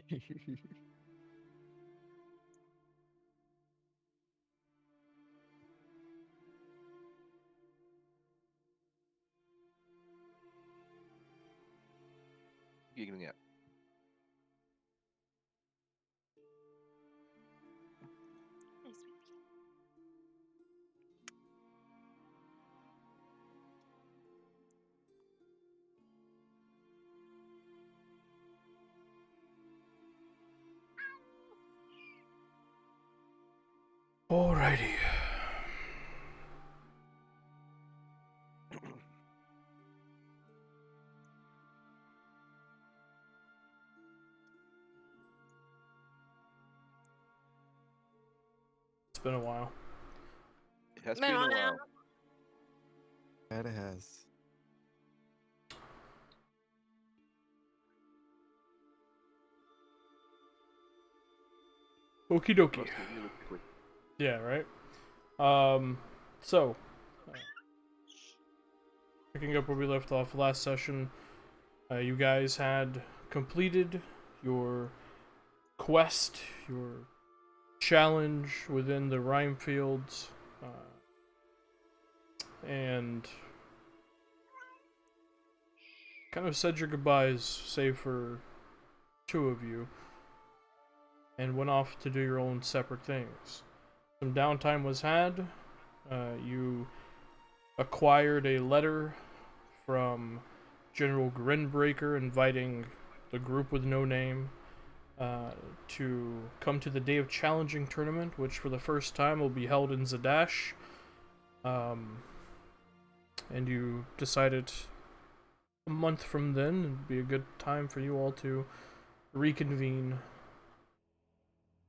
Giggling at. Nice baby. Alrighty. It's been a while. It has been a while. That it has. Okie dokie. Must be really quick. Yeah, right? So, picking up where we left off last session, you guys had completed your quest, your challenge within the Rhyme Fields, and kind of said your goodbyes, save for two of you, and went off to do your own separate things. Some downtime was had. You acquired a letter from General Grinbreaker inviting the group with no name to come to the Day of Challenging tournament, which for the first time will be held in Zadash. And you decided a month from then would be a good time for you all to reconvene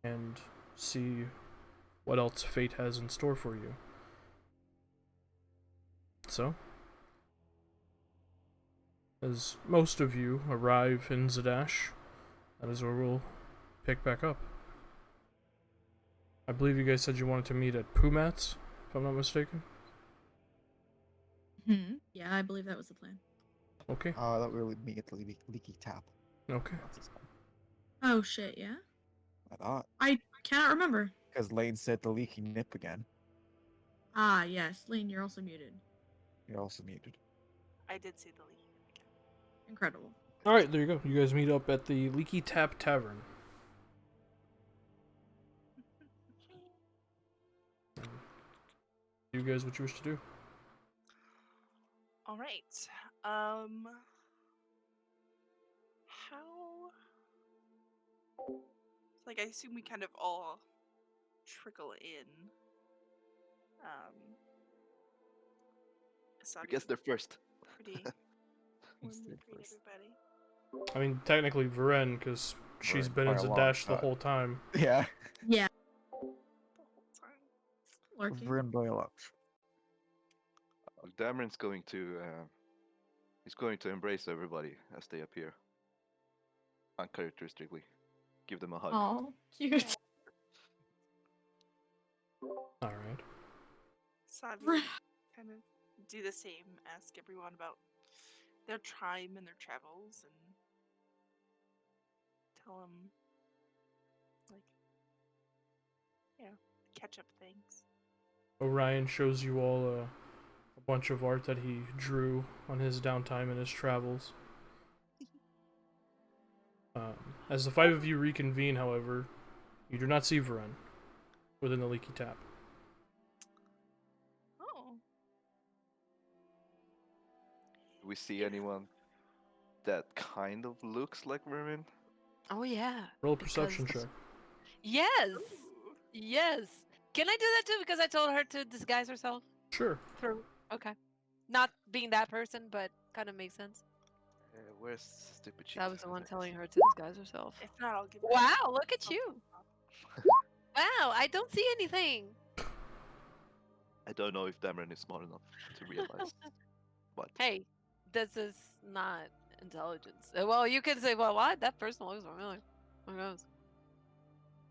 and see what else fate has in store for you. So, as most of you arrive in Zadash, that is where we'll pick back up. I believe you guys said you wanted to meet at Pumat's, if I'm not mistaken. Yeah, I believe that was the plan. Okay. That will meet at the leaky tap. Okay. That's his name. Oh shit, yeah? I thought. I cannot remember. Because Lane said the leaky nip again. Ah, yes. Lane, you're also muted. You're also muted. I did see the leak again. Incredible. Alright, there you go. You guys meet up at the Leaky Tap Tavern. You guys what you wish to do? All right. How? Like, I assume we kind of all trickle in. I guess they're first. Pretty. When we They're greet first. everybody. I mean, technically Varen, because she's Varen, been in by a long Zadash the shot. whole time. Yeah. Yeah. The whole time. Lurking. Vern Boyle. Dameron's going to he's going to embrace everybody as they appear. Uncharacteristically. Give them a hug. Oh, cute. Alright. Savi kind of do the same. Ask everyone about their time and their travels, and tell them, like, catch up things. Orion shows you all a bunch of art that he drew on his downtime and his travels. As the five of you reconvene, however, you do not see Varen within the Leaky Tap. Oh. Do we see anyone that kind of looks like Vermin? Oh yeah. Roll a perception Because- check. Yes. Yes. Can I do that too? Because I told her to disguise herself. Sure. Okay. Not being that person, but kind of makes sense. Where's stupid sheet? I was the one telling her to disguise herself. If not, I'll give her Wow, look at something. you. Wow, I don't see anything. I don't know if Dameron is smart enough to realize. But Hey, this is not intelligence. Well, you can say, well, what? That person looks familiar. Who knows?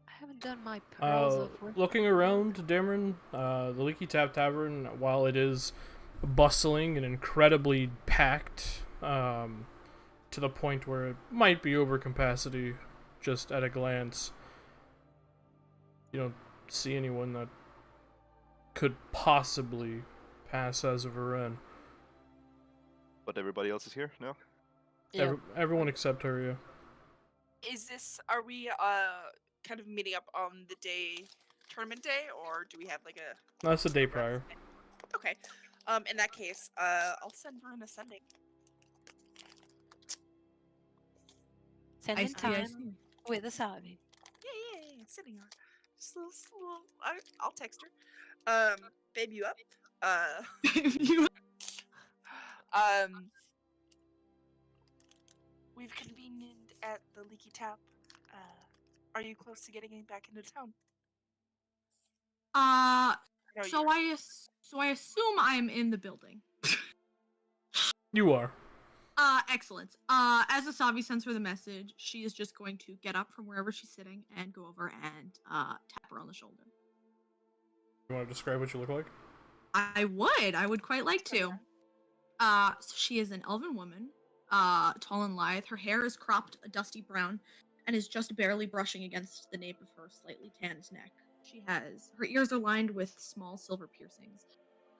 I haven't done my pearls of wisdom. Looking around, Dameron, the Leaky Tap Tavern, while it is bustling and incredibly packed, to the point where it might be over capacity, just at a glance, you don't see anyone that could possibly pass as a Varen. But everybody else is here now? Yeah. Everyone except her, yeah. Are we kind of meeting up on the day, tournament day, or do we have like a? That's the day prior. Okay. In that case, I'll send Vern a Sunday. Send I in see, I time see. with a Savi. Yeah, sitting on. Just a little. I'll text her. Babe, you up? You- We've convened at the Leaky Tap. Are you close to getting back into town? No, so you're- I assume I'm in the building. You are. Excellent. As Asabi sends her the message, she is just going to get up from wherever she's sitting and go over and tap her on the shoulder. You want to describe what you look like? I would quite like to. So she is an elven woman, tall and lithe. Her hair is cropped a dusty brown and is just barely brushing against the nape of her slightly tanned neck. Her ears are lined with small silver piercings.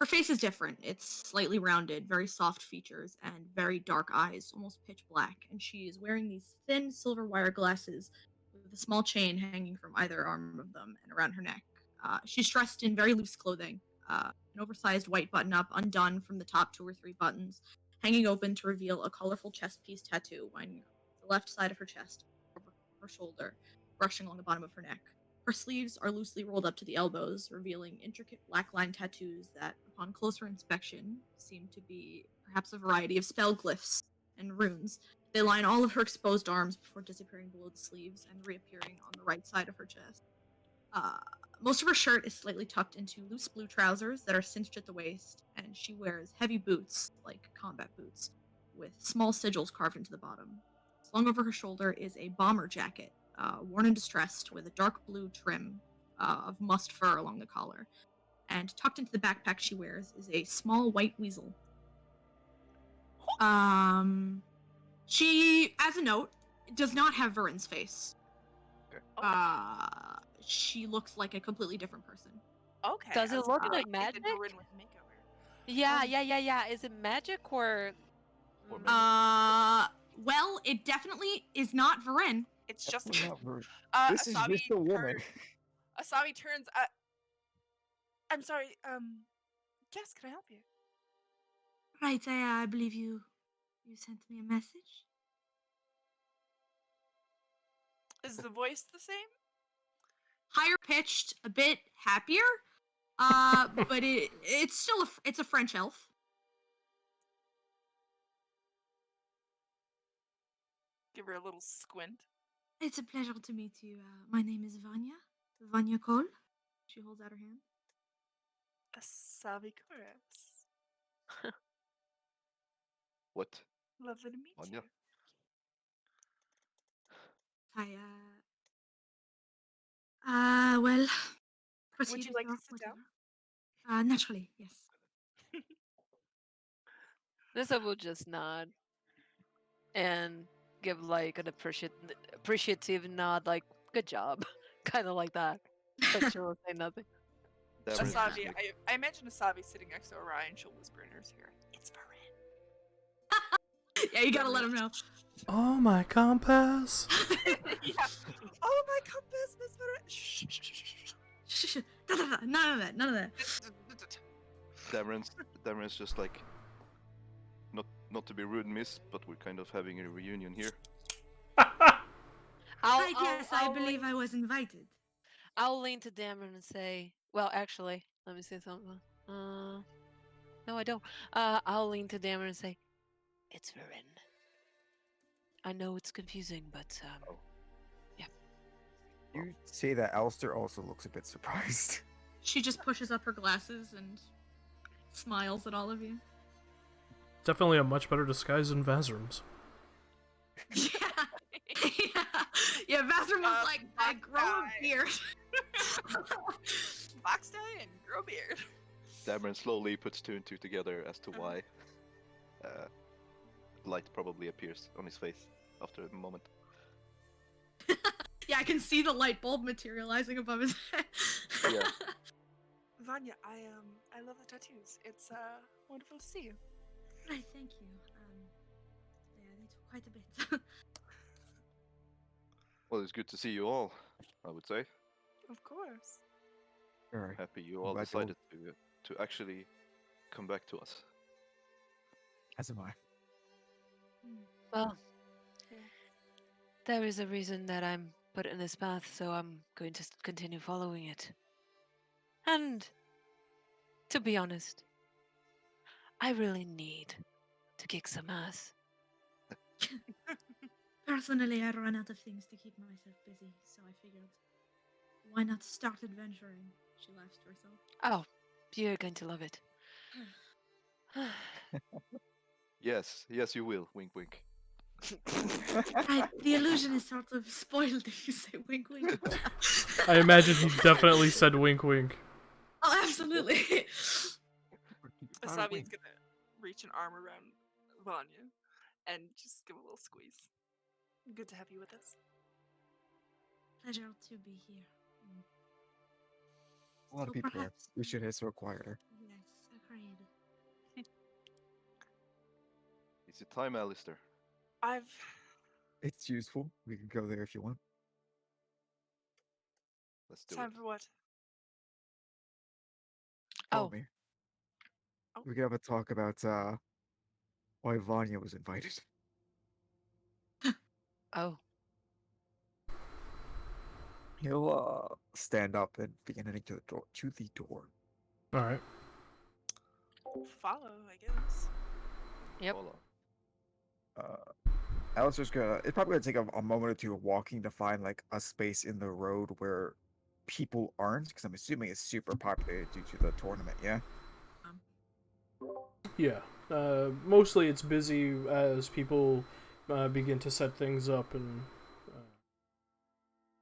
Her face is different. It's slightly rounded, very soft features, and very dark eyes, almost pitch black. And she is wearing these thin silver wire glasses with a small chain hanging from either arm of them and around her neck. She's dressed in very loose clothing, an oversized white button-up undone from the top 2 or 3 buttons, hanging open to reveal a colorful chest piece tattoo winding the left side of her chest, over her shoulder, brushing along the bottom of her neck. Her sleeves are loosely rolled up to the elbows, revealing intricate black line tattoos that, upon closer inspection, seem to be perhaps a variety of spell glyphs and runes. They line all of her exposed arms before disappearing below the sleeves and reappearing on the right side of her chest. Most of her shirt is slightly tucked into loose blue trousers that are cinched at the waist, and she wears heavy boots, like combat boots, with small sigils carved into the bottom. Slung over her shoulder is a bomber jacket, worn and distressed, with a dark blue trim of musk fur along the collar. And tucked into the backpack she wears is a small white weasel. She, as a note, does not have Verin's face. Okay. She looks like a completely different person. Okay. Does I it was look gonna like say magic? the Dorin with makeover. Yeah. Is it magic or? Or Mm, maybe- Well, it definitely is not Varen. It's just Definitely not very- uh, This is Asabi just a woman. Asabi turns. I'm sorry. Yes, can I help you? Right, I believe you sent me a message. Is the voice the same? Higher pitched, a bit happier. But it's still it's a French elf. Give her a little squint. It's a pleasure to meet you. My name is Vanya Cole. She holds out her hand. Asabi Koreps. What? Lovely to meet Vanya? you. Well, proceed Would you with like to your sit down? whatever. Naturally, yes. Nissa will just nod and give like an appreciative nod, like "good job," kind of like that. But she will say nothing. Damaris is Asabi, like, I imagine Asabi sitting next to Orion. She'll whisper in her ear. It's Varen. Yeah, you gotta let him know. Oh, my compass. Yeah. Oh my compass, Miss Varen. Shh, shh, shh, shh, Shh, none of that. shh. Damaris just like, not to be rude, miss, but we're kind of having a reunion here. I believe I was invited. I'll lean to Dameron and say, well, actually, let me say something. No, I don't. I'll lean to Dameron and say, it's Varen. I know it's confusing, but yeah. You say that Alistair also looks a bit surprised. She just pushes up her glasses and smiles at all of you. Definitely a much better disguise than Vazrim's. Yeah, Vazrim was like, I Box grow a guy. beard. Box tie and grow beard. Damaris slowly puts 2 and 2 together as to why. Light probably appears on his face after a moment. Yeah, I can see the light bulb materializing above his head. Yeah. Vanya, I love the tattoos. It's wonderful to see you. Right, thank you. They took quite a bit. Well, it's good to see you all, I would say. Of course. All right. Happy you I'm all glad you all- decided to actually come back to us. As am I. Well, Yeah. there is a reason that I'm put in this path, so I'm going to continue following it. And to be honest, I really need to kick some ass. Personally, I run out of things to keep myself busy, so I figured, why not start adventuring? She laughs to herself. Oh, you're going to love it. Yes, yes, you will. Wink, wink. Right, the illusion is sort of spoiled if you say wink wink. I imagine he definitely said wink wink. Oh, absolutely. Asabi's gonna reach an arm around Vanya and just give a little squeeze. Good to have you with us. Pleasure to be here. A lot of So people there. perhaps, We should have so quieter. Yes, agreed. Is it time, Alistair? I've It's useful. We can go there if you want. Let's do time it. for what? Follow Oh. me. Oh. We can have a talk about why Vanya was invited. Oh. He'll stand up and begin heading to the door. All right. Follow, I guess. Yep. Follow. Alistair's gonna. It's probably gonna take a moment or two of walking to find like a space in the road where people aren't, because I'm assuming it's super populated due to the tournament. Yeah. Yeah. Mostly it's busy as people begin to set things up and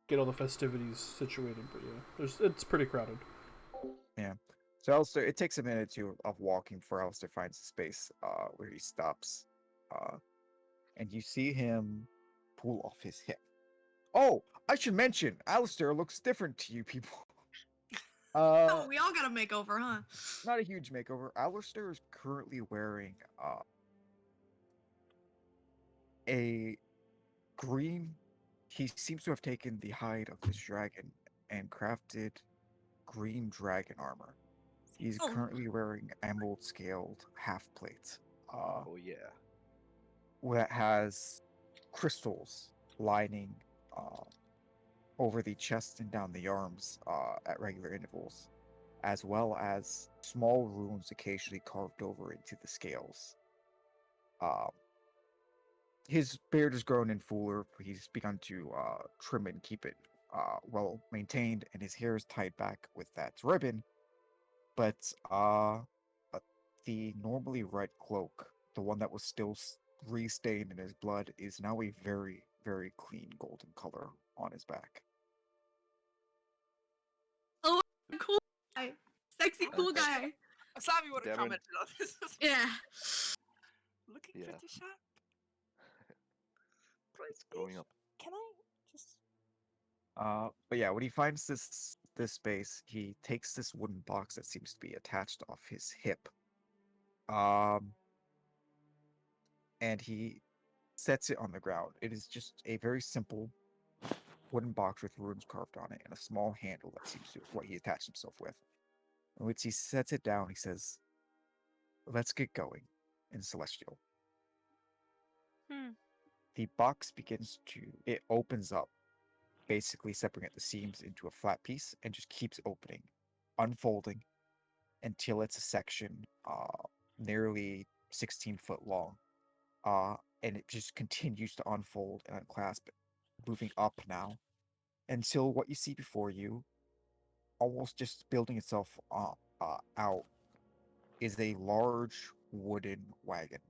get all the festivities situated. But yeah, it's pretty crowded. Yeah. So Alistair, it takes a minute or two of walking before Alistair finds a space where he stops. And you see him pull off his hip. Oh, I should mention, Alistair looks different to you people. Oh, we all got a makeover, huh? Not a huge makeover. Alistair is currently wearing a green. He seems to have taken the hide of this dragon and crafted green dragon armor. He's Oh. currently wearing emerald scaled half plate. Oh yeah. That has crystals lining over the chest and down the arms at regular intervals, as well as small runes occasionally carved over into the scales. His beard has grown in fuller. He's begun to trim it and keep it well maintained, and his hair is tied back with that ribbon. But the normally red cloak, the one that was still re-stained in his blood, is now a very, very clean golden color on his back. Oh, cool guy. Sexy Oh, cool that's- guy. Asabi would have Darren- commented on this. Yeah. Looking Yeah. pretty sharp. It's growing up. Can I just? But yeah, when he finds this space, he takes this wooden box that seems to be attached off his hip. And he sets it on the ground. It is just a very simple wooden box with runes carved on it and a small handle that seems to be what he attached himself with. In which he sets it down, he says, "Let's get going," in Celestial. The box it opens up, basically separating at the seams into a flat piece and just keeps opening, unfolding until it's a section nearly 16 foot long. And it just continues to unfold and unclasp, moving up now until what you see before you, almost just building itself out, is a large wooden wagon.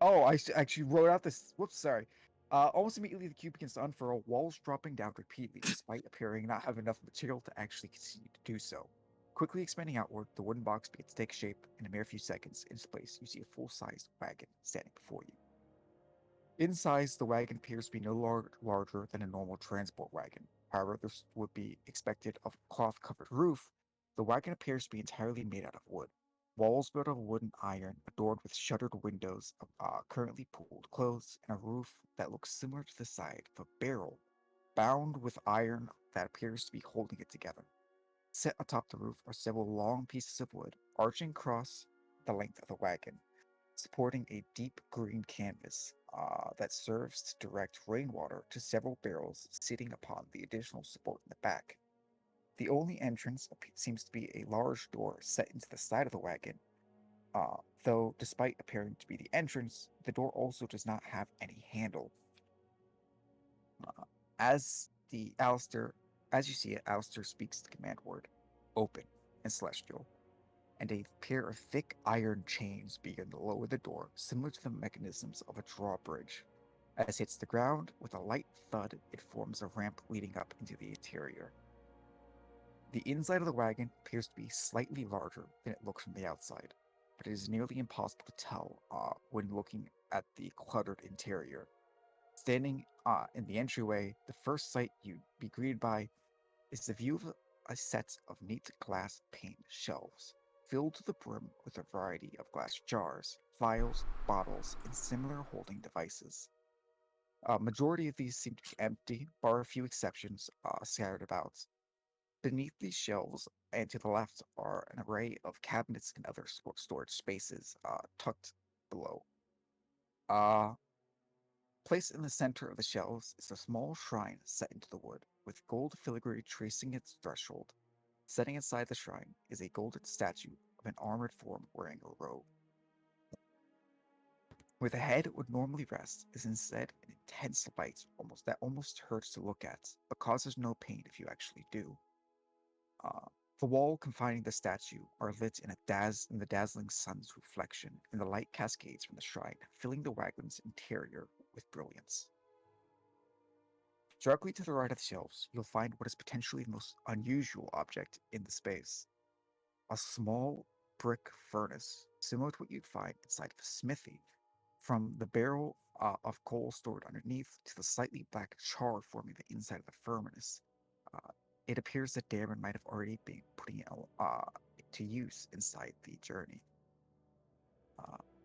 Oh, actually wrote out this. Whoops, sorry. Almost immediately, the cube begins to unfurl, walls dropping down repeatedly, despite appearing not have enough material to actually continue to do so. Quickly expanding outward, the wooden box begins to take shape. In a mere few seconds, in its place, you see a full-sized wagon standing before you. In size, the wagon appears to be no larger than a normal transport wagon. However, this would be expected of a cloth-covered roof. The wagon appears to be entirely made out of wood. Walls built of wood and iron, adorned with shuttered windows, currently pooled closed, and a roof that looks similar to the side of a barrel, bound with iron that appears to be holding it together. Set atop the roof are several long pieces of wood, arching across the length of the wagon, supporting a deep green canvas that serves to direct rainwater to several barrels sitting upon the additional support in the back. The only entrance seems to be a large door set into the side of the wagon, though despite appearing to be the entrance, the door also does not have any handle. Uh, as the Alistair, as you see it, Alistair speaks the command word, open, in Celestial, and a pair of thick iron chains begin to lower the door, similar to the mechanisms of a drawbridge. As it hits the ground, with a light thud, it forms a ramp leading up into the interior. The inside of the wagon appears to be slightly larger than it looks from the outside, but it is nearly impossible to tell when looking at the cluttered interior. Standing in the entryway, the first sight you'd be greeted by is the view of a set of neat glass pane shelves, filled to the brim with a variety of glass jars, vials, bottles, and similar holding devices. A majority of these seem to be empty, bar a few exceptions scattered about. Beneath these shelves and to the left are an array of cabinets and other storage spaces tucked below. Uh, Placed in the center of the shelves is a small shrine set into the wood, with gold filigree tracing its threshold. Setting inside the shrine is a golden statue of an armored form wearing a robe. Where the head would normally rest is instead an intense light that almost hurts to look at, but causes no pain if you actually do. The wall confining the statue are lit in the dazzling sun's reflection, and the light cascades from the shrine, filling the wagon's interior with brilliance. Directly to the right of the shelves, you'll find what is potentially the most unusual object in the space. A small brick furnace, similar to what you'd find inside of a smithy. From the barrel of coal stored underneath to the slightly black char forming the inside of the furnace, it appears that Darren might have already been putting it to use inside the journey.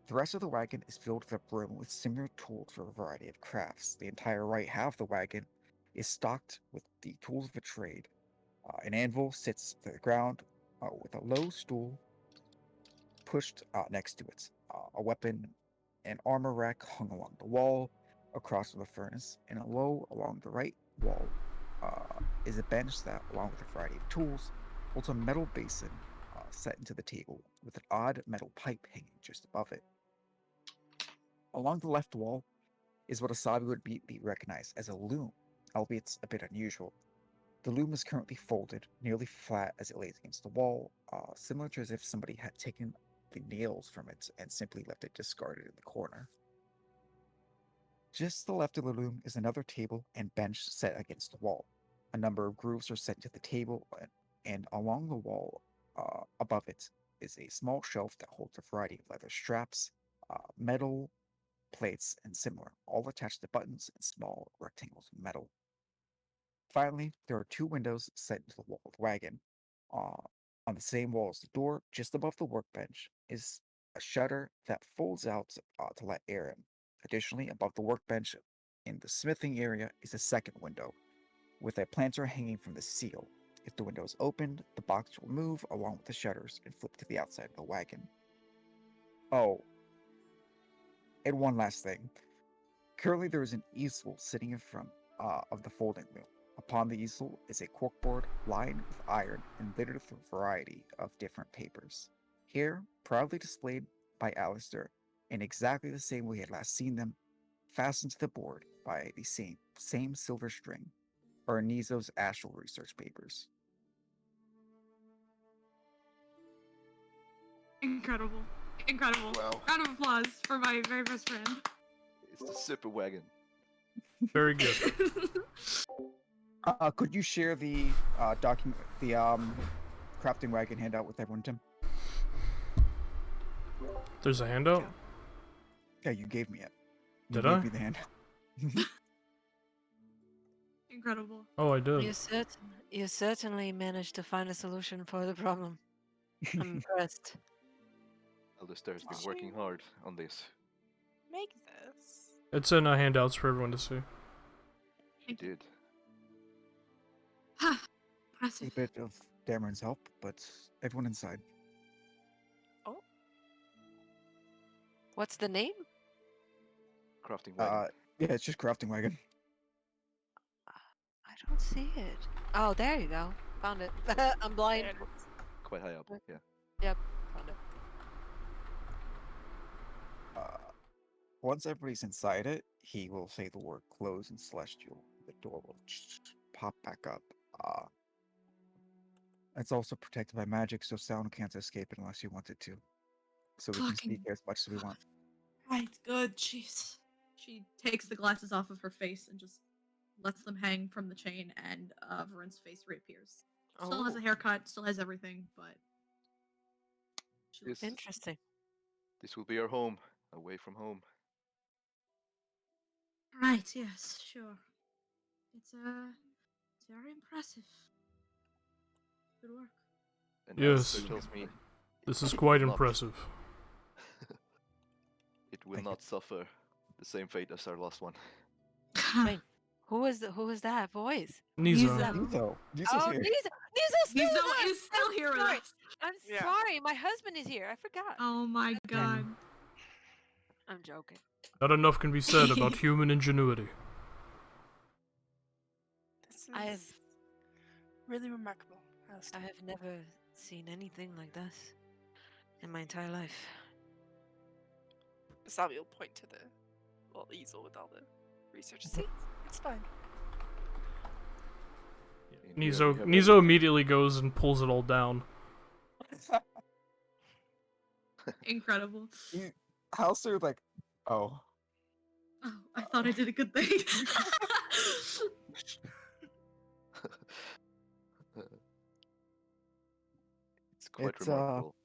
The rest of the wagon is filled to the brim with similar tools for a variety of crafts. The entire right half of the wagon is stocked with the tools of a trade. An anvil sits to the ground with a low stool pushed next to it. A weapon and armor rack hung along the wall across from the furnace, and along the right wall is a bench that, along with a variety of tools, holds a metal basin set into the table with an odd metal pipe hanging just above it. Along the left wall is what Asabi would be recognized as a loom, albeit a bit unusual. The loom is currently folded, nearly flat as it lays against the wall, similar to as if somebody had taken the nails from it and simply left it discarded in the corner. Just to the left of the loom is another table and bench set against the wall. A number of grooves are set to the table, and along the wall above it is a small shelf that holds a variety of leather straps, metal plates, and similar, all attached to buttons and small rectangles of metal. Finally, there are two windows set into the wall of the wagon. On the same wall as the door, just above the workbench, is a shutter that folds out to let air in. Additionally, above the workbench in the smithing area is a second window, with a planter hanging from the seal. If the window is opened, the box will move along with the shutters and flip to the outside of the wagon. Oh, and one last thing. Currently, there is an easel sitting in front of the folding loom. Upon the easel is a corkboard lined with iron and littered with a variety of different papers. Here, proudly displayed by Alistair, in exactly the same way he had last seen them, fastened to the board by the same silver string, are Anizo's astral research papers. Incredible. Incredible. Wow. Round of applause for my very best friend. It's the super wagon. Very good. Could you share the document, the crafting wagon handout with everyone, Tim? There's a handout? Yeah, you gave me it. You Did gave I? me the hand. Incredible. Oh, I did. You certainly managed to find a solution for the problem. I'm impressed. Alistair has been Did working you hard on this. make this? It's in handouts for everyone to see. He did. A Impressive. bit of Dameron's help, but everyone inside. What's the name? Crafting wagon. Yeah, it's just crafting wagon. I don't see it. Oh, there you go. Found it. I'm blind. There it is. Quite high up. Yeah. Yep, found it. Once everybody's inside it, he will say the word close in Celestial. The door will pop back up. It's also protected by magic, so sound can't escape it unless you want it to. So we can speak Fucking as much as we want. Right, good, jeez. She takes the glasses off of her face and just lets them hang from the chain, and Varen's face reappears. Still has a Oh. haircut, still has everything, but she looks Yes. Interesting. This will be our home, away from home. right. Yes, sure. It's very impressive. Good work. And Yes. Alistair tells me This is quite Not- impressive. it will Thank you. not suffer the same fate as our last one. Wait, who is that voice? Nizo. that- Nizo. Nizo's Oh, here. Nizo's still Nizo alive! is still I'm here with sorry. us. I'm Yeah. sorry, my husband is here. I forgot. Oh my god. I'm joking. Not enough can be said about human ingenuity. This I have is really remarkable. I have never seen anything like this in my entire life. Sabi will point to the little easel with all the research. See, it's fine. And we Nizo have Nizo immediately goes and pulls it all down. Incredible. Halster like, oh. Oh, I thought I did a good thing. It's quite It's, remarkable.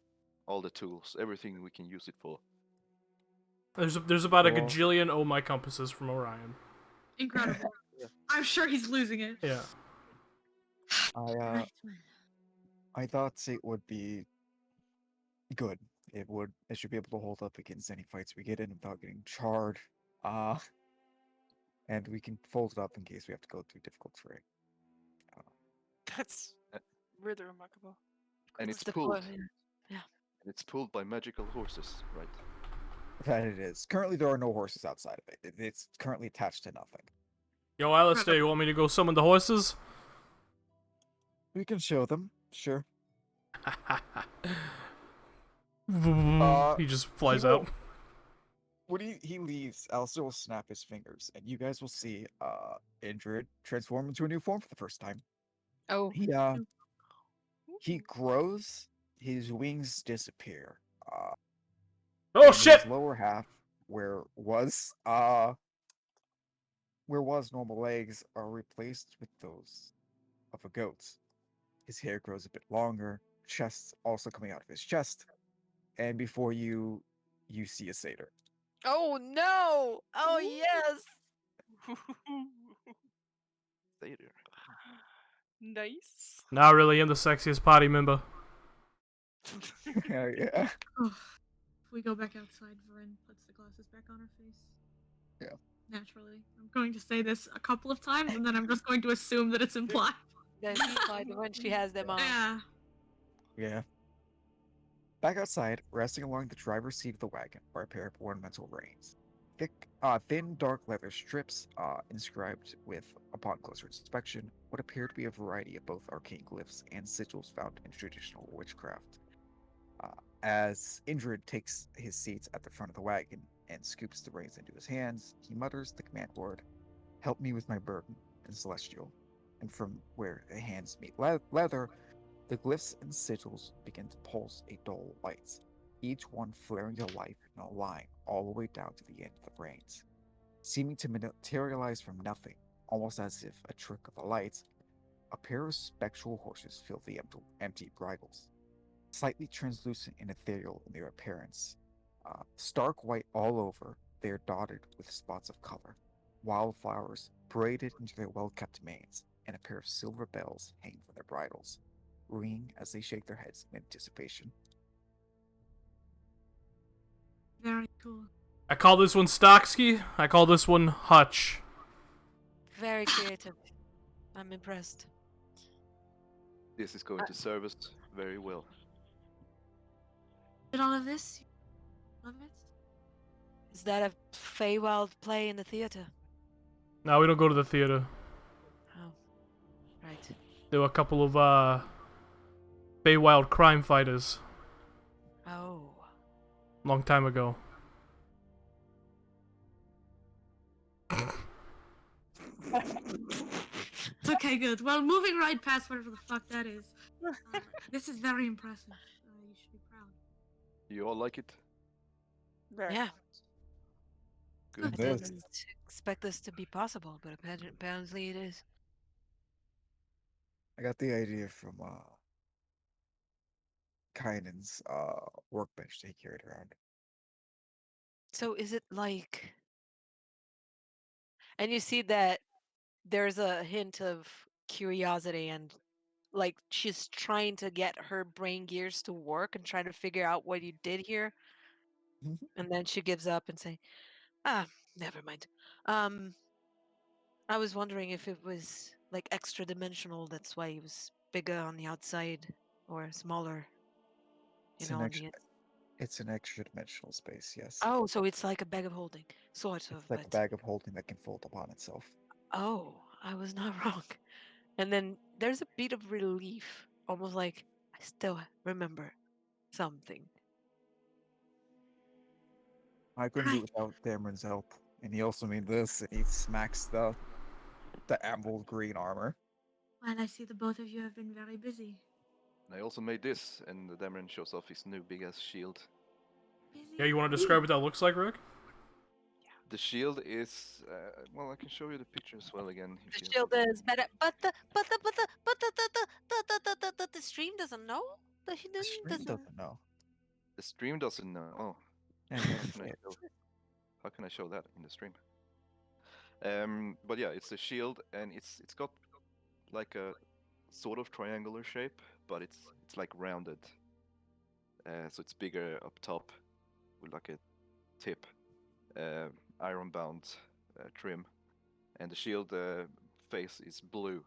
All the tools, everything we can use it for. There's about a Well- gajillion oh my compasses from Orion. Incredible. Yeah. I'm sure he's losing it. Yeah. Right, man. I thought it would be good. It should be able to hold up against any fights we get in without getting charred. And we can fold it up in case we have to go through difficult terrain. That's Uh, really remarkable. And What's it's the pulled. point? Yeah. It's pulled by magical horses, right? That it is. Currently, there are no horses outside of it. It's currently attached to nothing. Yo, Alistair, you want me to go summon the horses? We can show them, sure. He just flies will- out. When he leaves, Alistair will snap his fingers, and you guys will see Indrid transform into a new form for the first time. Oh, He grows, his wings disappear. Oh and shit! His lower half, where was normal legs, are replaced with those of a goat's. His hair grows a bit longer, chest's also coming out of his chest, and before you see a satyr. oh no! Oh yes! Stay there. Nice. Not really am the sexiest party member. Yeah. Oh, if we go back outside, Varen puts the glasses back on her face. Yeah. Naturally. I'm going to say this a couple of times, and then I'm just going to assume that it's implied. That's implied when she has them on. Yeah. Yeah. Back outside, resting along the driver's seat of the wagon, are a pair of ornamental reins. Thin, dark leather strips, inscribed with, upon closer inspection, what appear to be a variety of both arcane glyphs and sigils found in traditional witchcraft. As Indrid takes his seat at the front of the wagon and scoops the reins into his hands, he mutters the command word, "Help me with my burden," in Celestial. And from where the hands meet leather, the glyphs and sigils begin to pulse a dull light, each one flaring to life in a line all the way down to the end of the reins. Seeming to materialize from nothing, almost as if a trick of the light, a pair of spectral horses fill the empty bridles. Slightly translucent and ethereal in their appearance, stark white all over, They are dotted with spots of color, wildflowers braided into their well-kept manes, and a pair of silver bells hang from their bridles, ringing as they shake their heads in anticipation. Very cool. I call this one Stocksky. I call this one Hutch. Very creative. I'm impressed. This is going to serve us very well. Did all of this? Love it? Is that a Feywild play in the theater? No, we don't go to the theater. Oh, right. There were a couple of Feywild crime fighters Oh. long time ago. It's okay, good. Well, moving right past whatever the fuck that is. This is very impressive. You should be proud. You all like it? Very Yeah. much. I Good. This. didn't expect this to be possible, but apparently it is. I got the idea from Kainen's workbench that he carried around. So is it like... And you see that there's a hint of curiosity and like she's trying to get her brain gears to work and trying to figure out what you did here. And then she gives up and say, never mind. I was wondering if it was like extra dimensional, that's why it was bigger on the outside or smaller, It's on an the extra. It's an extra dimensional space. Yes. Oh, so it's like a bag of holding, sort of, It's like a but bag of holding that can fold upon itself. oh, I was not wrong. And then there's a bit of relief, almost like I still remember something. I couldn't do it without Dameron's help, and he also made this, and he smacks the emerald green armor. Well, I see the both of you have been very busy. And I also made this, and the Dameron shows off his new big-ass shield. Busy. Yeah, you want to describe what that looks like, Rick? The shield is, well, I can show you the picture as well again. The if you- shield is better, but the stream doesn't know. The The hidden stream doesn't. doesn't know. The stream doesn't know. Oh, Yeah, how can I show? How can I show that in the stream? But yeah, it's a shield, and it's got like a sort of triangular shape, but it's like rounded. So it's bigger up top with like a tip, iron bound trim, and the shield face is blue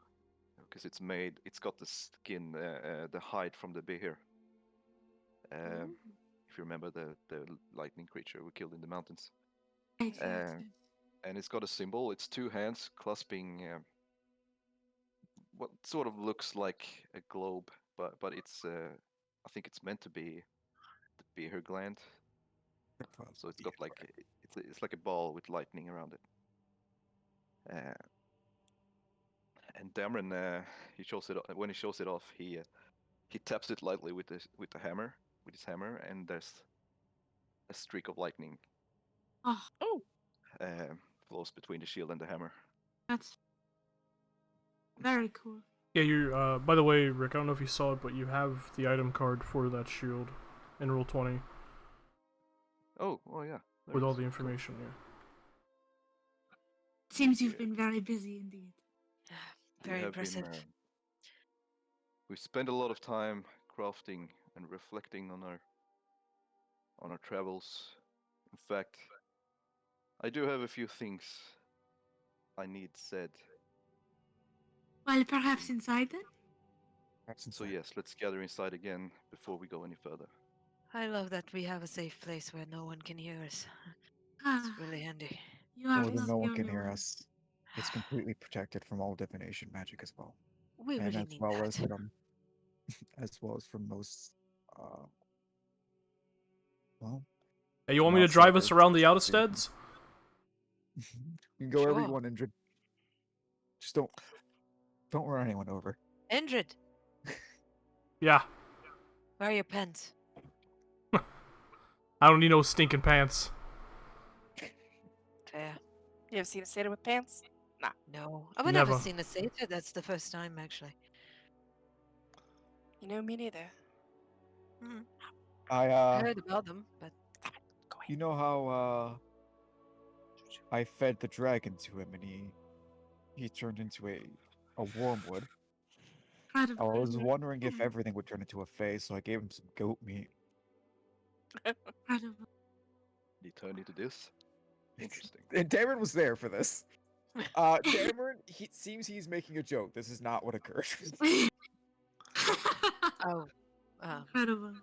because it's got the skin, the hide from the bear. If you remember the lightning creature we killed in the mountains. Right, yes, Uh, yes. And it's got a symbol. It's two hands clasping what sort of looks like a globe, but it's I think it's meant to be the beer gland. So it's got like it's like a ball with lightning around it. And Dameron, he shows it when he shows it off. He taps it lightly with the hammer with his hammer, and there's a streak of lightning Oh, flows between the shield and the hammer. that's very cool. Yeah, you. By the way, Rick, I don't know if you saw it, but you have the item card for that shield in Roll20 Oh yeah. There with it all is. the information. Yeah. Seems you've been very busy indeed. Very We have impressive. We spend a lot of time crafting and reflecting on our travels. In fact, I do have a few things I need said. Well, perhaps inside then? So yes, let's gather inside again before we go any further. I love that we have a safe place where no one can hear us. Ah, It's really handy. you are More than not no the one can only hear one. us. It's completely protected from all divination magic as well, We and really as need well that. as from, as well as from most, well, Hey, you want from me to drive us outsiders. around the Outsteads? You can go wherever you Sure. want, Indrid. Just don't run anyone over. Indrid, Yeah. where are your pens? I don't need no stinking pants. Fair. You ever seen a satyr with pants? No. I've never Never. seen a satyr. That's the first time, actually. You know, me neither. Hmm. I I heard about them, but Go away. you know how I fed the dragon to him, and he turned into a wormwood. I Incredible. was wondering if everything would turn into a fae, so I gave him some goat meat. Incredible. Did he turn into this? Interesting. And Dameron was there for this. Dameron, he seems he's making a joke. This is not what occurred. Oh. Incredible.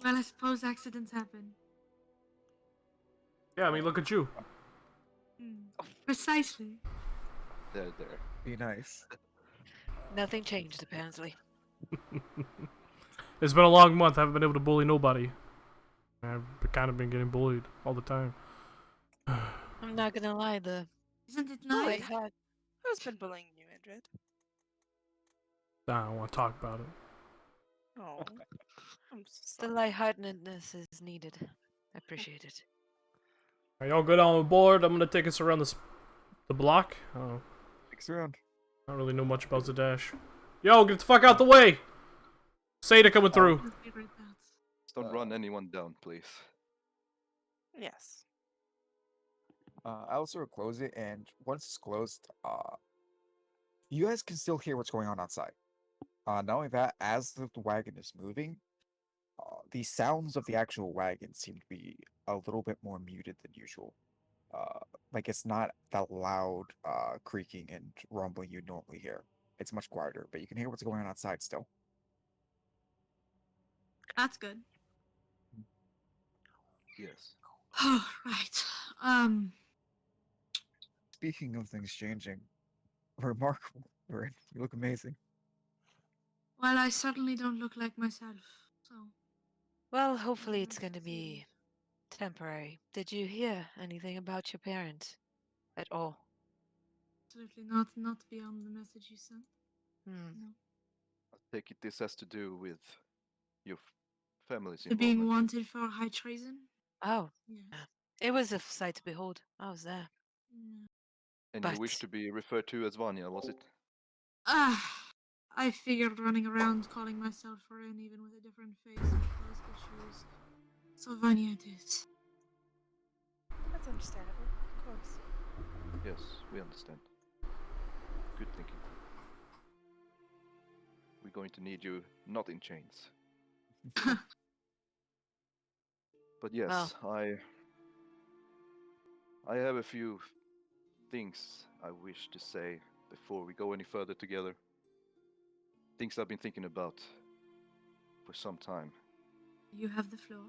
Well, I suppose accidents happen. Yeah, I mean, look at you. Precisely. There. Be nice. Nothing changed, apparently. It's been a long month. I haven't been able to bully nobody. I've kind of been getting bullied all the time. I'm not gonna lie, the Isn't it boy nice? had Who's been bullying you, Indrid? I don't want to talk about it. Oh, I'm so the sorry. lightheartedness is needed. I appreciate it. Are y'all good on board? I'm gonna take us around the block. Oh, Next round. I don't really know much about Zadash. Yo, get the fuck out the way! Seda coming through. We'll figure it out. Don't run anyone down, please. Yes. I'll sort of close it, and once it's closed, you guys can still hear what's going on outside. Not only that, as the wagon is moving, the sounds of the actual wagon seem to be a little bit more muted than usual. Like it's not that loud creaking and rumbling you'd normally hear. It's much quieter, but you can hear what's going on outside still. That's good. Yes. Oh, right. Speaking of things changing, remarkable. Rin, you look amazing. Well, I certainly don't look like myself, so. Well, hopefully it's nice going to to see you. be temporary. Did you hear anything about your parents at all? Absolutely not beyond the message you sent. Hmm. No. I take it this has to do with your family's The being involvement. wanted for high treason? Oh, Yes. it was a sight to behold. I was there. Yeah. And you wish But- to be referred to as Vanya, was it? I figured running around calling myself Rin even with a different face would cause issues. So Vanya it is. That's understandable, of course. Yes, we understand. Good thinking. We're going to need you not in chains. But yes, I have a few things I wish to say before we go any further together. Things I've been thinking about for some time. You have the floor.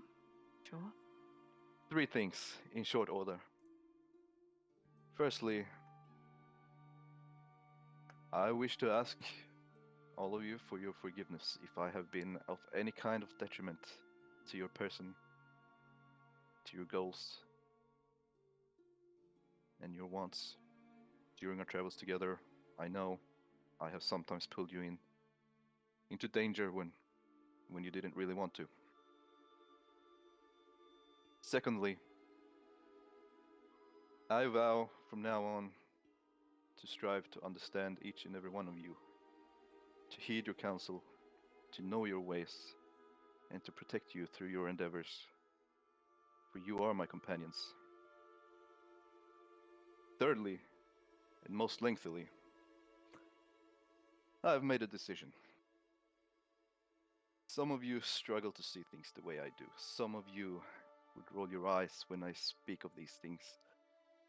Sure. 3 things in short order. Firstly, I wish to ask all of you for your forgiveness if I have been of any kind of detriment to your person, to your goals, and your wants. During our travels together, I know I have sometimes pulled you into danger when you didn't really want to. Secondly, I vow from now on to strive to understand each and every one of you, to heed your counsel, to know your ways, and to protect you through your endeavors, for you are my companions. Thirdly, and most lengthily, I have made a decision. Some of you struggle to see things the way I do. Some of you would roll your eyes when I speak of these things.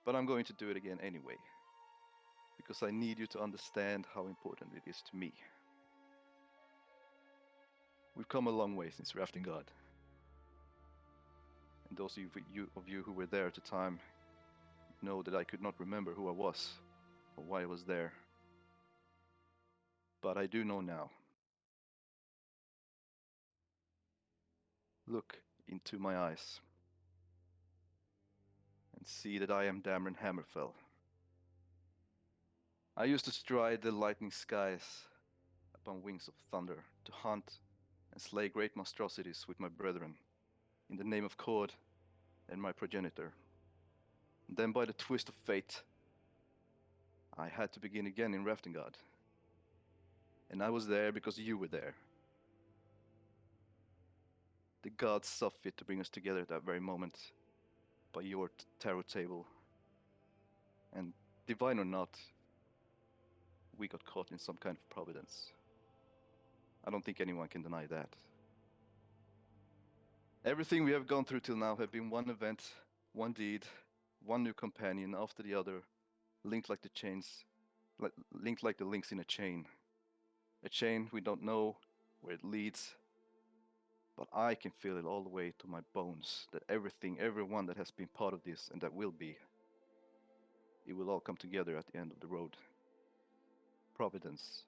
But I'm going to do it again anyway, because I need you to understand how important it is to me. We've come a long way since Rafting God. And those of you who were there at the time know that I could not remember who I was or why I was there. But I do know now. Look into my eyes and see that I am Dameron Hammerfell. I used to stride the lightning skies upon wings of thunder to hunt and slay great monstrosities with my brethren in the name of Kord and my progenitor. And then by the twist of fate, I had to begin again in Raftingard. And I was there because you were there. The gods saw fit to bring us together at that very moment. by your tarot table. And divine or not, we got caught in some kind of providence. I don't think anyone can deny that. Everything we have gone through till now have been one event, one deed, one new companion after the other, linked like the chains, linked like the links in a chain. A chain we don't know where it leads, but I can feel it all the way to my bones, that everything, everyone that has been part of this and that will be, it will all come together at the end of the road. Providence.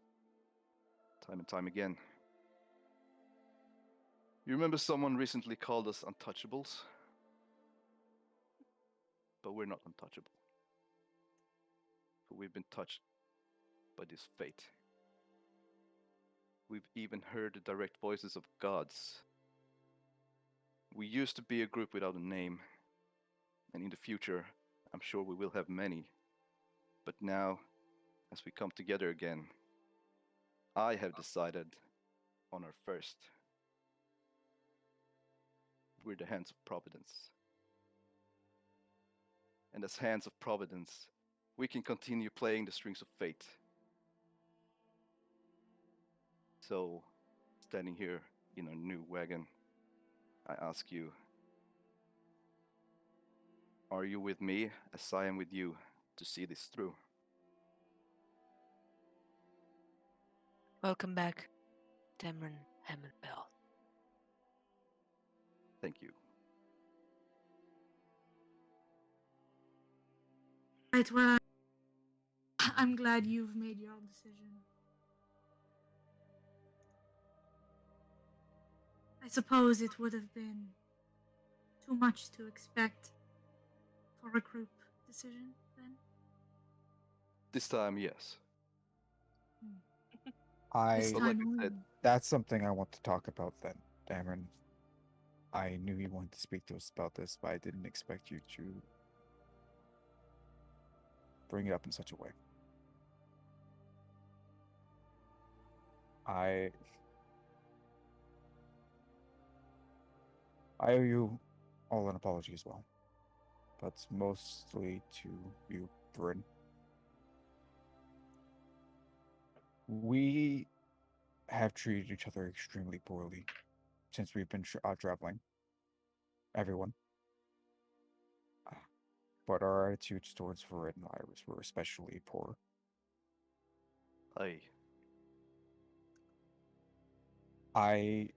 Time and time again. You remember someone recently called us untouchables? But we're not untouchable. For we've been touched by this fate. We've even heard the direct voices of gods. We used to be a group without a name, and in the future, I'm sure we will have many. But now, as we come together again, I have decided on our first. We're the hands of Providence. And as hands of Providence, we can continue playing the strings of fate. So, standing here in our new wagon, I ask you, are you with me as I am with you to see this through? Welcome back, Dameron Hammondbell. Thank you. Right, well, I'm glad you've made your decision. I suppose it would have been too much to expect for a group decision, then? This time, yes. This I But like time I said, only. That's something I want to talk about then, Dameron. I knew you wanted to speak to us about this, but I didn't expect you to bring it up in such a way. I owe you all an apology as well, but mostly to you, Bryn. We have treated each other extremely poorly since we've been traveling. Everyone. But our attitudes towards Varid and Iris were especially poor. I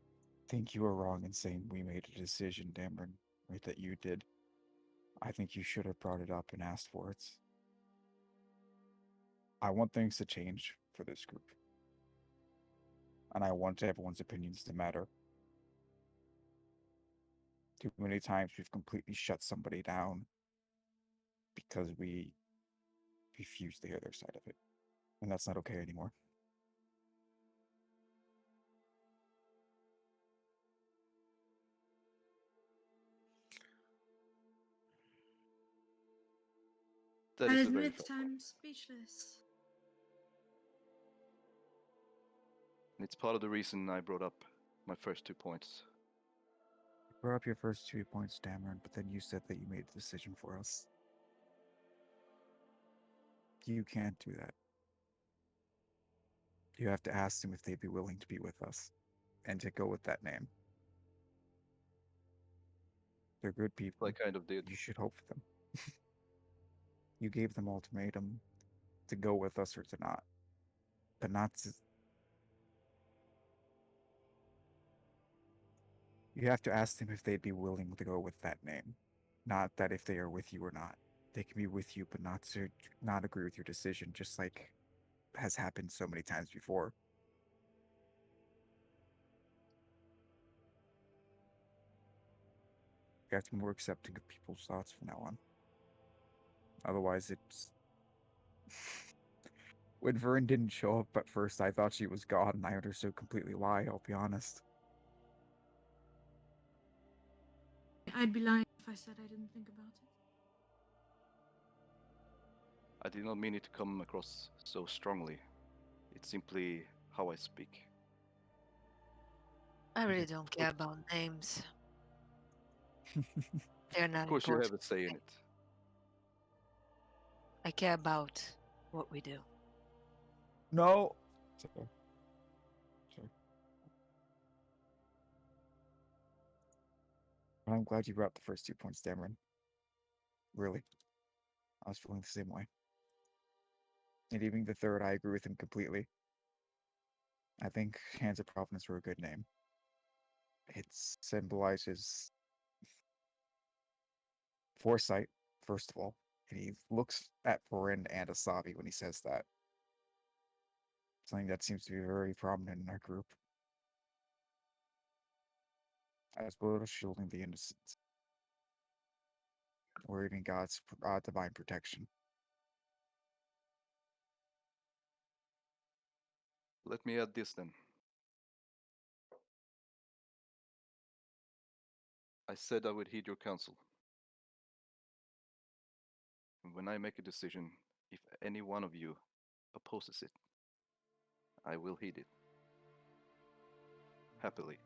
think you are wrong in saying we made a decision, Dameron, right, that you did. I think you should have brought it up and asked for it. I want things to change for this group. And I want everyone's opinions to matter. Too many times we've completely shut somebody down because we refuse to hear their side of it. And that's not okay anymore. that I is a very admit fair point. I'm speechless. And it's part of the reason I brought up my first 2 points. You brought up your first 2 points, Dameron, but then you said that you made a decision for us. You can't do that. You have to ask them if they'd be willing to be with us and to go with that name. They're good people. I kind of did. You should hope for them. You gave them ultimatum to go with us or to not. But not to... You have to ask them if they'd be willing to go with that name. Not that if they are with you or not. They can be with you, but not agree with your decision, just like has happened so many times before. You have to be more accepting of people's thoughts from now on. Otherwise, it's... When Vern didn't show up at first, I thought she was gone, and I understood completely why, I'll be honest. I'd be lying if I said I didn't think about it. I did not mean it to come across so strongly. It's simply how I speak. I really don't care about names. They're not Of course, you important. have a say in it. I care about what we do. No. Sorry. Sorry. I'm glad you brought up the first 2 points, Dameron. Really. I was feeling the same way. And even the third, I agree with him completely. I think Hands of Providence were a good name. It symbolizes foresight, first of all. And he looks at Porin and Asabi when he says that. Something that seems to be very prominent in our group. As well as shielding the innocent. Or even God's divine protection. Let me add this then. I said I would heed your counsel. And when I make a decision, if any one of you opposes it, I will heed it. Happily.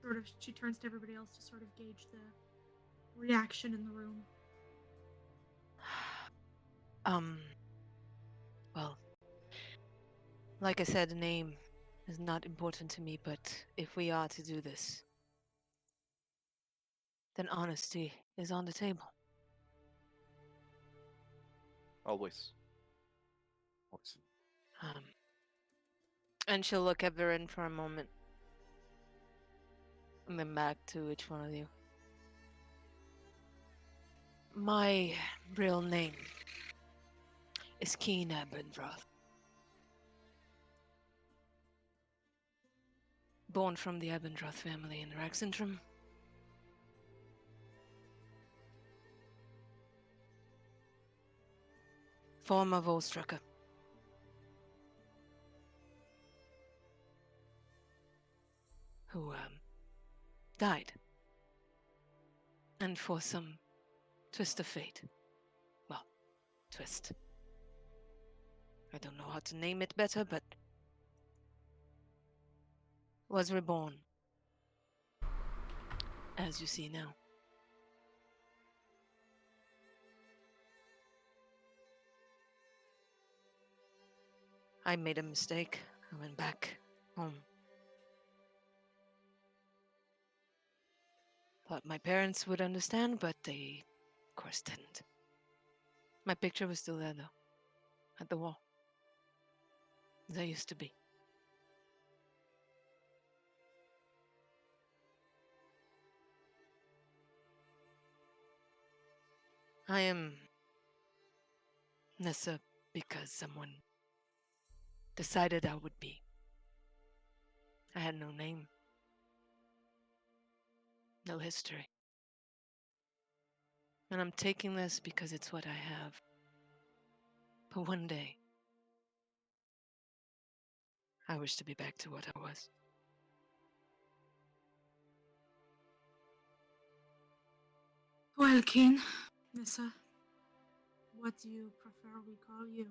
Sort of, she turns to everybody else to sort of gauge the reaction in the room. Well, like I said, the name is not important to me, but if we are to do this, then honesty is on the table. Always. And she'll look at Viren for a moment. And then back to each one of you. My real name is Keen Abendroth. Born from the Abendroth family in Raxentrum. Former Volstrucker. Who died. And for some twist of fate. Well, twist. I don't know how to name it better, but was reborn. As you see now. I made a mistake. I went back home. Thought my parents would understand, but they, of course, didn't. My picture was still there, though. At the wall. As I used to be. I am Nessa because someone decided I would be. I had no name. No history. And I'm taking this because it's what I have. But one day, I wish to be back to what I was. Well, Keen, Nissa, what do you prefer we call you?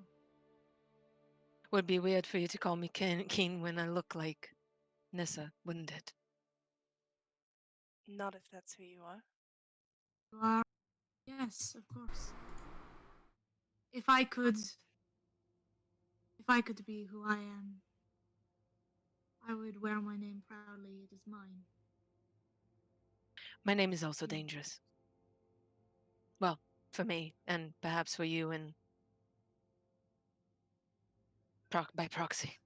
Would be weird for you to call me Keen when I look like Nissa, wouldn't it? Not if that's who you are. You are? Yes, of course. If I could be who I am, I would wear my name proudly. It is mine. My name is also dangerous. Well, for me, and perhaps for you, and by proxy.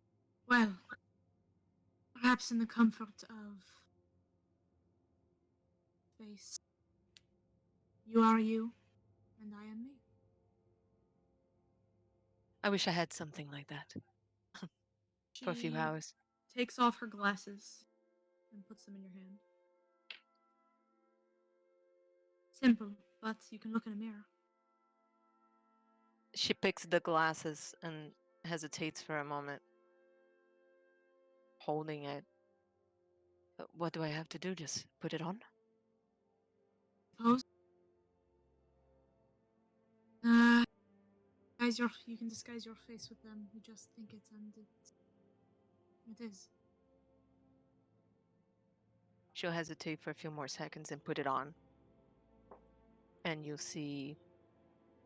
Well, perhaps in the comfort of space. You are you, and I am me. I wish I had something like that. For a few She hours. takes off her glasses and puts them in your hand. Simple, but you can look in a mirror. She picks the glasses and hesitates for a moment. Holding it. What do I have to do? Just put it on? suppose. You can disguise your face with them. You just think it, and it is. She'll hesitate for a few more seconds and put it on. And you'll see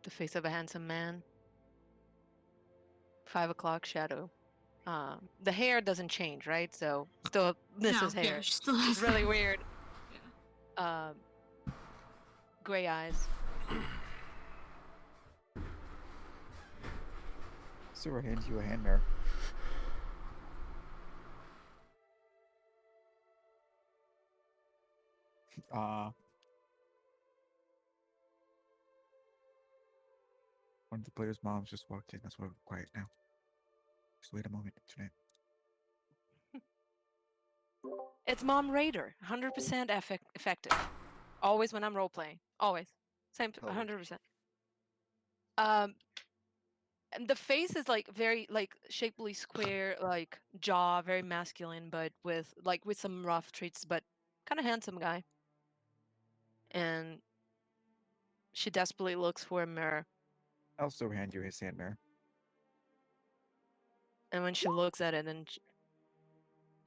the face of a handsome man. 5 o'clock shadow. The hair doesn't change, right? So still Nissa's hair. Yeah, she still has It's really that. weird. Yeah. Gray eyes. So I hand you a hand mirror. One of the players' moms just walked in. That's why we're quiet now. Just wait a moment tonight. It's Mom Raider. 100% effective. Always when I'm role playing. Always. Same. Always. 100%. And the face is like very like shapely square, like jaw, very masculine, but with some rough traits, but kind of handsome guy. And she desperately looks for a mirror. I also hand you his hand mirror. And when she looks at it, and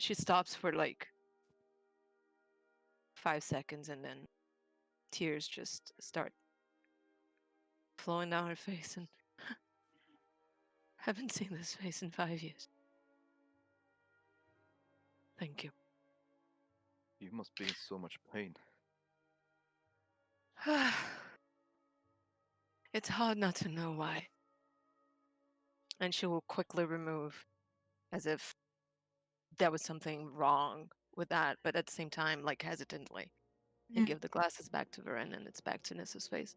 she stops for like 5 seconds, and then tears just start flowing down her face. And haven't seen this face in 5 years. Thank you. You must be in so much pain. It's hard not to know why. And she will quickly remove, as if there was something wrong with that, but at the same time, like hesitantly, Yeah. and give the glasses back to Varen, and it's back to Nissa's face.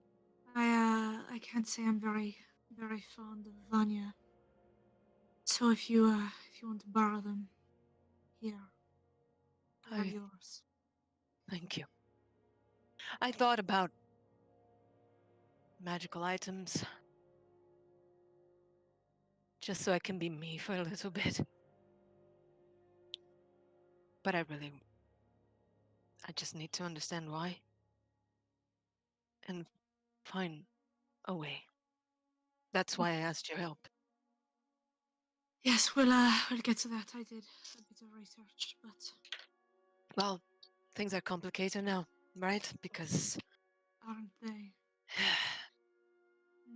I can't say I'm very fond of Vanya. So if you want to borrow them, here, they're yours. Thank you. I thought about magical items, just so I can be me for a little bit. But I just need to understand why. And find a way. That's why I asked your help. Yes, we'll get to that. I did a bit of research, but Well, things are complicated now, right? Because aren't they?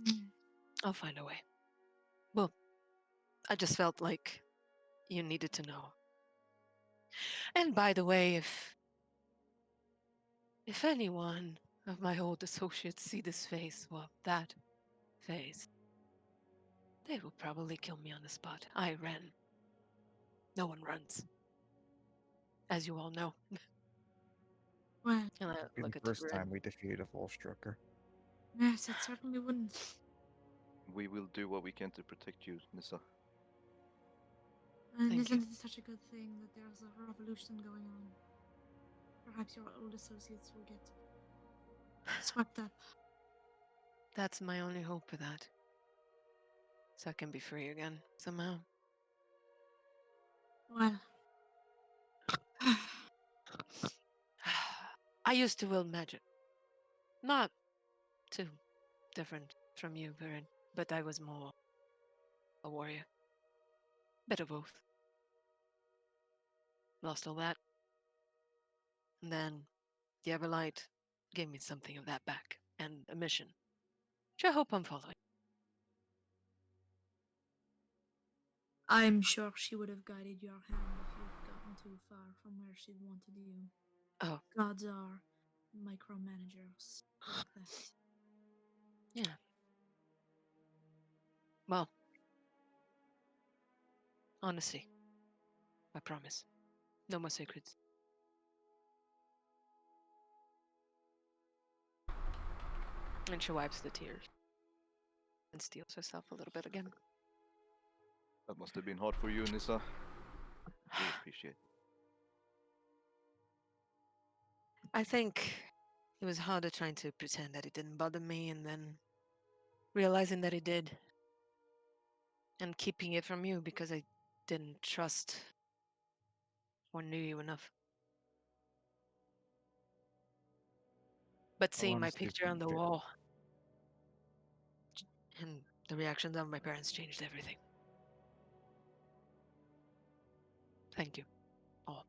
Mm. I'll find a way. Well, I just felt like you needed to know. And by the way, if anyone of my old associates see this face, well, that face, they will probably kill me on the spot. I ran. No one runs. As you all know. Well, And I Be look the at first Varen. time we defeated a Volstrucker. yes, it certainly wouldn't. We will do what we can to protect you, Nissa. And Thank you. isn't it such a good thing that there's a revolution going on? Perhaps your old associates will get swept up. That's my only hope for that. So I can be free again, somehow. Well, I used to wield magic. Not too different from you, Varen, but I was more a warrior. Bit of both. Lost all that. And then the Everlight gave me something of that back, and a mission. Which I hope I'm following. I'm sure she would have guided your hand if you'd gotten too far from where she'd wanted you. Oh. Gods are micromanagers like that. Yeah. Well, honesty. I promise. No more secrets. And she wipes the tears. And steals herself a little bit again. That must have been hard for you, Nissa. We appreciate it. I think it was harder trying to pretend that it didn't bother me and then realizing that it did. And keeping it from you because I didn't trust or knew you enough. But seeing my honestly, picture on the appreciate it. wall and the reactions of my parents changed everything. Thank you. All.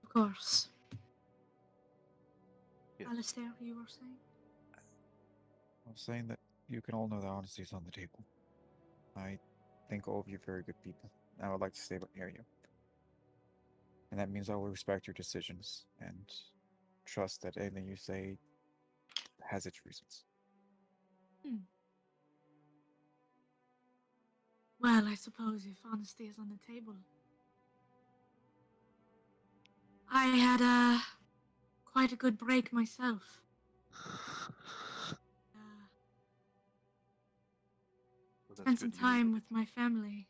Of course. Yes. Alistair, you were saying? I was saying that you can all know that honesty is on the table. I think all of you are very good people. I would like to stay near you. And that means I will respect your decisions and trust that anything you say has its reasons. Well, I suppose if honesty is on the table. I had quite a good break myself. Well, that's Spent some good. You need time with my family.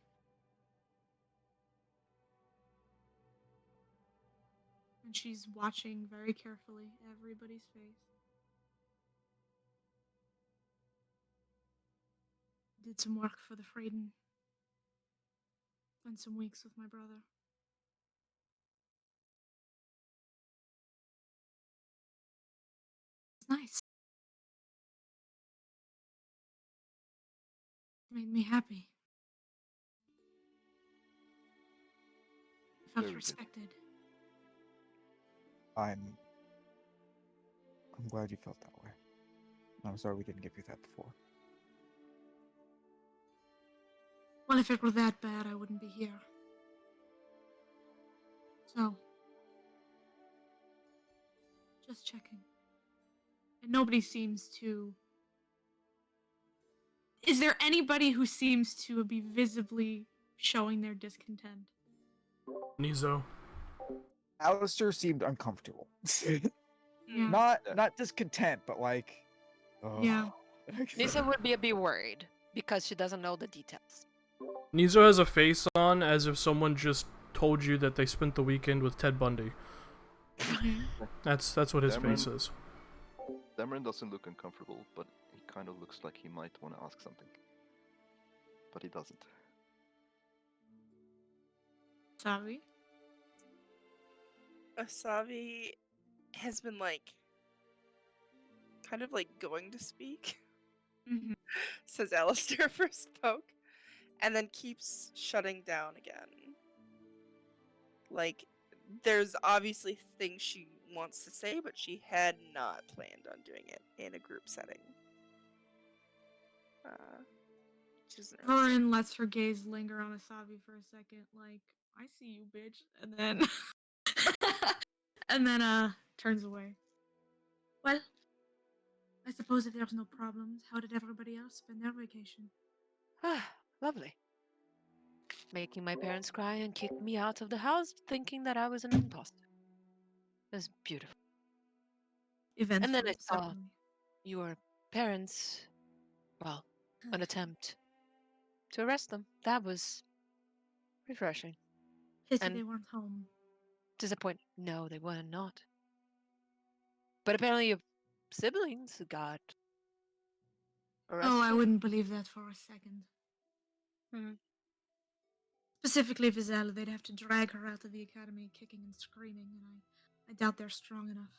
And she's watching very carefully everybody's face. Did some work for the Freyden. Spent some weeks with my brother. It's nice. It made me happy. I felt Very good. respected. I'm glad you felt that way. I'm sorry we didn't give you that before. Well, if it were that bad, I wouldn't be here. So, just checking. And nobody seems to... Is there anybody who seems to be visibly showing their discontent? Nizo. Alistair seemed uncomfortable. Yeah. Not discontent, but like, Yeah. Nisa would be a bit worried because she doesn't know the details. Nizo has a face on as if someone just told you that they spent the weekend with Ted Bundy. That's what his Dameron- face is. Dameron doesn't look uncomfortable, but he kind of looks like he might want to ask something. But he doesn't. Sorry. Asavi has been like kind of like going to speak, Mm-hmm. says Alistair first spoke, and then keeps shutting down again. Like, there's obviously things she wants to say, but she had not planned on doing it in a group setting. She doesn't really say. Corin lets her gaze linger on Asabi for a second, like, I see you, bitch, and then and then turns away. Well, I suppose if there's no problems, how did everybody else spend their vacation? Ah, lovely. Making my parents cry and kick me out of the house, thinking that I was an imposter. It was beautiful. Eventful, And then I saw certainly. your parents, well, an attempt to arrest them. That was refreshing. Pity and- they weren't home. Disappointing. No, they were not. But apparently your siblings got arrested. Oh, I wouldn't believe that for a second. Mhm. Specifically Vizela, they'd have to drag her out of the academy kicking and screaming, and I doubt they're strong enough.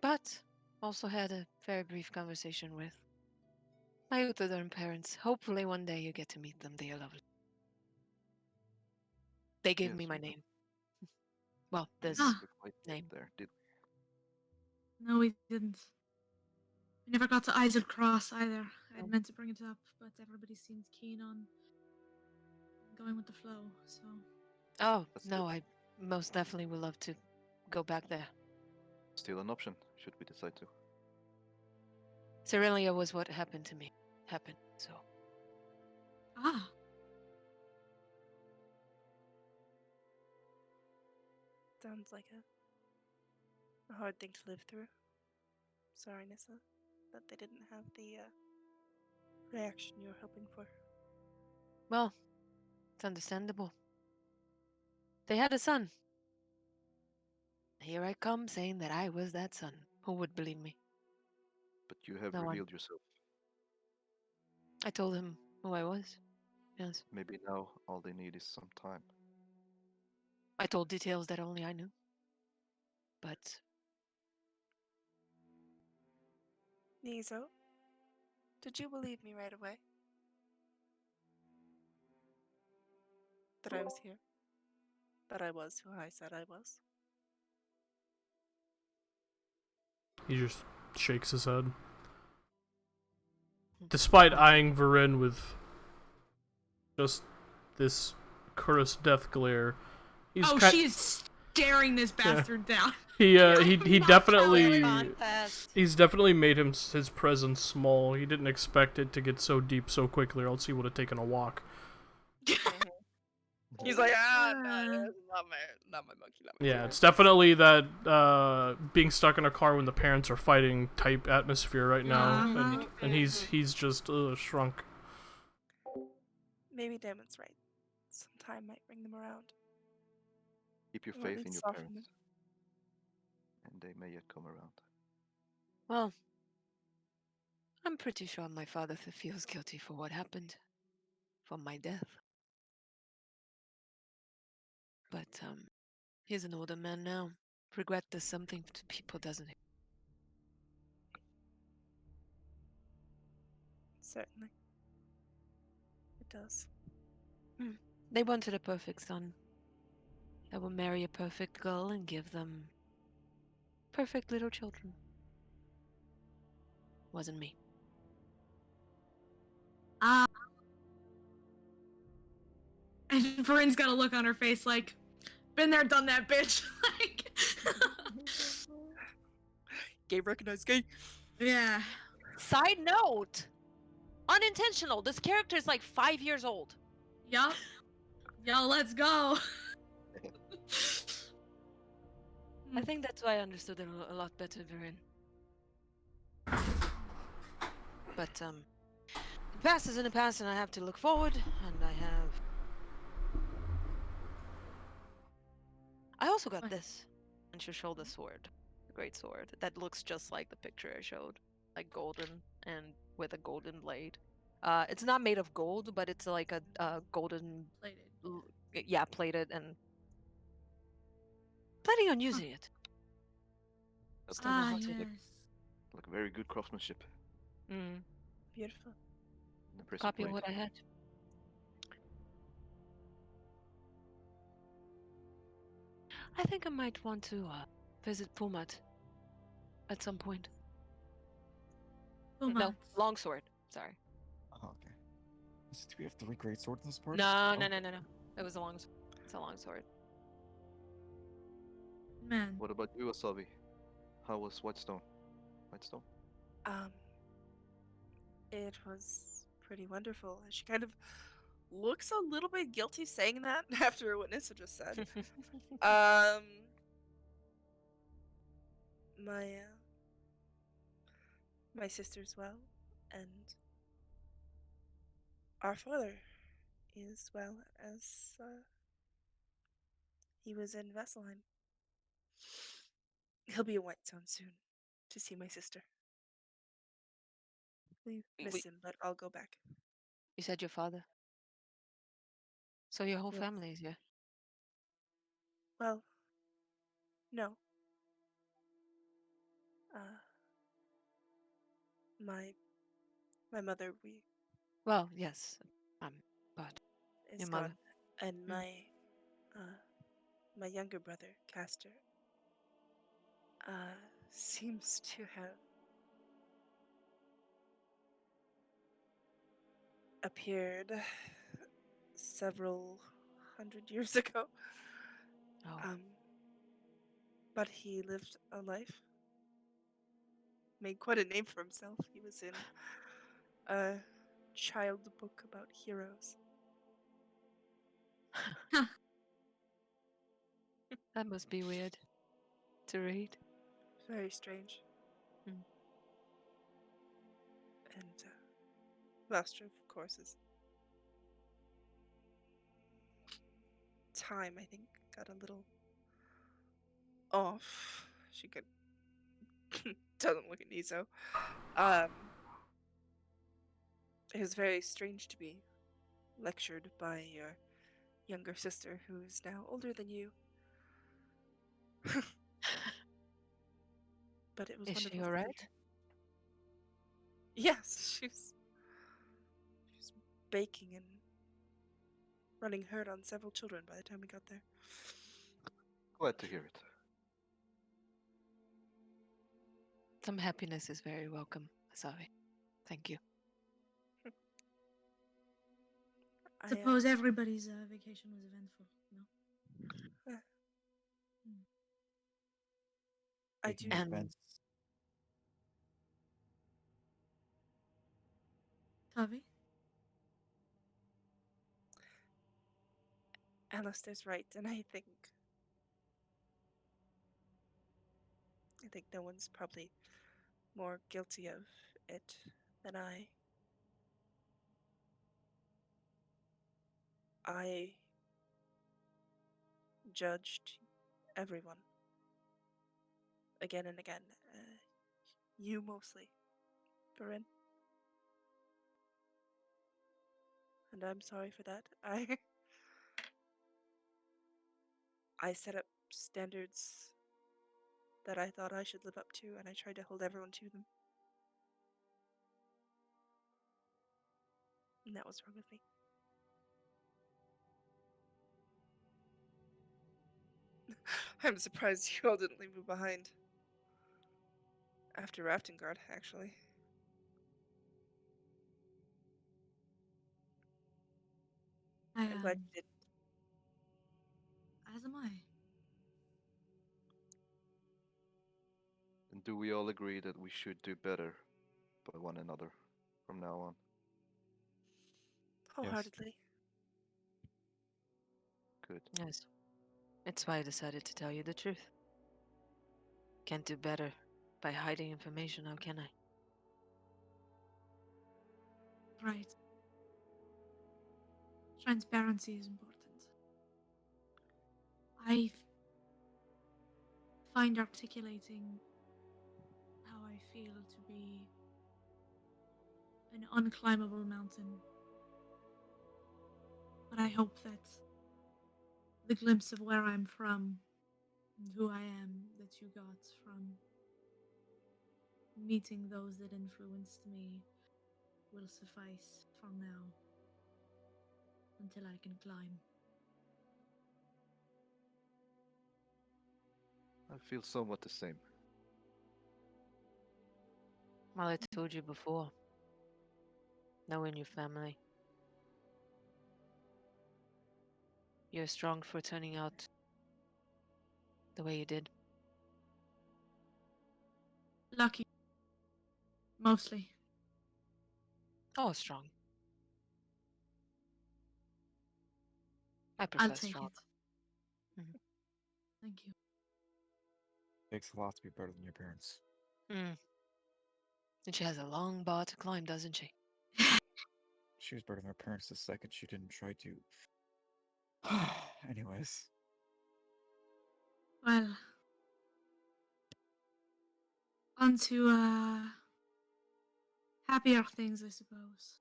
But also had a very brief conversation with my Uthadorn parents. Hopefully one day you get to meet them. They are lovely. They gave me Yes, my we- name. Well, we this Ah. didn't quite get name. there, did No, we didn't. We never got to Isaac Cross either. I'd meant to bring it up, but everybody seemed keen on going with the flow, so... Oh, That's no, good. I most definitely would love to go back there. Still an option, should we decide to. Cerelia was what happened to me. Happened, so. Ah. Sounds like a hard thing to live through. Sorry, Nissa, that they didn't have the reaction you were hoping for. Well, it's understandable. They had a son. Here I come saying that I was that son. Who would believe me? But you have No one. revealed yourself. I told him who I was. Yes. Maybe now all they need is some time. I told details that only I knew. But Nizo, did you believe me right away? That I was here? That I was who I said I was? He just shakes his head. Despite eyeing Varin with just this cursed death glare, She's staring this bastard down. He Not definitely contest. he's definitely made his presence small. He didn't expect it to get so deep so quickly, or else he would have taken a walk. He's like, no, that's not my monkey, not my Yeah, monkey. it's definitely that being stuck in a car when the parents are fighting type atmosphere right now, and he's just shrunk. Maybe Damon's right. Some time might bring them around. Keep your Or at faith in least your soften parents, and they may yet come around. Well, I'm pretty sure my father feels guilty for what happened, for my death. But he's an older man now. Regret does something to people, doesn't it? Certainly. It does. They wanted a perfect son. I will marry a perfect girl and give them perfect little children. Wasn't me. And Varin's got a look on her face like, been there, done that, bitch. Like, Gay recognized gay. yeah. Side note, unintentional. This character is like 5 years old. Yup. Yo, let's go. I think that's why I understood it a lot better, Viren. But the past is in the past, and I have to look forward. And I also got this. And she'll show the sword, the great sword that looks just like the picture I showed, like golden and with a golden blade. It's not made of gold, but it's like a golden Plated. yeah, plated, and planning on using it. That's Still know how to Yes. do. like very good craftsmanship. Beautiful. Impressive Copy of blade. what I had. I think I might want to visit Pumat at some point. No, longsword. Sorry. Oh, okay. Do we have 3 great swords in this party? No. Oh. It was a long. It's a long sword. Man. What about you, Asabi? How was Whitestone? Whitestone? It was pretty wonderful. She kind of looks a little bit guilty saying that after what Nissa just said. My sister's well, and our father is well, as he was in Vesselheim. He'll be in Whitestone soon to see my sister. We miss him, but I'll go back. You said your father. So your whole Yes. family is here. Well, no. My mother, Well, yes. But is your gone, mother. and my younger brother, Castor, seems to have appeared several hundred years ago. Oh. But he lived a life, made quite a name for himself. He was in a child book about heroes. That must be weird to read. Very strange. Mm. And Master, of course, is time, I think, got a little off. She could doesn't look at Nizo. It was very strange to be lectured by your younger sister, who is now older than you, But it was Is wonderful she to see alright? her. Yes, she's baking and running herd on several children by the time we got there. Glad to hear it. Some happiness is very welcome, Asavi. Thank you. I, Suppose everybody's vacation was eventful, no? I Speaking do. of And- events, Tavi? Alistair's right, and I think no one's probably more guilty of it than I. I judged everyone again and again. You mostly, Corinne. And I'm sorry for that. I set up standards that I thought I should live up to, and I tried to hold everyone to them. And that was wrong with me. I'm surprised you all didn't leave me behind. After Rafting Guard, actually. I'm glad you did. As am I. And do we all agree that we should do better by one another from now on? Wholeheartedly. Good. Yes. It's why I decided to tell you the truth. Can't do better by hiding information, how can I? Right. Transparency is important. I find articulating how I feel to be an unclimbable mountain. But I hope that the glimpse of where I'm from and who I am that you got from meeting those that influenced me will suffice for now until I can climb. I feel somewhat the same. Well, I told you before. Knowing your family. You're strong for turning out the way you did. Lucky. Mostly. Oh, strong. I prefer I'll take strong. it. Mhm. Thank you. takes a lot to be better than your parents. Mm. And she has a long bar to climb, doesn't she? She was better than her parents the second she didn't try to. Anyways, Well, on to happier things, I suppose.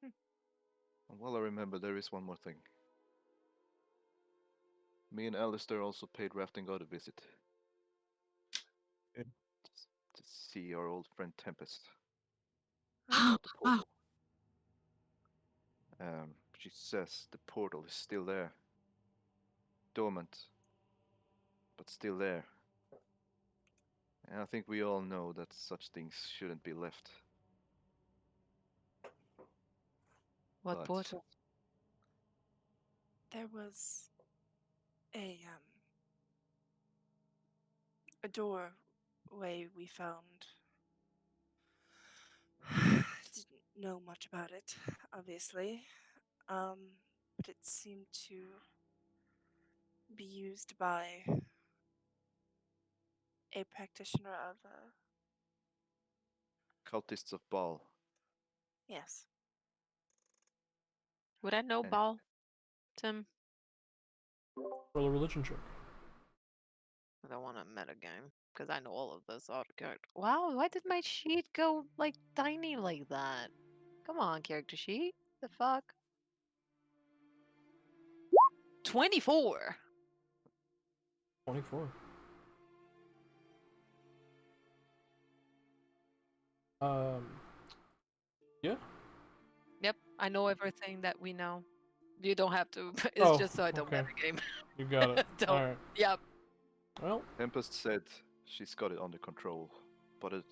And while I remember, there is one more thing. Me and Alistair also paid Rafting God a visit. Good. To see our old friend Tempest. Oh, At the wow. portal. She says the portal is still there. Dormant. But still there. And I think we all know that such things shouldn't be left. What But portal? There was a doorway we found. Didn't know much about it, obviously. But it seemed to be used by a practitioner of cultists of Baal. yes. Would I know And Ball, Tim? Roll a religion check. I don't want to metagame because I know all of this out of character. Wow, why did my sheet go like tiny like that? Come on, character sheet. The fuck? 24. 24. Um, yeah. Yep, I know everything that we know. You don't have to. It's Oh, just so I don't okay. metagame. You got it. Don't. All right. Yep. Well, Tempest said she's got it under control, but a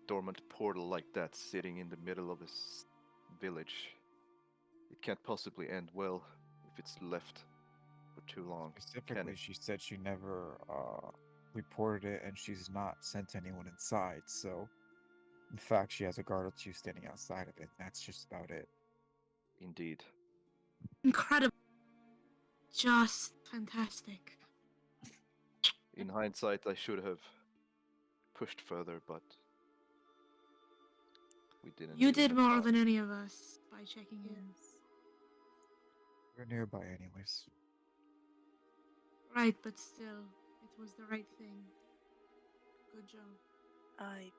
dormant portal like that sitting in the middle of this village, it can't possibly end well if it's left for too long, can Specifically, it? she said she never reported it and she's not sent anyone inside, so in fact, she has a guard or two standing outside of it. That's just about it. Indeed. Incredible. Just fantastic. In hindsight, I should have pushed further, but we didn't. You really did have more time. than any of us by checking in. We're nearby, anyways. Right, but still, it was the right thing. Good job. I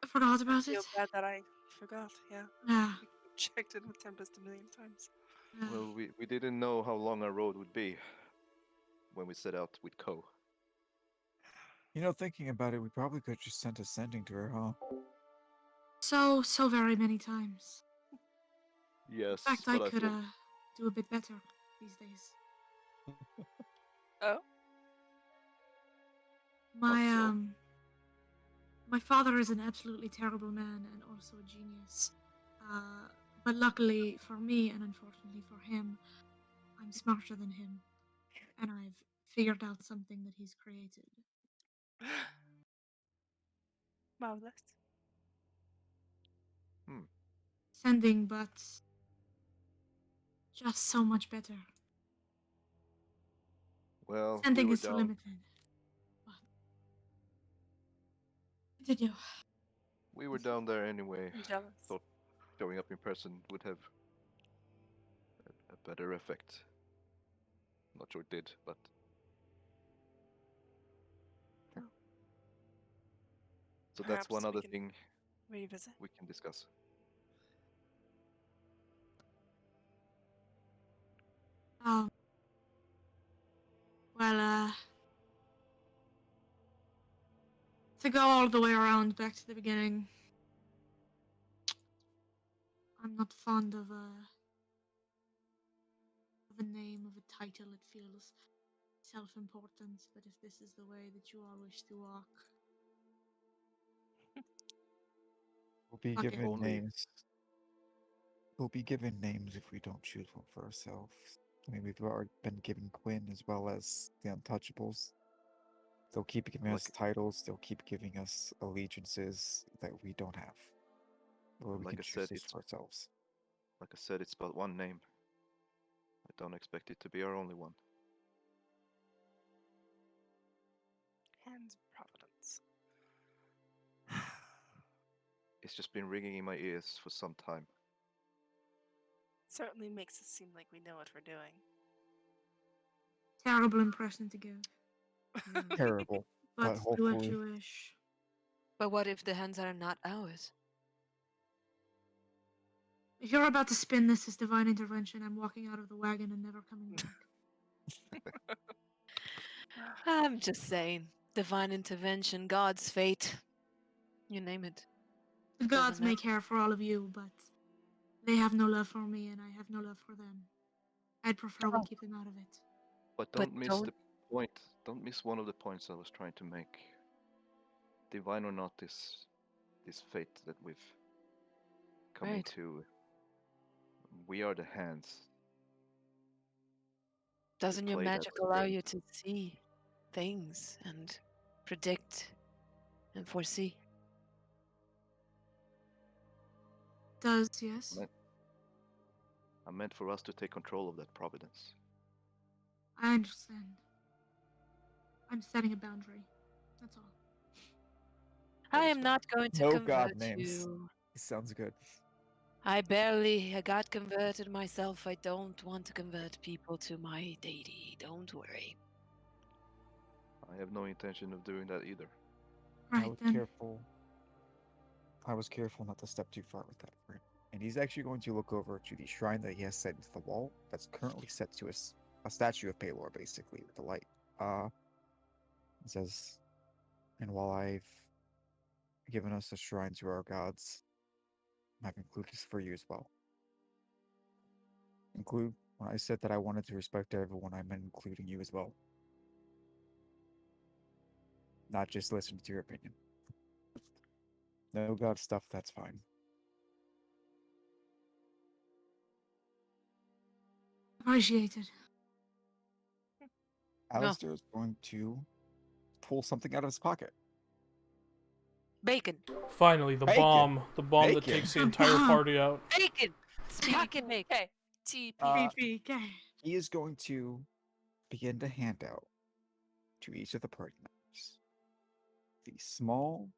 I forgot about it. feel bad that I forgot. Yeah, Yeah. I checked in with Tempest a million times. yeah. Well, we didn't know how long our road would be when we set out with Ko. You know, thinking about it, we probably could have just sent a sending to her, huh? So very many times. Yes, In fact, I but I could feel do a bit better these days. Oh, My so? my father is an absolutely terrible man and also a genius. But luckily for me and unfortunately for him, I'm smarter than him, and I've figured out something that he's created. marvelous. Sending, but just so much better. well, we Sending were is too down. limited. But continue. We were down there anyway. I'm jealous. Thought showing up in person would have a better effect. Not sure it did, but Oh. so that's one Perhaps we other can thing revisit. we can discuss. Um. Well, to go all the way around back to the beginning, I'm not fond of a name, of a title. It feels self-important. But if this is the way that you all wish to walk, We'll be Okay. given Only- names. We'll be given names if we don't choose one for ourselves. I mean, we've already been given Quinn as well as the Untouchables. They'll keep giving us Like- titles. They'll keep giving us allegiances that we don't have. Or we Like can I choose said, this it's for ourselves. like I said, it's but one name. I don't expect it to be our only one. Hands of Providence. It's just been ringing in my ears for some time. Certainly makes it seem like we know what we're doing. terrible impression to give. Terrible. But But do what hopefully- you wish. But what if the hands are not ours? If you're about to spin this as divine intervention, I'm walking out of the wagon and never coming back. I'm just saying. Divine intervention, God's fate. You name it. The Doesn't gods may matter. care for all of you, but they have no love for me, and I have no love for them. I'd prefer we Oh. keep them out of it. But But don't miss don't- the point. Don't miss one of the points I was trying to make. Divine or not, this fate that we've come Right. into. We are the hands. Doesn't your play that magic allow game. you to see things and predict and foresee? Does, yes? Meant- I meant for us to take control of that providence. I understand. I'm setting a boundary. That's all. That I is am fair. not going to No god convert names. you. Sounds good. I barely got converted myself. I don't want to convert people to my deity. Don't worry. I have no intention of doing that either. I Right was then. careful. I was careful not to step too far with that. And he's actually going to look over to the shrine that he has set into the wall that's currently set to a statue of Palor, basically, with the light. It says, and while I've given us a shrine to our gods, I've included this for you as well. Include when I said that I wanted to respect everyone, I meant including you as well. Not just listening to your opinion. No god stuff, that's fine. Appreciated. Alistair is going to pull something out of his pocket. Bacon. Finally, the Bacon. bomb. The bomb that Bacon. takes the entire party out. Bacon. Speaking bacon. Okay. TP. PPK. He is going to begin to hand out to each of the party members these small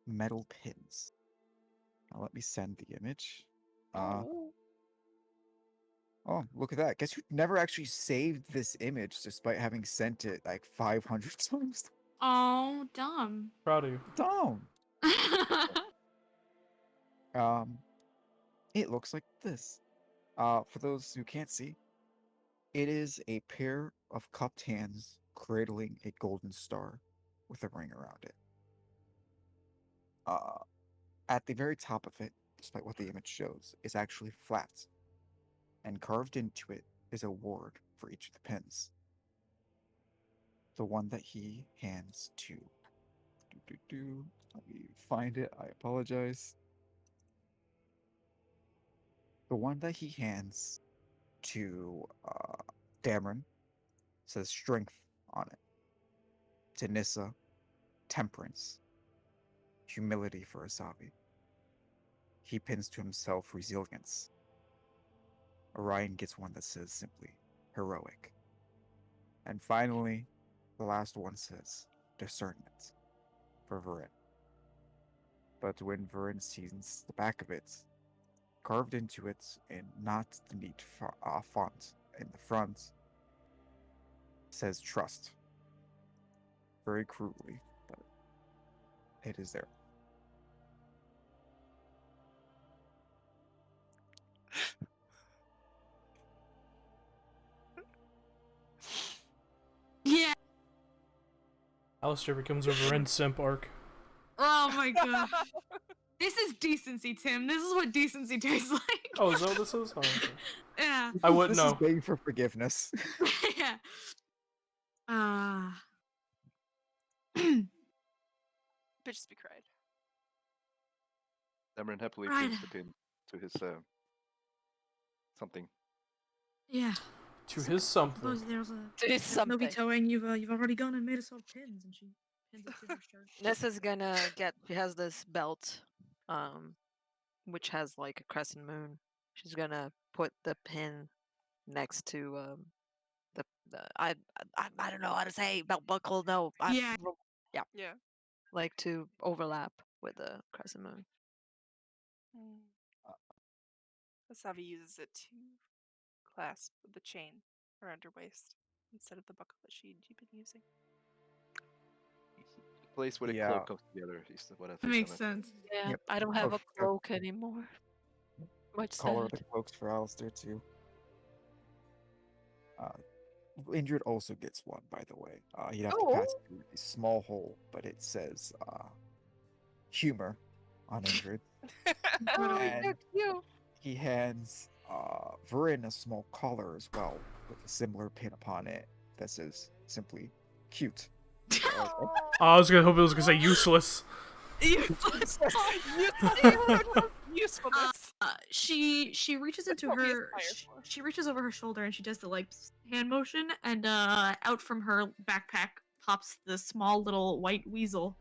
metal pins. Now let me send the image. Oh, look at that. Guess who never actually saved this image despite having sent it like 500 times? Oh, dumb. Proud of you. Down. It looks like this. For those who can't see, it is a pair of cupped hands cradling a golden star with a ring around it. At the very top of it, despite what the image shows, is actually flat, and carved into it is a word for each of the pins. The one that he hands to. Let me find it. I apologize. The one that he hands to Dameron says strength on it. To Nissa, temperance. Humility for Asavi. He pins to himself resilience. Orion gets one that says simply heroic. And finally, the last one says discernment for Varin. But when Varin sees the back of it, carved into it in not the neat font in the front, says trust. Very crudely, but it is there. Yeah. Alistair becomes a Varen simp arc. Oh my gosh. This is decency, Tim. This is what decency tastes like. Oh, is that what this is? Oh, okay. Yeah. I wouldn't This know. is begging for forgiveness. Yeah. Bitches be cried. Dameron happily Right. pins the pin to his something. Yeah. To his something. Suppose there's a To his something. Nobito, and you've already gone and made us all pins, and she pins it to her shirt. Nessa's gonna get. She has this belt, which has like a crescent moon. She's gonna put the pin next to the I don't know how to say belt buckle. No, Yeah. Yeah. like to overlap with the crescent moon. Asavi uses it to clasp the chain around her waist instead of the buckle that she'd been using. The place where the Yeah. cloak comes together is what I That think. makes sense. Yeah, Yep. I don't have Oh, a cloak anymore. Much Collar sad. the cloaks for Alistair too. Injured also gets one, by the way. He'd have to pass through a small hole, but it says humor on Injured. Oh, And so cute. he hands Varin a small collar as well, with a similar pin upon it that says simply cute. Oh, I was gonna hope it was gonna say useless. Usefulness. She reaches into what we her aspire for. she reaches over her shoulder and she does the like hand motion, and out from her backpack pops the small little white weasel.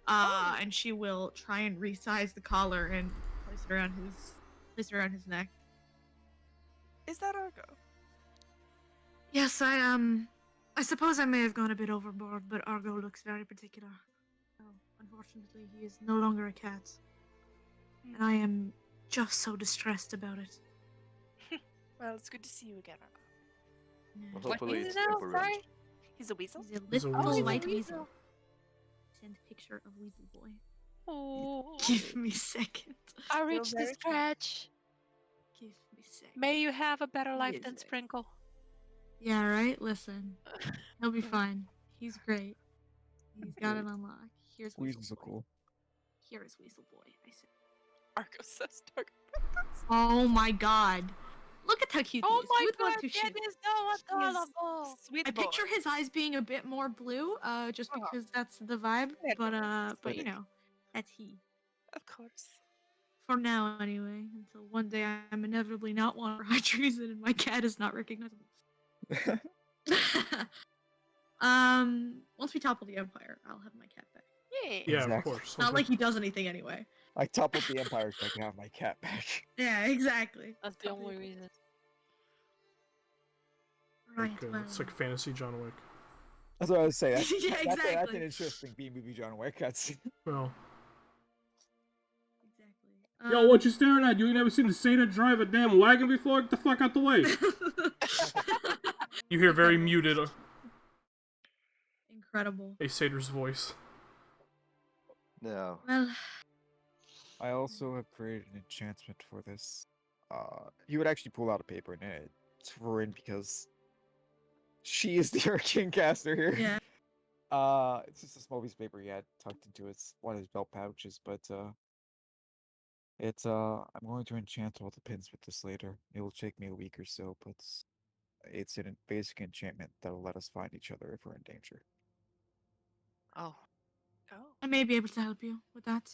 And she will try and resize the collar and place it around his neck. Is that Argo? Yes, I suppose I may have gone a bit overboard, but Argo looks very particular. Oh, unfortunately, he is no longer a cat, and I am just so distressed about it. Well, it's good to see you again, Argo. Yeah. Well, What hopefully is it's it now? temporary. Sorry? He's a weasel? He's a He's a little weasel. white weasel. weasel. Send picture of Weasel Boy. Oh, Give me a second. I reached the very cute. scratch. Give me a second. May you have a better life Yes, than I- Sprinkle. Yeah, right? Listen. He'll be fine. He's great. He's got it on lock. Here's Weasel Weasels are Boy. cool. Here is Weasel Boy. I said. Argo says dark. Oh my god. Look at how cute he Oh is. my Who would want god, to that shoot? is so He is adorable. sweet I picture boy. his eyes being a bit more blue, just Uh-huh. because that's the vibe. Yeah, But Aesthetic. you know, that's he. Of course. For now, anyway. Until one day I'm inevitably not one for high treason and my cat is not recognizable. Once we topple the Empire, I'll have my cat back. Yeah. Yeah, Exactly. of course. Not Okay. like he does anything anyway. I toppled the Empire so I can have my cat back. Yeah, exactly. That's the only reason. Right, Like, it's well. like fantasy John Wick. That's what I was saying. That's, Yeah, that's exactly. an interesting B-movie John Wick cutscene. Well, Exactly. Yo, what you staring at? You ain't never seen a Santa drive a damn wagon before? Get the fuck out the way. you hear very muted Incredible. a satyr's voice. Now, Well, I also have created an enchantment for this. He would actually pull out a paper and it's for Rin because she is the Arcane caster here. yeah. It's just a small piece of paper he had tucked into one of his belt pouches, but I'm going to enchant all the pins with this later. It will take me a week or so, but it's a basic enchantment that will let us find each other if we're in danger. Oh. Oh, I may be able to help you with that.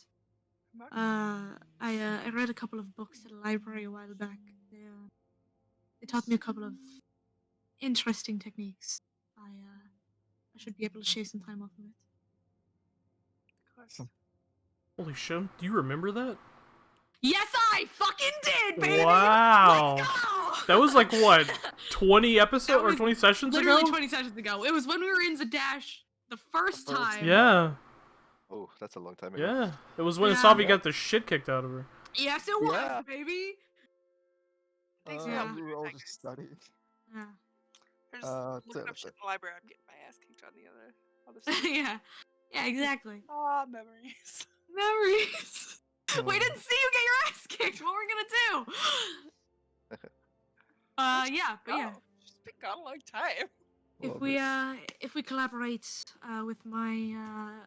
remarkable. I read a couple of books at a library a while back. They taught me a couple of interesting techniques. I should be able to shave some time off of it. Of course. Some- Holy shit, do you remember that? Yes, I fucking did, baby! Wow. Let's go! That was like, what, 20 episodes That or was 20 sessions Literally ago? 20 sessions ago. It was when we were in Zadash the first first time. Yeah, oh, that's a long time ago. yeah. It was when Yeah. Savi got the shit kicked out of her. Yes, it was, Yeah. baby. Thanks for Yeah. helping We me were all with that, just guys. studying. Yeah. We're just so looking up that's shit it. in the library. I'm getting my ass kicked on the other side. Yeah. Yeah, exactly. Ah, memories. Memories. We Oh. didn't see you get your ass kicked. What were we gonna do? Yeah, but yeah. Oh, she's been gone a long time. If we collaborate with my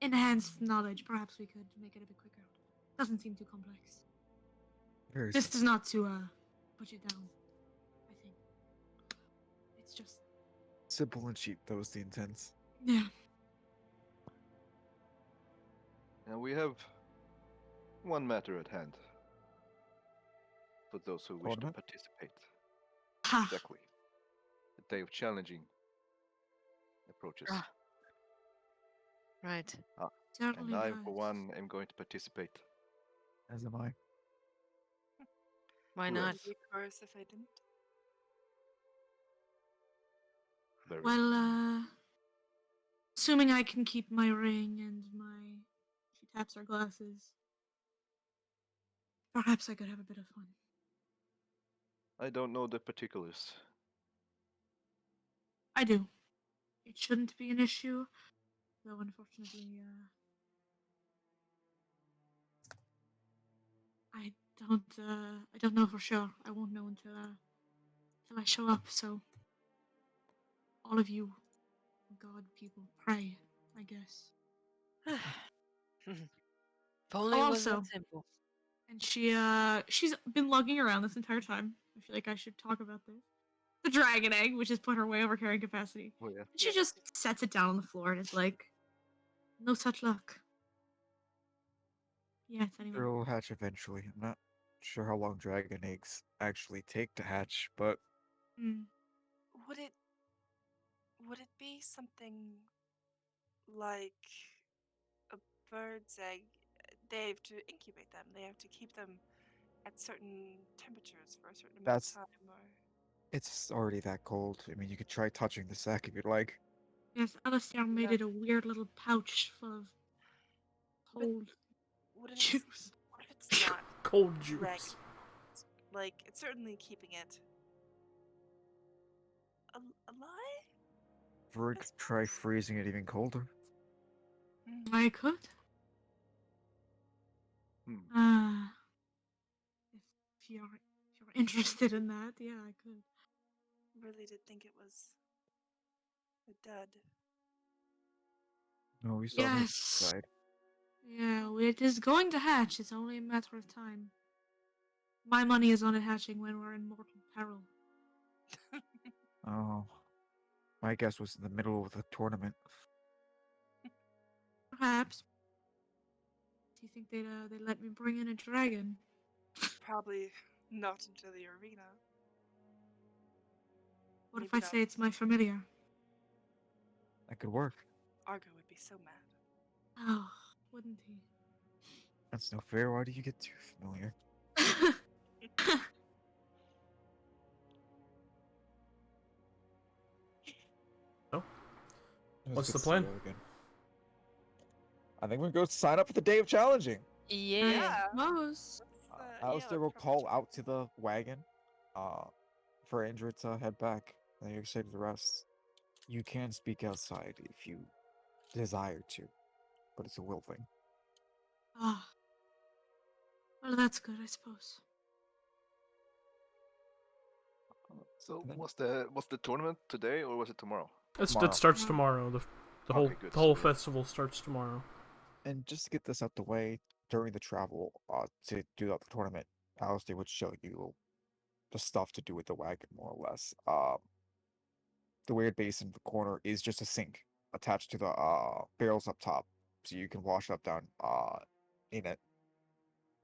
enhanced knowledge, perhaps we could make it a bit quicker. Doesn't seem too complex. Very This is not to put you down. I think it's just simple and cheap. That was the intent. yeah. And we have one matter at hand. For those who wish to Tournament? participate. Ha. Exactly. The day of challenging approaches. Ah. Right. Certainly And I, does. for one, am going to participate. As am I. Why Who not? else? Would be worse if I didn't. Very Well, assuming I can keep my ring and my she taps her glasses, perhaps I could have a bit of fun. I don't know the particulars. I do. It shouldn't be an issue, though unfortunately, I don't know for sure. I won't know until I show up. So, all of you, God people, pray. I guess. If only it was that Also- simple. And she's been lugging around this entire time. I feel like I should talk about this. The dragon egg, which has put her way over carrying capacity. Oh yeah. She just sets it down on the floor and is like, "No such luck." Yes, anyway. Sure, it'll hatch eventually. I'm not sure how long dragon eggs actually take to hatch, but Mm. Would it be something like a bird's egg? They have to incubate them. They have to keep them at certain temperatures for a certain amount That's- of time, or it's already that cold. I mean, you could try touching the sack if you'd like. Yes, Alistair made Yeah. it a weird little pouch full of But- cold what if juice. it's not Cold juice. dragon? Like, it's certainly keeping it alive. Or we I could try suppose. freezing it even colder. I could. Hmm. If you're interested in that, yeah, I could. really did think it was a dud. No, we saw the Yes. side. Yeah, it is going to hatch. It's only a matter of time. My money is on it hatching when we're in mortal peril. Oh, my guess was in the middle of the tournament. Perhaps. Do you think they'd let me bring in a dragon? Probably not into the arena. What if Maybe I not. say it's my familiar? That could work. Argo would be so mad. Oh, wouldn't he? That's no fair. Why do you get too familiar? So, It was what's good the to see plan? you again. I think we're going to sign up for the day of challenging. Yeah. Suppose. Alistair will call out to the wagon for Andrew to head back. And you say to the rest, you can speak outside if you desire to, but it's a will thing. Ah. Well, that's good, I suppose. So And then- was the tournament today or was it tomorrow? Tomorrow. It starts tomorrow. The whole Okay, good. the whole So, yeah. festival starts tomorrow. And just to get this out the way, during the travel to do out the tournament, Alistair would show you the stuff to do with the wagon, more or less. The weird basin in the corner is just a sink attached to the barrels up top, so you can wash up down in it.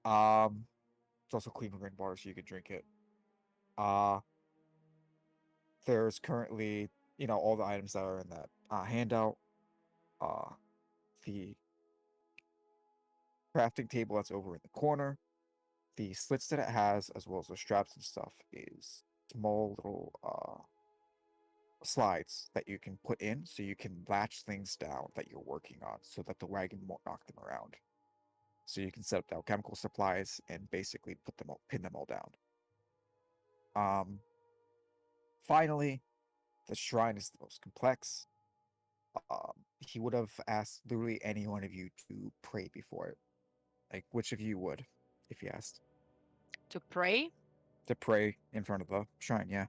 It's also clean rainwater, so you can drink it. There's currently, all the items that are in that handout. The crafting table that's over in the corner. The slits that it has, as well as the straps and stuff, is small little slides that you can put in so you can latch things down that you're working on so that the wagon won't knock them around. So you can set up alchemical supplies and basically pin them all down. Finally, the shrine is the most complex. He would have asked literally any one of you to pray before it. Like, which of you would, if he asked? To pray? To pray in front of the shrine, yeah.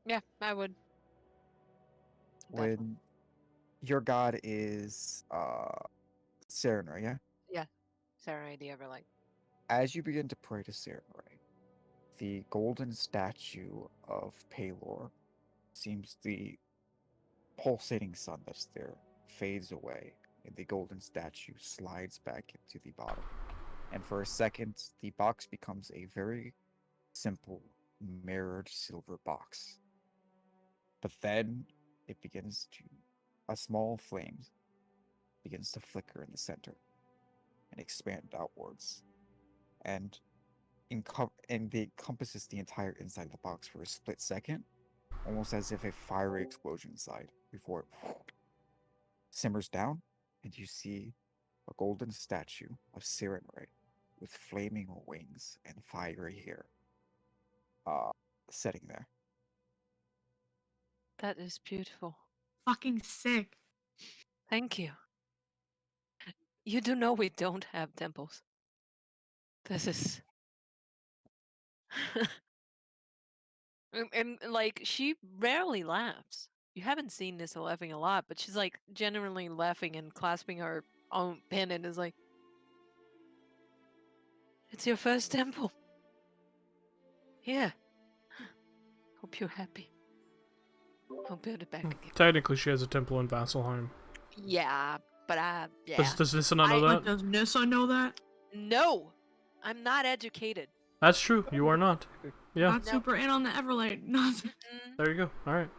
Yeah, I would. Definitely. When your god is Serenra, yeah? Yeah. Serenity Everlight. As you begin to pray to Serenra, the golden statue of Palor seems the pulsating sun that's there fades away, and the golden statue slides back into the bottom. And for a second, the box becomes a very simple mirrored silver box. But then it begins to, a small flame begins to flicker in the center and expand outwards. And it encompasses the entire inside of the box for a split second, almost as if a fiery explosion inside, before it simmers down, and you see a golden statue of Sirenray with flaming wings and fiery hair sitting there. That is beautiful. Fucking sick. Thank you. You do know we don't have temples. This is. and like, she rarely laughs. You haven't seen Nissa laughing a lot, but she's like genuinely laughing and clasping her own pen and is like, it's your first temple. Here. Hope you're happy. I'll build it back again. Technically, she has a temple in Vasselheim. Yeah, but yeah. Does Nissa not know But that? does Nissa know that? No! I'm not educated. That's true. You are not. Yeah. Not super in on the Everlight. Not. Mm, There you go. All right.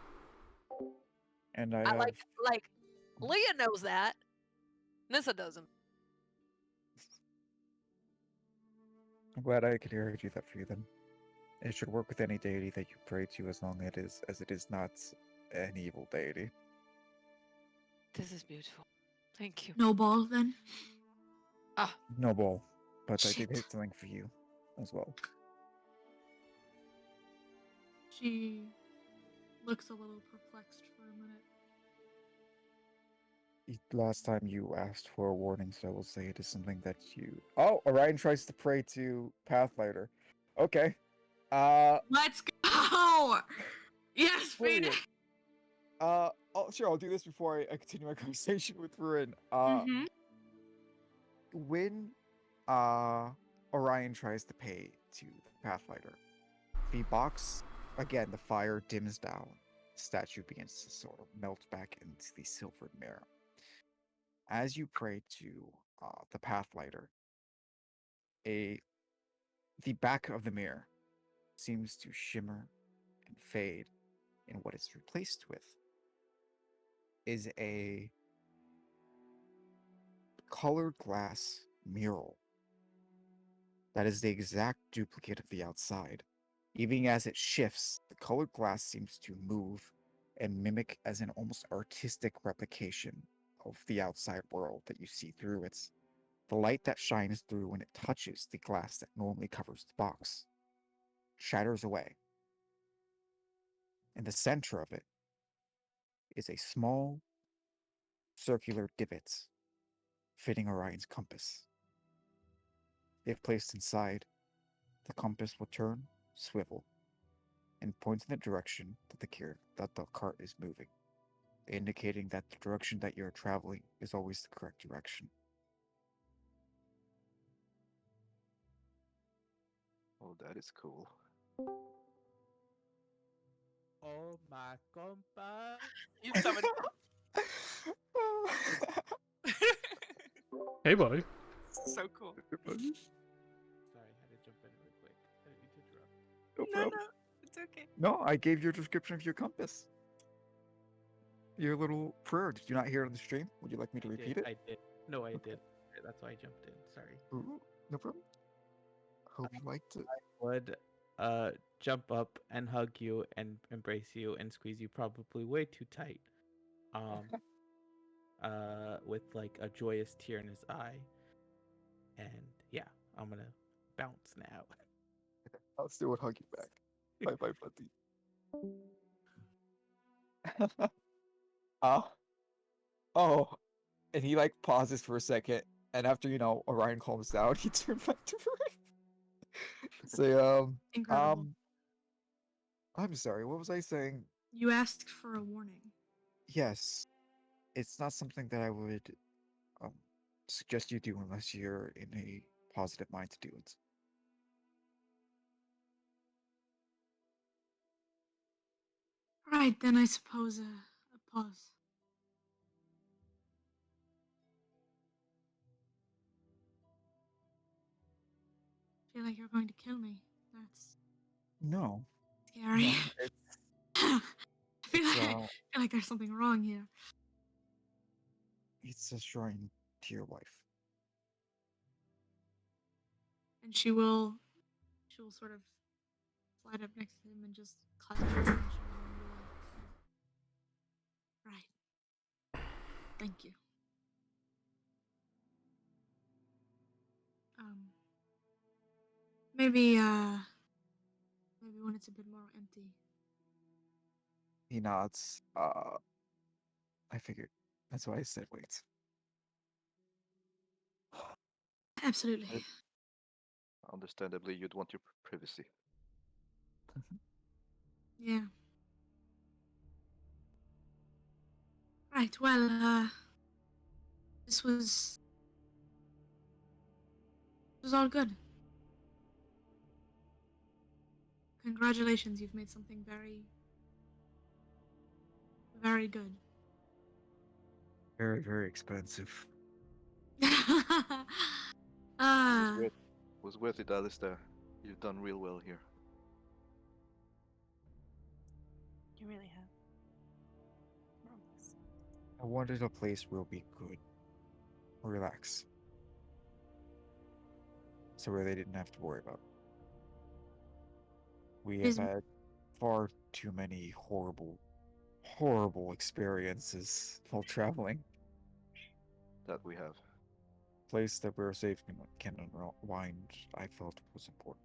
And I I have like Leah knows that. Nissa doesn't. I'm glad I could hear do that for you then. It should work with any deity that you pray to as long as it is not an evil deity. This is beautiful. Thank you. No ball then. No ball. But I Shit. did hit something for you as well. She looks a little perplexed for a minute. Last time you asked for a warning, so I will say it is something that you... Oh, Orion tries to pray to Pathlighter. Okay. Let's go! Yes, feed it. Brilliant. Sure, I'll do this before I continue my conversation with Ruin. Mm-hmm. When Orion tries to pay to the Pathfinder, the box, again, the fire dims down. The statue begins to sort of melt back into the silvered mirror. As you pray to the Pathlighter, the back of the mirror seems to shimmer and fade, and what it's replaced with is a colored glass mural that is the exact duplicate of the outside. Even as it shifts, the colored glass seems to move and mimic as an almost artistic replication of the outside world that you see through its the light that shines through when it touches the glass that normally covers the box shatters away. In the center of it is a small circular divot fitting Orion's compass. If placed inside, the compass will turn, swivel, and point in the direction that the cart is moving, indicating that the direction that you're traveling is always the correct direction. Oh, that is cool. Oh my compa. You summoned. Hey, buddy. So cool. Sorry, I had to jump in real quick. I didn't mean to interrupt. No No, problem. no, it's okay. No, I gave your description of your compass. Your little prayer. Did you not hear it on the stream? Would you like me to repeat it? I did. No, I Okay. did. That's why I jumped in. Sorry. Ooh, no problem. Hope you liked it. Would jump up and hug you and embrace you and squeeze you probably way too tight. With like a joyous tear in his eye. And yeah, I'm gonna bounce now. I'll still would hug you back. Bye bye, buddy. Oh, and he like pauses for a second, and after Orion calms down, he turns back to Ruin. Say, Incredible. I'm sorry. What was I saying? You asked for a warning. Yes, it's not something that I would suggest you do unless you're in a positive mind to do it. Right, then I suppose a pause. I feel like you're going to kill me. That's No, scary. no, I feel it's, like there's something wrong here. it's a shrine to your wife. And she will sort of slide up next to him and just clasp him on the shoulder and be like, right. Thank you. Maybe when it's a bit more empty. He nods. I figured. That's why I said wait. Absolutely. Understandably, you'd want your privacy. Yeah. Right, well, this was all good. Congratulations, you've made something very, very good. Very, very expensive. Was worth it, Alistair. You've done real well here. You really have. Marvelous. I wanted a place where we could relax. So where they didn't have to worry about. We have had far too many horrible, horrible experiences while traveling. That we have. Place that we're safe can unwind, I felt was important.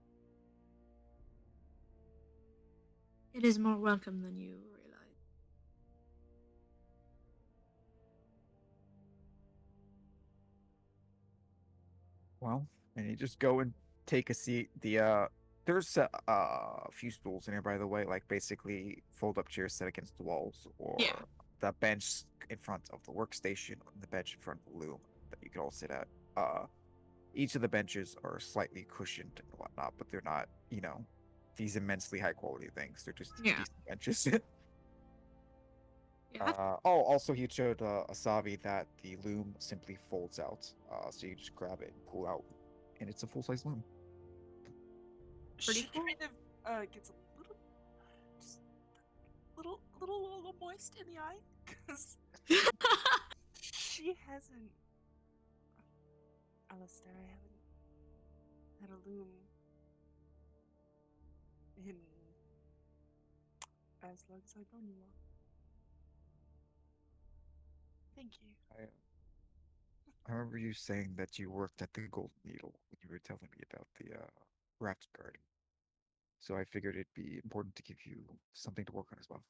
It is more welcome than you realize. Well, and you just go and take a seat. The There's a few stools in here, by the way, like basically fold-up chairs set against the walls, or Yeah. the bench in front of the workstation, and the bench in front of the loom that you can all sit at. Each of the benches are slightly cushioned and whatnot, but they're not, these immensely high-quality things. They're just Yeah. decent benches. Yeah. Also he showed Asavi that the loom simply folds out, so you just grab it and pull out, and it's a full-size loom. Pretty She cool. kind of gets a little, just little moist in the eye because she hasn't. Alistair, I haven't had a loom in as long as I've known you all. Thank you. I remember you saying that you worked at the Golden Needle when you were telling me about the raft guard. So I figured it'd be important to give you something to work on as well.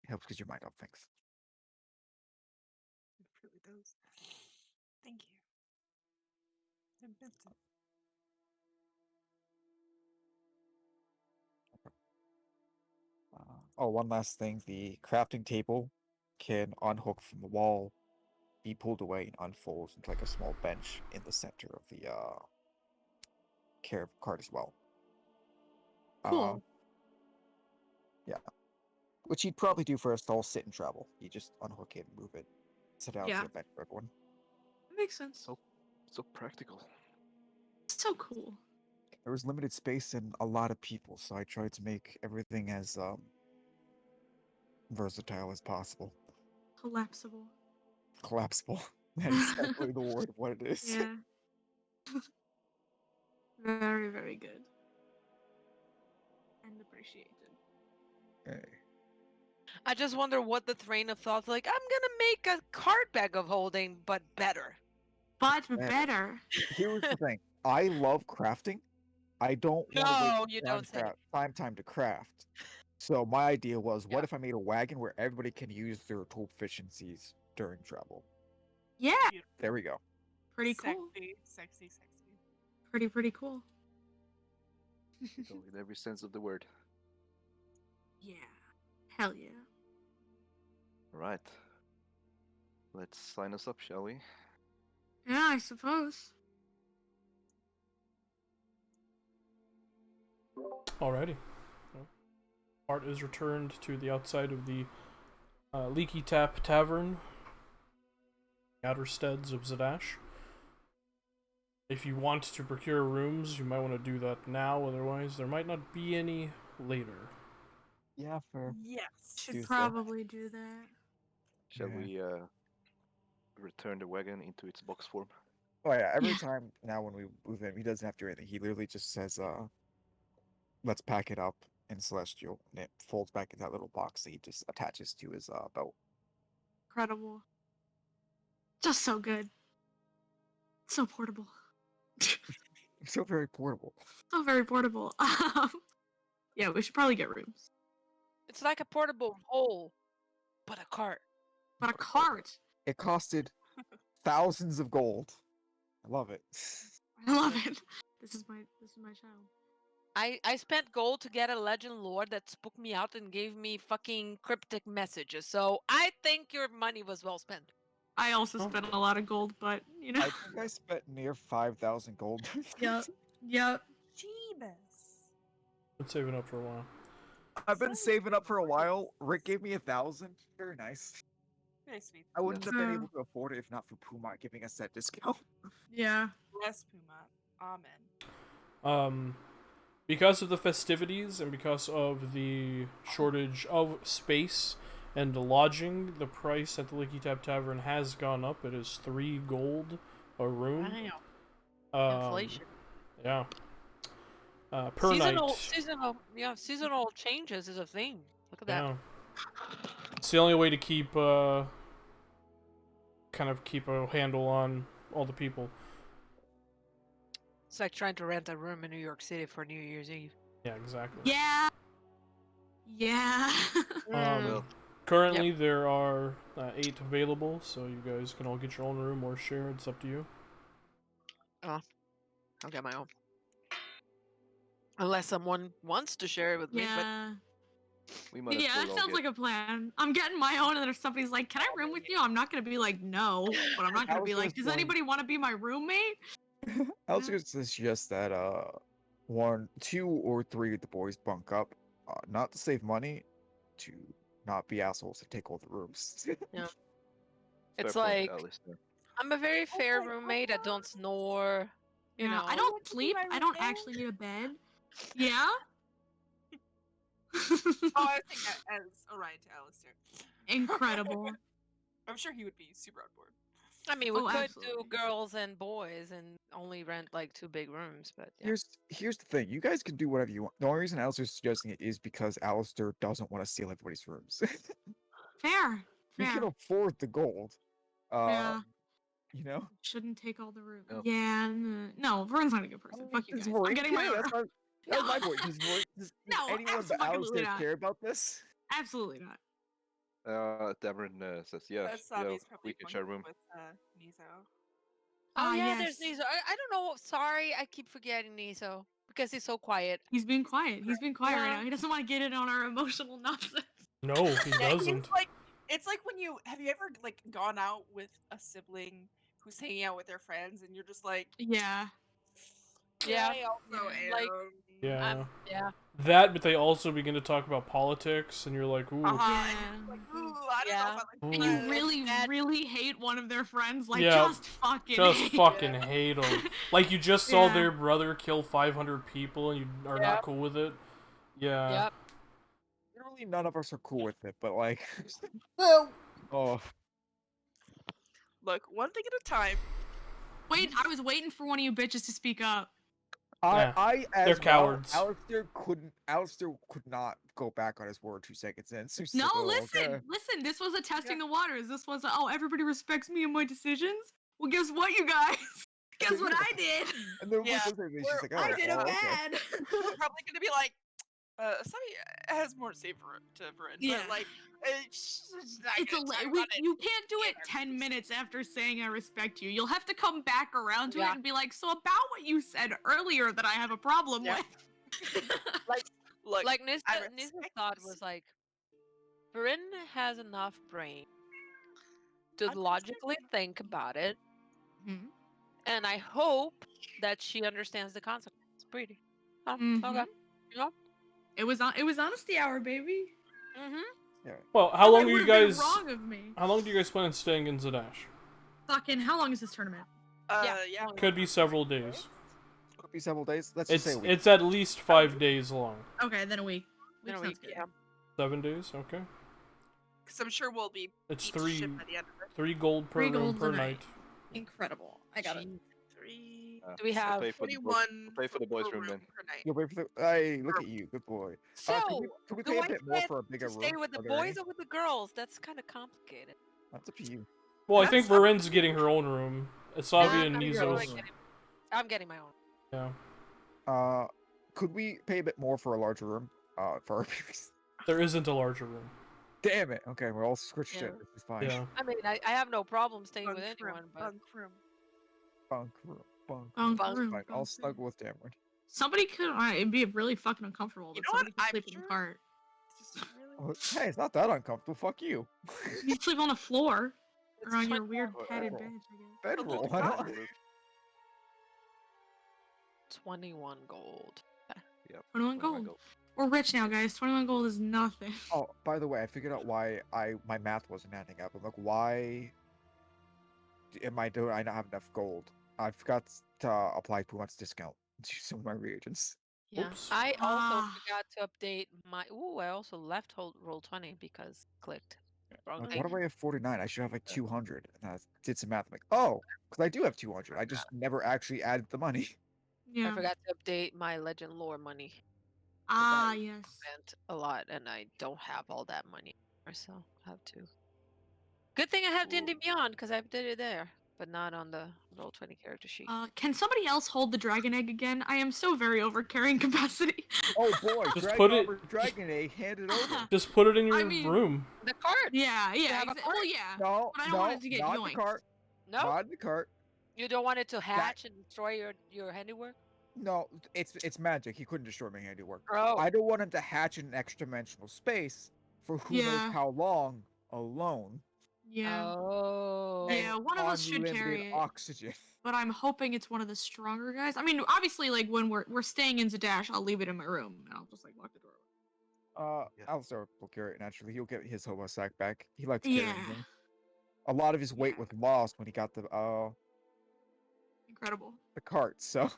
It helps get your mind off things. It really does. Thank you. I meant it. One last thing. The crafting table can unhook from the wall, be pulled away, and unfolds into like a small bench in the center of the cart as well. Cool. Which you'd probably do for a stall sit and travel. You just unhook it, move it, sit down Yeah. to a bench for everyone. That makes sense. So practical. So cool. There was limited space and a lot of people, so I tried to make everything as versatile as possible. Collapsible. Collapsible. That is exactly the word of what it is. Yeah. Very, very good. And appreciated. Hey. I just wonder what the train of thought, like, I'm gonna make a cart bag of holding, but better. But Yeah. better. Here's the thing. I love crafting. I don't want to No, waste you don't say. time to craft. So my idea was, what Yeah. if I made a wagon where everybody can use their tool proficiencies during travel? Yeah. Beautiful. There we go. Pretty cool. Sexy. Pretty cool. In every sense of the word. Yeah. Hell yeah. Right. Let's sign us up, shall we? Yeah, I suppose. Alrighty. Well, Art is returned to the outside of the Leaky Tap Tavern, outer steads of Zadash. If you want to procure rooms, you might want to do that now, otherwise there might not be any later. Yeah, fair. Yes. Should Do so. probably do that. Shall Yeah. we return the wagon into its box form? Oh yeah, every Yeah. time now when we move in, he doesn't have to do anything. He literally just says, let's pack it up in Celestial, and it folds back in that little box that he just attaches to his belt. Incredible. Just so good. So portable. So very portable. So very portable. Yeah, we should probably get rooms. It's like a portable hole, but a cart. But a cart. It costed thousands of gold. I love it. I love it. This is my child. I spent gold to get a legend lord that spooked me out and gave me fucking cryptic messages. So I think your money was well spent. I also Oh. spent a lot of gold, but you know. I think I spent near 5,000 gold. Yep. Yep. Jeebus. Been saving up for a while. I've been saving up for a while. Rick gave me 1,000. Very nice. Very sweet. I wouldn't have been True. able to afford it if not for Puma giving us that discount. Yeah. Bless Puma. Amen. Because of the festivities and because of the shortage of space and lodging, the price at the Leaky Tap Tavern has gone up. It is 3 gold a room. Inflation. Yeah. Per night. Seasonal changes is a thing. Look at that. Yeah. It's the only way to keep kind of keep a handle on all the people. It's like trying to rent a room in New York City for New Year's Eve. Yeah, exactly. Yeah. Yeah. Well, Currently, there are 8 available, so you guys can all get your own room or share. It's up to you. I'll get my own. Unless someone wants to share it with me, but Yeah. We might as Yeah, well that all sounds get- like a plan. I'm getting my own, and then if somebody's like, "Can I room with you?" I'm not gonna be like, "No," but I'm not gonna be like, "Does anybody want to be my roommate?" I was going to suggest that 1, 2, or 3 of the boys bunk up, not to save money, to not be assholes and take all the rooms. yeah. Fair It's point, like Alistair. I'm a very fair Okay, roommate. I don't snore. You Yeah, know. I want don't to be sleep. my I don't roommate? actually need a bed. Yeah. Oh, I was thinking as Orion to Alistair. Incredible. I'm sure he would be super on board. I mean, we Oh, could absolutely. do girls and boys and only rent like 2 big rooms, but yeah. Here's the thing. You guys can do whatever you want. The only reason Alistair's suggesting it is because Alistair doesn't want to steal everybody's rooms. Fair. We can Fair. afford the gold. Yeah. You know? Shouldn't take all the room. No. Yeah. No, Vern's not a good person. Fuck you Does guys. Vern I'm getting my care? own. That's room. that was my No. point. Does No, anyone but absolutely Alistair not. care about this? Absolutely not. Devin says, yeah, Sabi's we probably can share a room. with Nizo. Oh yeah, yes. there's Niso. I don't know. Sorry, I keep forgetting Niso because he's so quiet. He's being quiet. He's being quiet right Yeah. now. He doesn't want to get in on our emotional nonsense. No, he Yeah, he's doesn't. like, it's like when have you ever like gone out with a sibling who's hanging out with their friends and you're just like, Yeah. Yeah. I also am. Like, Yeah. Yeah. That, but they also begin to talk about politics, and you're like, ooh. Uh-huh. Yeah. And you're like, ooh, I don't know Yeah. if I like Ooh. And that. you really, Bad. really hate one of their friends. Like, Yeah, just fucking Just hate fucking Yeah. hate them. Like, you just saw Yeah. their brother kill 500 people, and you are Yep. not cool with it. Yeah. Yep. Literally none of us are cool with it, but like Well. oh Look, one thing at a time. Wait, I was waiting for one of you bitches to speak up. Yeah, I as they're well, cowards. Alistair could not go back on his word 2 seconds in. So he's No, like, "Oh, listen, okay." listen. This was a testing the waters. This was oh, everybody respects me and my decisions. Well, guess what, you guys? Guess what I did? And then Yeah, she's like, I "Oh, did well, a okay." bad. We're probably gonna be like, Sabi has more to say to Vern, Yeah. but like, it's not It's gonna talk a about it. you can't do it Yeah. 10 minutes after saying I respect you. You'll have to come back around to Yeah. it and be like, so about what you said earlier that I have a problem Yeah. with. Look, Like Nisa's I thought respect was like, Bryn has enough brain to I'm logically think about it, Mhm. and I hope that she understands the consequences. Pretty. Oh, Mhm. okay. You know? It was honesty hour, baby. Mm-hmm. Well, how long It do you would've been guys? wrong of me. How long do you guys plan on staying in Zadash? Fucking, how long is this tournament? yeah. Could be several days. Could be several days. Let's just say a week. It's at least 5 days long. Okay, then a week. In a sounds week, good. yeah. 7 days, okay. Because I'm sure we'll be It's beat to shit 3 by the end of it. 3 gold per 3 room golds per a night. night. Incredible. I got it. 3, Do we have Pay for the 21 pay for the boys' per room then. per night. You'll wait for the. Hey, look at you, good boy. So, Could we do pay a I bit more get for a bigger to room? stay with the Are there any? boys or with the girls? That's kind of complicated. That's up to you. Well, I think That's up- Varen's getting her own room. Asavi and I'm Nizo's. getting my own. Yeah. Could we pay a bit more for a larger room? For our There isn't a larger room. Damn it. Okay, we're all switched Yeah. it. This is fine. Yeah. I mean, I have no problem staying Bunk with room, anyone, but bunk room. Bunk room. Bunk. Bunk Bunk. room, Fine, I'll bunk snuggle room. with Dameron. Somebody could. It'd be really fucking uncomfortable. You But know what? somebody could I'm sleep in sure- the cart. It's just really... Oh, hey, it's not that uncomfortable. Fuck you. You sleep on the floor it's or on your 20 weird Oh, padded oh. bench, I guess. Bedroll. little I cot. don't. 21 gold. 21 gold. We're rich now, guys. 21 gold is nothing. Oh, by the way, I figured out why my math wasn't adding up. I'm like, why do I not have enough gold? I forgot to apply Pumat's discount to some of my reagents. Yeah. Oops. I also Ah. forgot to update my. Ooh, I also left roll 20 because clicked. Wrong Like, thing. what do I have 49? I should have like 200. And I did some math. I'm like, oh, because I do have 200. I just never actually added the money. I Yeah. forgot to update my legend lore money. Ah, I yes. Spent a lot, and I don't have all that money anymore, so I have to. Good thing I have D&D Beyond because I did it there, but not on the roll 20 character sheet. Can somebody else hold the dragon egg again? I am so very over carrying capacity. Oh boy, Just Dragon put it- Armor, Dragon Egg, hand it over. Just put it in your I mean- room. The cart. Yeah, yeah. have a Well, yeah. No, But I don't no, want it to get not in yoinked. the cart. No, Not in the cart. you don't want it to hatch and destroy your handiwork. No, it's magic. He couldn't destroy my handiwork. Oh. I don't want him to hatch in an extra-dimensional space for who knows Yeah. how long alone. Yeah. Oh. Yeah, one of us should Unlimited carry it. oxygen. But I'm hoping it's one of the stronger guys. I mean, obviously, like when we're staying in Zadash, I'll leave it in my room and I'll just like lock the door. Yeah. Alistair will carry it naturally. He'll get his hobo sack back. He likes carrying Yeah. them. A lot of his weight Yeah. was lost when he got the Incredible. cart. So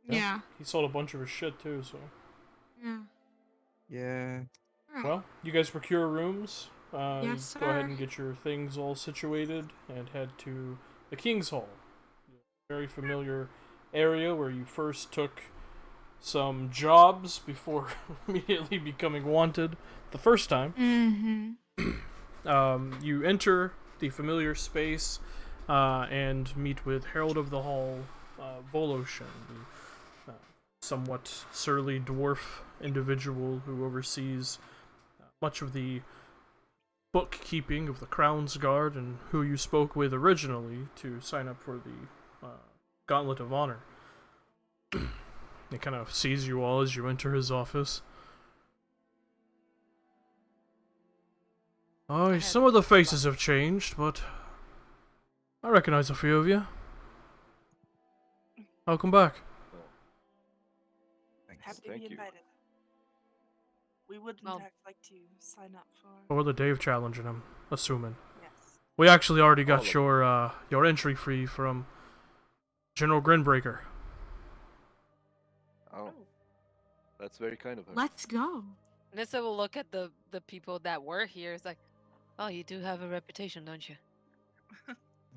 Yeah. He sold a bunch of his shit too, so. Yeah. yeah. Alright. Well, you guys procure rooms. Yes, Go ahead sir. and get your things all situated and head to the King's Hall. Very familiar area where you first took some jobs before immediately becoming wanted the first time. Mm-hmm. You enter the familiar space and meet with Herald of the Hall, Voloshin, the somewhat surly dwarf individual who oversees much of the bookkeeping of the Crown's Guard and who you spoke with originally to sign up for the Gauntlet of Honor. He kind of sees you all as you enter his office. Oh, some of the faces have changed, but I recognize a few of you. Welcome back. Thanks. Happy to Thank be you. invited. We would in Well- fact like to sign up for. For the day of challenging, I'm assuming. Yes. We actually already got All of your entry fee from General Grinbreaker. Oh, that's very kind of her. Let's go. Nissa will look at the people that were here. It's like, oh, you do have a reputation, don't you?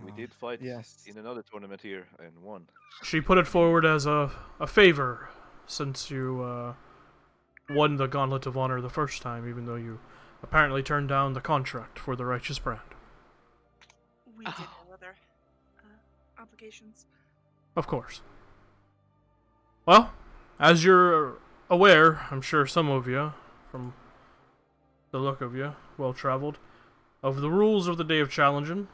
We did fight Yes. in another tournament here and won. She put it forward as a favor, since you won the Gauntlet of Honor the first time, even though you apparently turned down the contract for the Righteous Brand. We did have other obligations. Of course. Well, as you're aware, I'm sure some of you, from the look of you, well-traveled, of the rules of the Day of Challenging.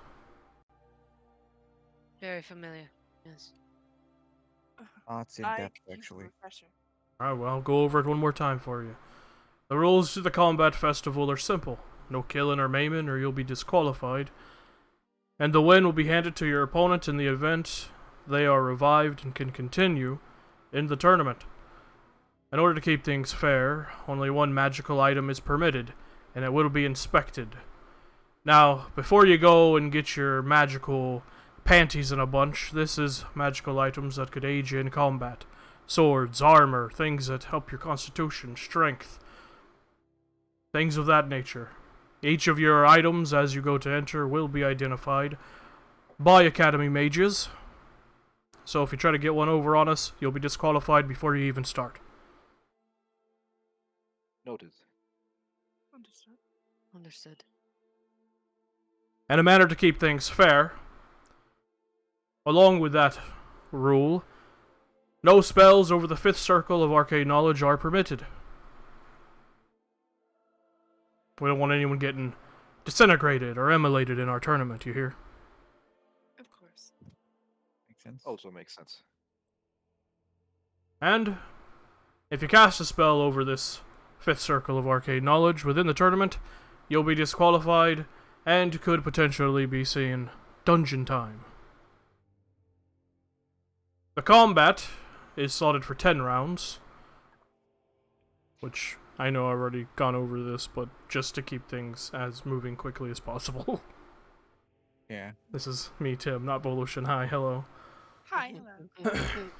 Very familiar. Yes. It's in I depth could use a actually. refresher. Alright, well, I'll go over it one more time for you. The rules to the combat festival are simple. No killing or maiming, or you'll be disqualified. And the win will be handed to your opponent in the event they are revived and can continue in the tournament. In order to keep things fair, only one magical item is permitted, and it will be inspected. Now, before you go and get your magical panties in a bunch, this is magical items that could aid you in combat. Swords, armor, things that help your constitution, strength, things of that nature. Each of your items, as you go to enter, will be identified by Academy mages. So if you try to get one over on us, you'll be disqualified before you even start. Noted. Understood. Understood. And a manner to keep things fair, along with that rule, no spells over the 5th circle of arcane knowledge are permitted. We don't want anyone getting disintegrated or immolated in our tournament, you hear? Of course. Makes sense. Also makes sense. And if you cast a spell over this 5th circle of arcane knowledge within the tournament, you'll be disqualified and could potentially be seeing dungeon time. The combat is slotted for 10 rounds, which I know I've already gone over this, but just to keep things as moving quickly as possible. Yeah. This is me, Tim, not Voloshin. Hi, hello. Hi, hello.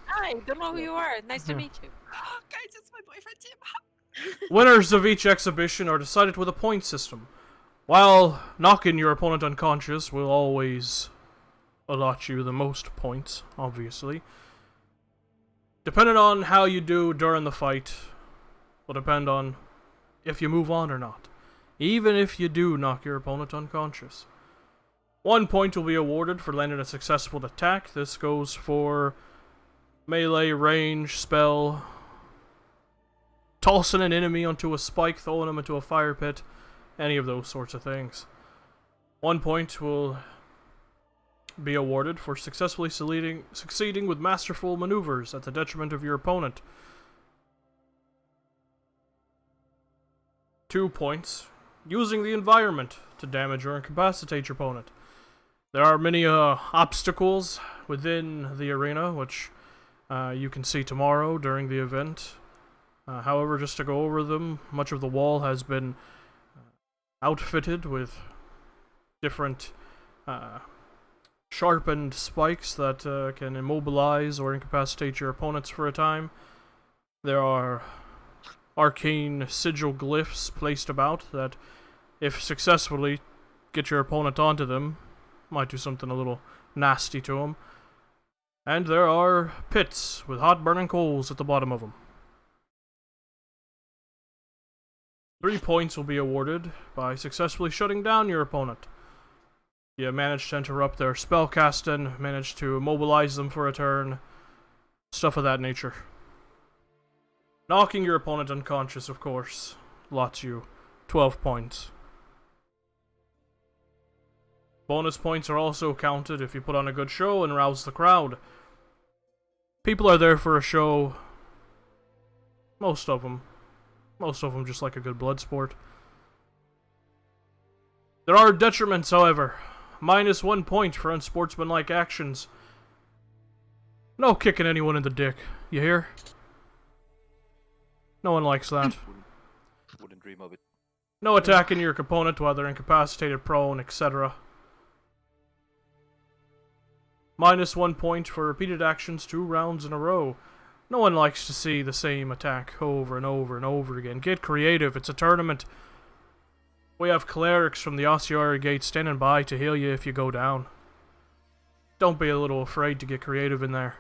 Hi, don't know who you are. Nice to meet you. Oh, guys, it's my boyfriend Tim. Winners of each exhibition are decided with a point system. While knocking your opponent unconscious will always allot you the most points, obviously. Depending on how you do during the fight, will depend on if you move on or not. Even if you do knock your opponent unconscious. 1 point will be awarded for landing a successful attack. This goes for melee, range, spell, tossing an enemy onto a spike, throwing them into a fire pit, any of those sorts of things. 1 point will be awarded for successfully succeeding with masterful maneuvers at the detriment of your opponent. 2 points, using the environment to damage or incapacitate your opponent. There are many obstacles within the arena, which you can see tomorrow during the event. However, just to go over them, much of the wall has been outfitted with different sharpened spikes that can immobilize or incapacitate your opponents for a time. There are arcane sigil glyphs placed about that, if successfully get your opponent onto them, might do something a little nasty to them. And there are pits with hot burning coals at the bottom of them. 3 points will be awarded by successfully shutting down your opponent. You managed to interrupt their spellcasting, managed to immobilize them for a turn, stuff of that nature. Knocking your opponent unconscious, of course, lots you 12 points. Bonus points are also counted if you put on a good show and rouse the crowd. People are there for a show. Most of them just like a good blood sport. There are detriments, however. -1 point for unsportsmanlike actions. No kicking anyone in the dick, you hear? No one likes that. Wouldn't dream of it. No attacking your opponent while they're incapacitated, prone, etc. -1 point for repeated actions 2 rounds in a row. No one likes to see the same attack over and over and over again. Get creative, it's a tournament. We have clerics from the Ossuary Gate standing by to heal you if you go down. Don't be a little afraid to get creative in there.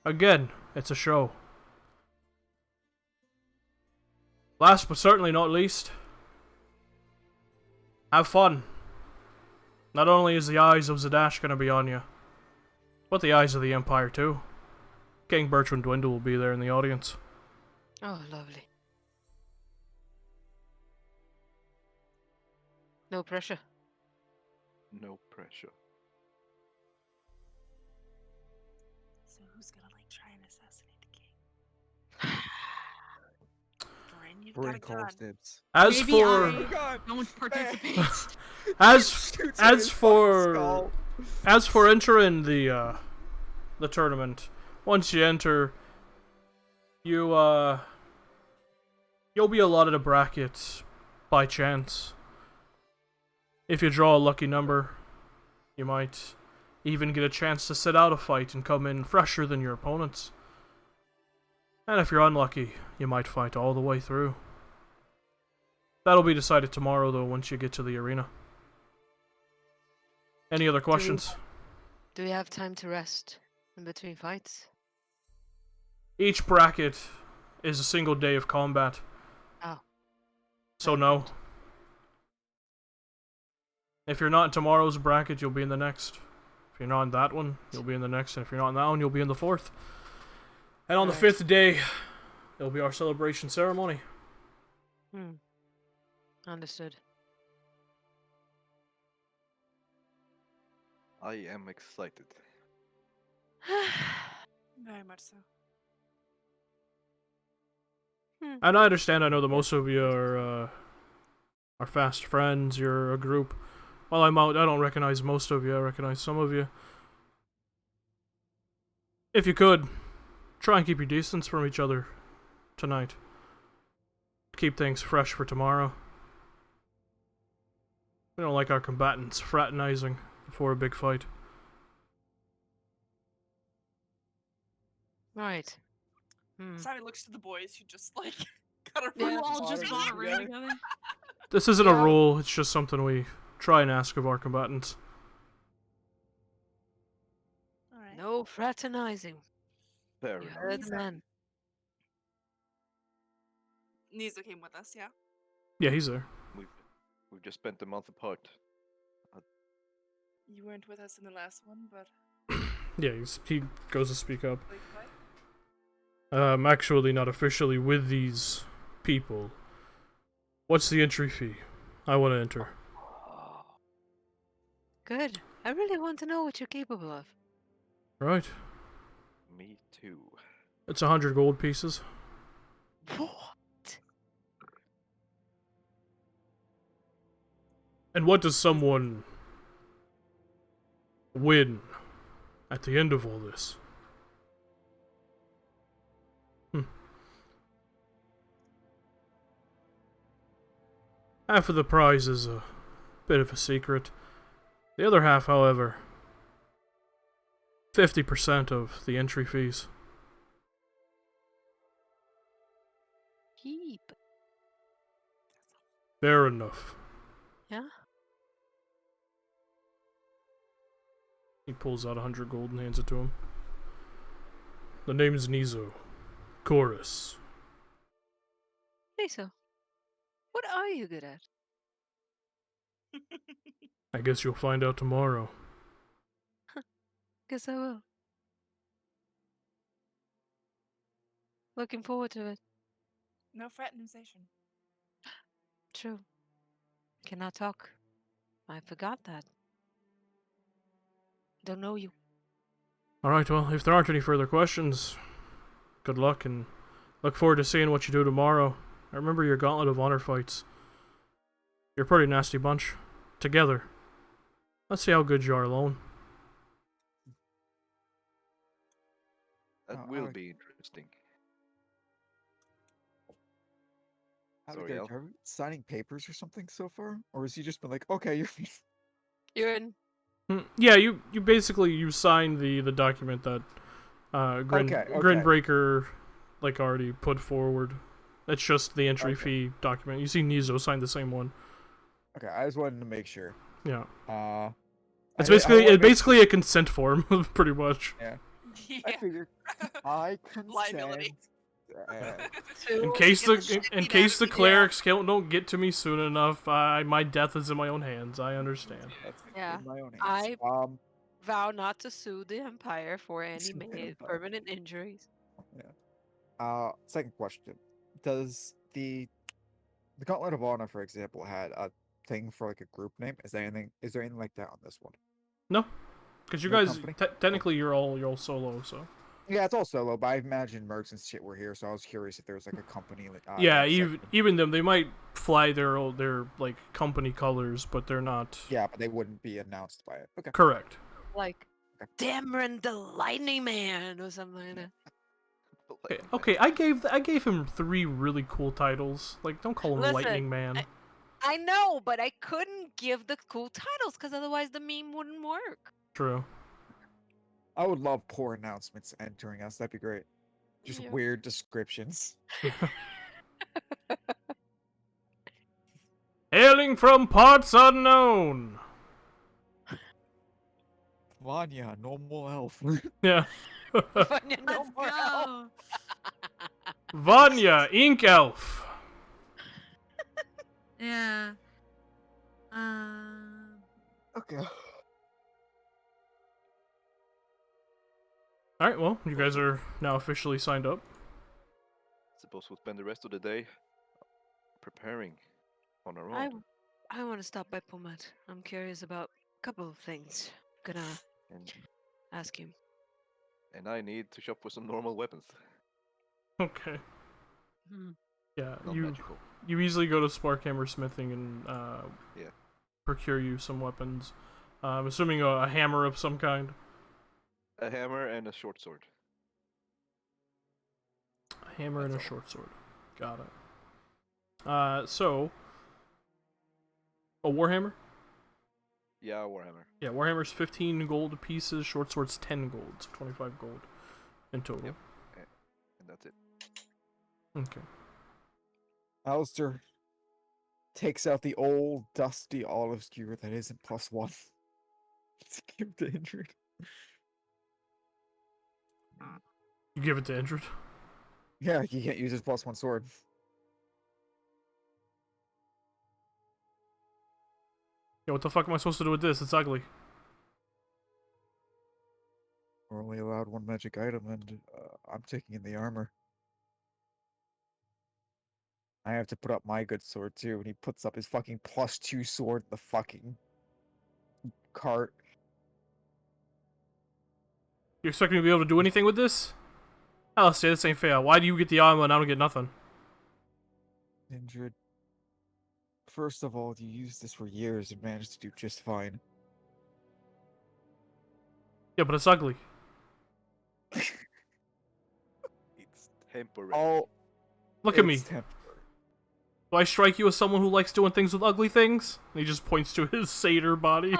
Again, it's a show. Last but certainly not least, have fun. Not only is the eyes of Zadash going to be on you, but the eyes of the Empire too. King Bertrand Dwindle will be there in the audience. Oh, lovely. No pressure. No pressure. So who's gonna try and assassinate the king? Bryn, you've got Bryn a calls gun. dibs. As Maybe for I don't participate. as for entering the tournament, once you enter, you'll be allotted a bracket by chance. If you draw a lucky number, you might even get a chance to sit out a fight and come in fresher than your opponents. And if you're unlucky, you might fight all the way through. That'll be decided tomorrow, though, once you get to the arena. Any other questions? Do we have time to rest in between fights? Each bracket is a single day of combat. Oh. So no. If you're not in tomorrow's bracket, you'll be in the next. If you're not in that one, you'll be in the next. And if you're not in that one, you'll be in the fourth. And on the 5th day, it'll be our celebration ceremony. Understood. I am excited. Very much so. And I understand, I know that most of you are fast friends, you're a group. While I'm out, I don't recognize most of you, I recognize some of you. If you could, try and keep your distance from each other tonight. Keep things fresh for tomorrow. We don't like our combatants fraternizing before a big fight. Right. Simon looks to the boys who just got a You all just bought a room together. This isn't a rule, it's just something we try and ask of our combatants. Alright. No fraternizing. Fair You enough. heard the man. Nizo came with us, yeah? Yeah, he's there. We've just spent a month apart. You weren't with us in the last one, but Yeah, he goes to speak up. like what? I'm actually not officially with these people. What's the entry fee? I want to enter. Good. I really want to know what you're capable of. Right. Me too. It's 100 gold pieces. What? And what does someone win at the end of all this? Half of the prize is a bit of a secret. The other half, however, 50% of the entry fees. Heap. Fair enough. Yeah? He pulls out 100 gold and hands it to him. The name's Nizo. Chorus. Say so. What are you good at? I guess you'll find out tomorrow. Guess I will. Looking forward to it. No fraternization. True. Cannot talk. I forgot that. Don't know you. Alright, well, if there aren't any further questions, good luck and look forward to seeing what you do tomorrow. I remember your Gauntlet of Honor fights. You're a pretty nasty bunch. Together. Let's see how good you are alone. That will be interesting. How's it Sorry, going? Al. Are we signing papers or something so far? Or has he just been like, okay, you're You're in. Yeah, you basically you signed the document that Grinbreaker like already put forward. It's just the entry fee document. You see Nizo signed the same one. Okay, I just wanted to make sure. Yeah. It's basically a consent form, pretty much. Yeah. Yeah. I figured. I consent. Liability. In case the clerics don't get to me soon enough, my death is in my own hands. I understand. Yeah. In my own I hands. vow not to sue the Empire for any Sue the Empire. permanent injuries. Yeah. Second question: does the Gauntlet of Honor, for example, had a thing for like a group name? Is there anything like that on this one? No, because you No guys company? technically you're all solo, so. Yeah, it's all solo, but I imagine mercs and shit were here, so I was curious if there was like a company. Yeah, that even them, they might fly their like company colors, but they're not. Yeah, but they wouldn't be announced by it. Okay. Correct. Like Dameron the Lightning Man or something like that. Okay, I gave him 3 really cool titles. Like, don't call him Listen, Lightning Man. I know, but I couldn't give the cool titles because otherwise the meme wouldn't work. True. I would love poor announcements entering us. That'd be great. Just Yeah. weird descriptions. Hailing from parts unknown. Vanya, normal elf. Yeah. Vanya, no Let's more help. go. Vanya, Ink Elf. Yeah. Okay. Alright, well, you guys are now officially signed up. Suppose we'll spend the rest of the day preparing on our I own. I want to stop by Pumat. I'm curious about a couple of things. Gonna And ask him. and I need to shop for some normal weapons. Okay. Hmm. Yeah, Not you magical. easily go to Sparkhammer Smithing and Yeah. procure you some weapons. I'm assuming a hammer of some kind. A hammer and a short sword. A hammer and a That's all. short sword. Got it. So a warhammer? Yeah, Warhammer. Yeah, warhammer's 15 gold pieces, short sword's 10 gold, so 25 gold in total. Yep. And that's it. Okay. Alistair takes out the old dusty olive skewer that isn't +1. To give to Indrid. You give it to Indrid? Yeah, he can't use his +1 sword. Yeah, what the fuck am I supposed to do with this? It's ugly. We're only allowed 1 magic item, and I'm taking in the armor. I have to put up my good sword too, and he puts up his fucking +2 sword in the fucking cart. You expect me to be able to do anything with this? Alistair, this ain't fair. Why do you get the armor and I don't get nothing? Indrid, first of all, you used this for years and managed to do just fine. Yeah, but it's ugly. It's temporary. Oh, Look at me. it's temporary. Do I strike you as someone who likes doing things with ugly things? And he just points to his satyr body.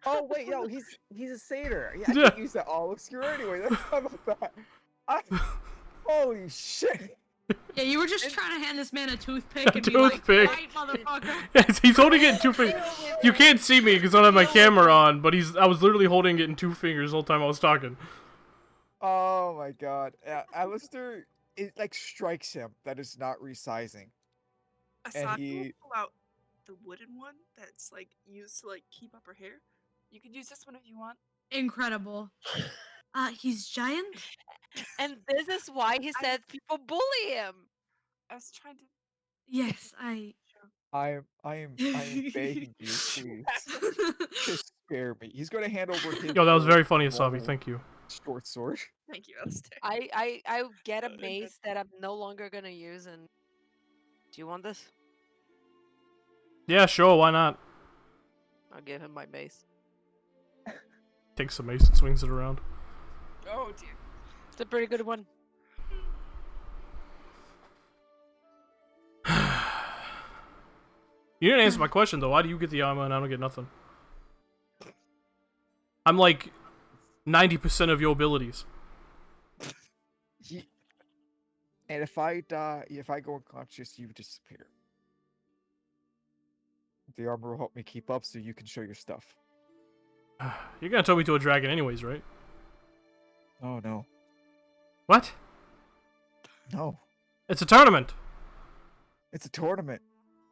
Oh wait, no, he's a satyr. Yeah, I Yeah. can't use that all obscure anyway. That's not about that. Holy shit! Yeah, you were just trying to hand this man a toothpick and Toothpick. be like, right, motherfucker. Yes, he's holding it in 2 fingers. You can't see me because I don't have my camera on, but I was literally holding it in 2 fingers the whole time I was talking. Oh my god. Alistair, it like strikes him that it's not resizing. Asaki he- will pull out the wooden one that's like used to like keep up her hair. You could use this one if you want. Incredible. He's giant? And this is why he said people bully him. I was trying to. Yes, I... I am begging you, please. Just spare me. He's gonna hand over his Yo, that was short, very funny, Asabi. normal Thank you. short sword. Thank you, Alistair. I get a And mace that I'm no longer gonna use. And do you want this? Yeah, sure, why not? I'll give him my mace. Takes some mace and swings it around. Oh dear. It's a pretty good one. You didn't answer my question, though. Why do you get the armor and I don't get nothing? I'm like 90% of your abilities. And if I die, if I go unconscious, you disappear. The armor will help me keep up so you can show your stuff. You're gonna tow me to a dragon anyways, right? Oh no. What? No. It's a tournament. It's a tournament.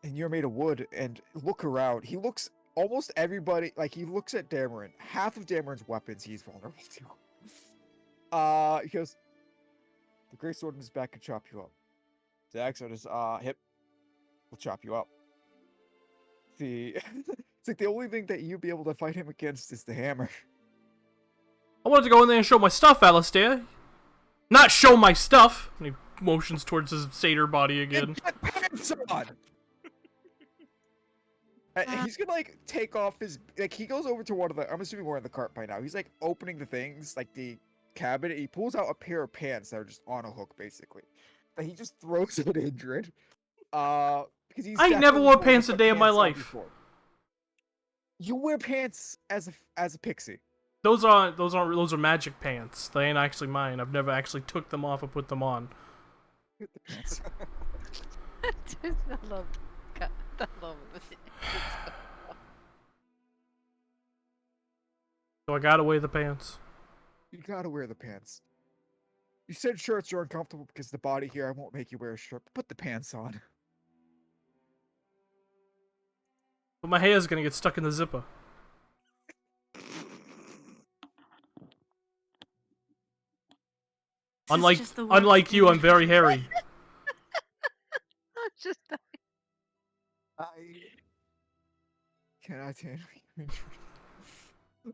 And you're made of wood. And look around. He looks almost everybody like he looks at Dameron. Half of Dameron's weapons he's vulnerable to. He goes, the great sword in his back can chop you up. The axe on his hip will chop you up. It's like the only thing that you'd be able to fight him against is the hammer. I wanted to go in there and show my stuff, Alistair. Not show my stuff. And he motions towards his satyr body again. Get pants on! He's gonna like take off his like he goes over to one of the I'm assuming we're in the cart by now. He's like opening the things like the cabinet. He pulls out a pair of pants that are just on a hook basically. That he just throws at Indrid. Because he's I never definitely wore told me pants to a put day in my pants on life. before. You wear pants as a pixie. Those are magic pants. They ain't actually mine. I've never actually took them off or put them on. Get the pants. Dude, I love it. So I gotta wear the pants. You gotta wear the pants. You said shirts are uncomfortable because the body here. I won't make you wear a shirt. Put the pants on. But my hair's gonna get stuck in the zipper. Unlike you, I'm very hairy. I'm just I cannot handle you.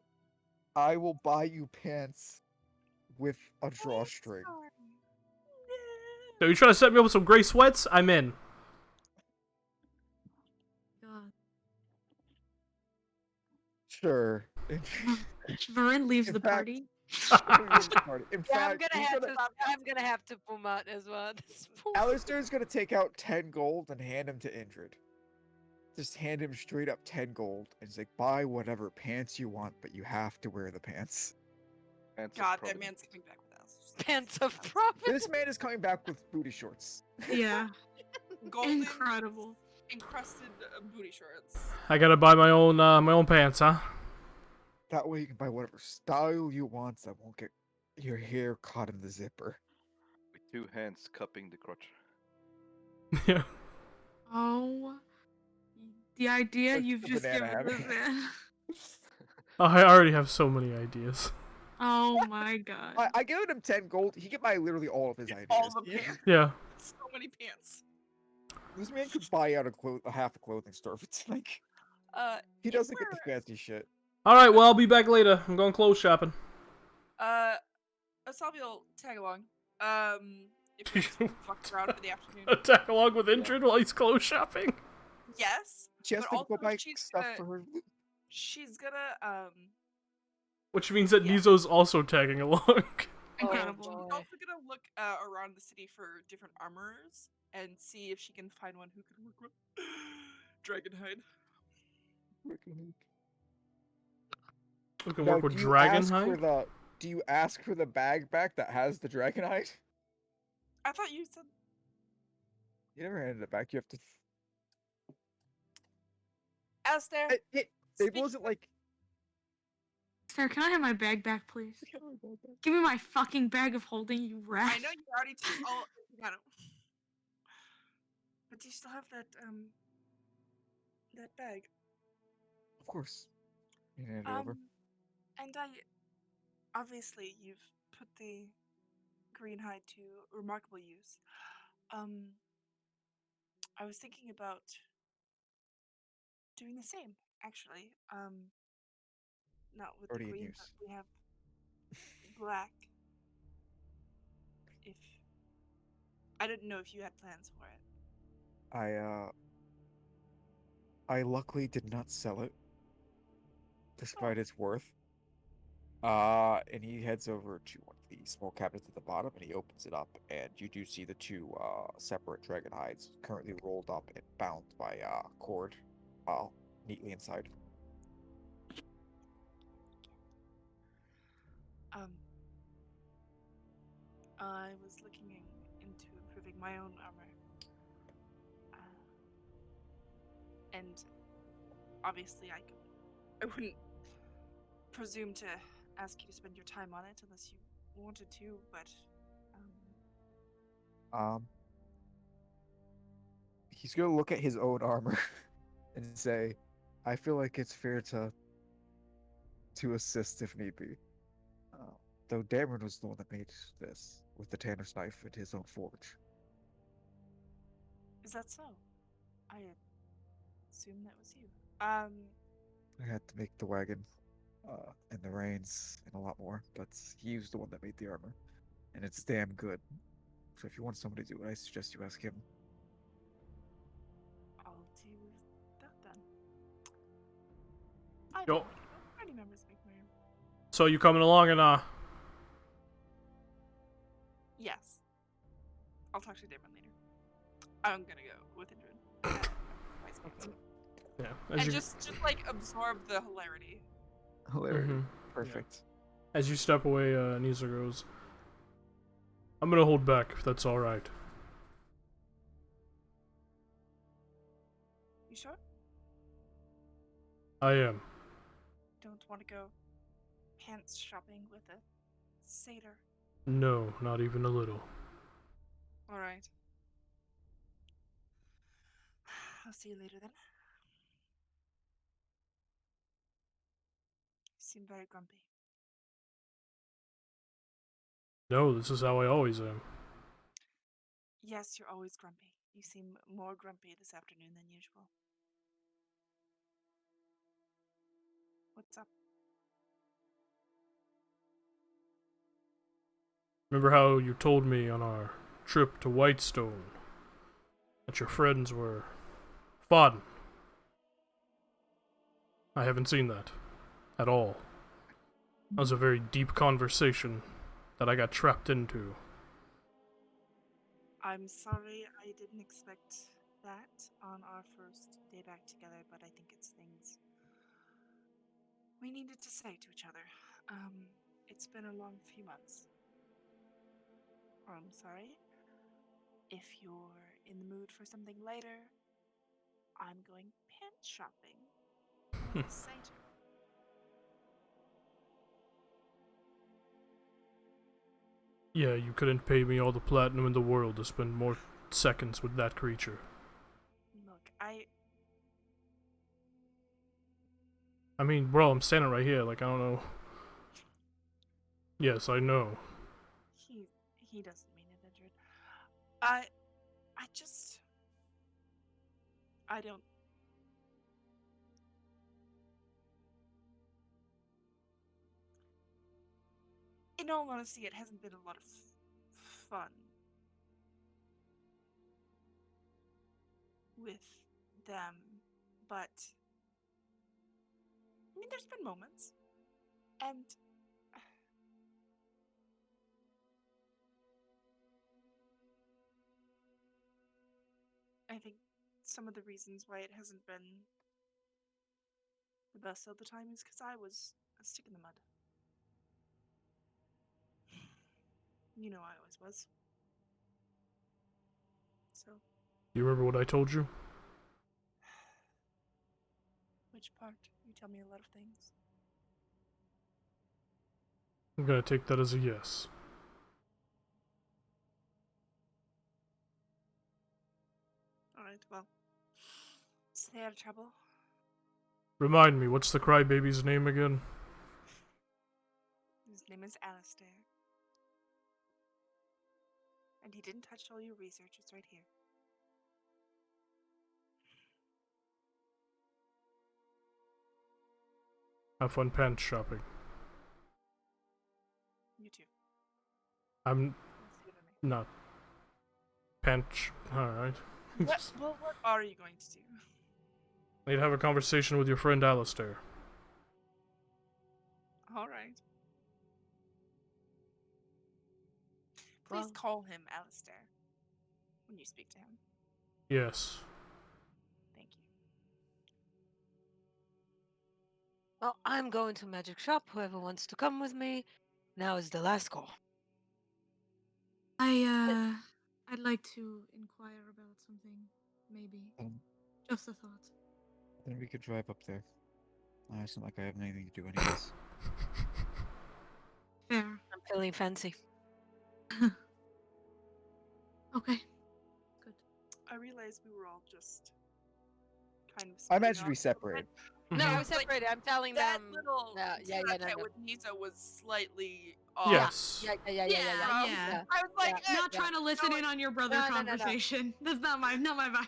I will buy you pants with a drawstring. So you trying to set me up with some gray sweats? I'm in. God. Sure. Varin leaves In the fact- party. In yeah, fact, I'm gonna have to pull him out as well. This poor- Alistair's gonna take out 10 gold and hand him to Indrid. Just hand him straight up 10 gold and he's like, buy whatever pants you want, but you have to wear the pants. Pants of God, that providence. man's coming back with us. Pants of profit. This man is coming back with booty shorts. Yeah. Golden Incredible. encrusted booty shorts. I gotta buy my own pants, huh? That way you can buy whatever style you want that won't get your hair caught in the zipper. With 2 hands cupping the crotch. Yeah. Oh. The idea Like you've the just banana given this hammock. man. I already have so many ideas. Oh my god. I gave him 10 gold. He can buy literally all of his ideas. All the pants. Yeah. So many pants. This man could buy out a half a clothing store if it's like he you doesn't get were- the fancy shit. Alright, well, I'll be back later. I'm going clothes shopping. Asabi will tag along. If you're just fucking around for the afternoon. Attack along with Indrid while he's clothes shopping. Yes, She has but to also go buy she's stuff gonna, for her. she's gonna Which means that Yeah. Nizo's also tagging along. Incredible. she's boy. also gonna look around the city for different armorers and see if she can find one who can work with Dragonhide. Who can Now, work with do you ask for Dragonhide? the do you ask for the bag back that has the dragonite? I thought you said You never handed it back. You have to. Astaire. It Speaking wasn't of- like. Sir, can I have my bag back, please? Give me my fucking bag of holding, you rat. I know you already took all. Got it. But do you still have that bag? Of course. You handed it over. And obviously you've put the green hide to remarkable use. I was thinking about doing the same, actually. Not with Already the in green, use. but we have black. If I didn't know if you had plans for it. I luckily did not sell it, despite its worth. And he heads over to one of the small cabinets at the bottom, and he opens it up, and you do see the two separate dragon hides currently rolled up and bound by cord, neatly inside. I was looking into improving my own armor. And obviously I wouldn't presume to ask you to spend your time on it unless you wanted to, but He's gonna look at his own armor and say, "I feel like it's fair to assist if need be." Though Dameron was the one that made this with the Tanner's knife at his own forge. is that so? I assume that was you. I had to make the wagon, and the reins, and a lot more, but he was the one that made the armor, and it's damn good. So if you want somebody to do it, I suggest you ask him. I'll do that then. I Yo. don't like it, but party members make my own. So you coming along and Yes. I'll talk to Damon later. I'm gonna go with Indrid. yeah, And just like absorb the hilarity. Hilarious. Mhm. Perfect. As you step away, Niza goes, I'm gonna hold back if that's alright. You sure? I am. Don't want to go pants shopping with a satyr. No, not even a little. Alright. I'll see you later then. You seem very grumpy. No, this is how I always am. Yes, you're always grumpy. You seem more grumpy this afternoon than usual. What's up? Remember how you told me on our trip to Whitestone that your friends were fodden? I haven't seen that at all. That was a very deep conversation that I got trapped into. I'm sorry I didn't expect that on our first day back together, but I think it's things we needed to say to each other. It's been a long few months. I'm sorry. If you're in the mood for something lighter, I'm going pants shopping with a satyr. Yeah, you couldn't pay me all the platinum in the world to spend more seconds with that creature. Look, I mean, bro, I'm standing right here, like, I don't know. Yes, I know. he doesn't mean it, Edward. I don't. in all honesty, it hasn't been a lot of fun with them, but I mean, there's been moments, and I think some of the reasons why it hasn't been the best of the time is because I was a stick in the mud. You know, I always was. So, You remember what I told you? which part? You tell me a lot of things. I'm gonna take that as a yes. Alright, well, stay out of trouble. Remind me, what's the crybaby's name again? His name is Alistair. And he didn't touch all your research, it's right here. Have fun pants shopping. You too. I'm Let's see what I make. not pants. Alright. What are you going to do? I need to have a conversation with your friend Alistair. Alright. Please Well- call him Alistair when you speak to him. Yes. Thank you. Well, I'm going to magic shop. Whoever wants to come with me, now is the last call. I'd like to inquire about something, maybe. Just a thought. Then we could drive up there. It's not like I have anything to do anyways. Fair. I'm feeling fancy. Okay. Good. I realized we were all just kind of. I splitting imagine off we a little separated. bit. No, I we was like, separated. I'm telling that them. little Yeah, yeah, tete-a-tete no. with Nisa was slightly off. Yes. Yeah. Yeah. I was like, Yeah. Not trying to listen in on your brother No. conversation. That's not my vibe.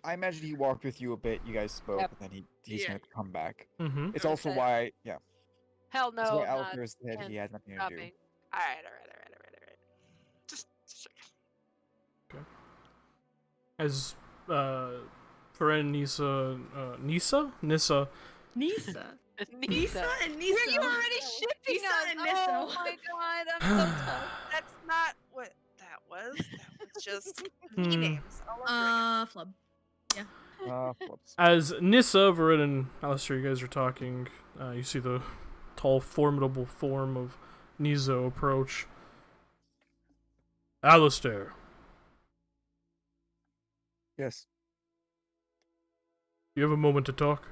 I imagine he walked with you a bit. You guys spoke, Yep. and then he's Yeah. gonna come back. Mm-hmm. It's I also said- why, Hell it's no, why not Alistair said he and had nothing to do. shopping. All right. Just check. As friend Nissa, Nissa? Nisa. Nisa. and Nisa. You already shipped Nisa and Nissa. Oh my god, I'm so tired. That's not what that was. That was just Hmm. names all over again. Flub. Whoops. As Nissa, Varin, and Alistair, you guys are talking, you see the tall, formidable form of Nizo approach. Alistair, Yes. you have a moment to talk?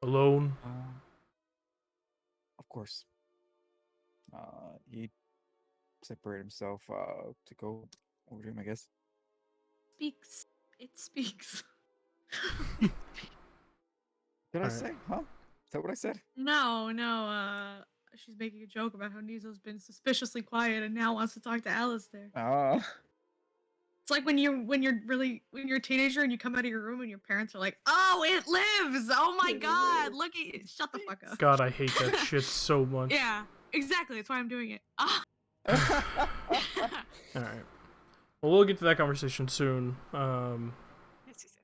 Alone? Of course. He separated himself to go over to him, I guess. Speaks. It speaks. Did I Alright. say? Huh? Is that what I said? No. She's making a joke about how Nizo's been suspiciously quiet and now wants to talk to Alistair. It's like when you're a teenager and you come out of your room and your parents are like, "Oh, it lives! Oh my god, look at you! Shut the fuck up!" God, I hate that shit so much. Yeah, exactly. That's why I'm doing it. Alright. Well, we'll get to that conversation soon. Yes, he said.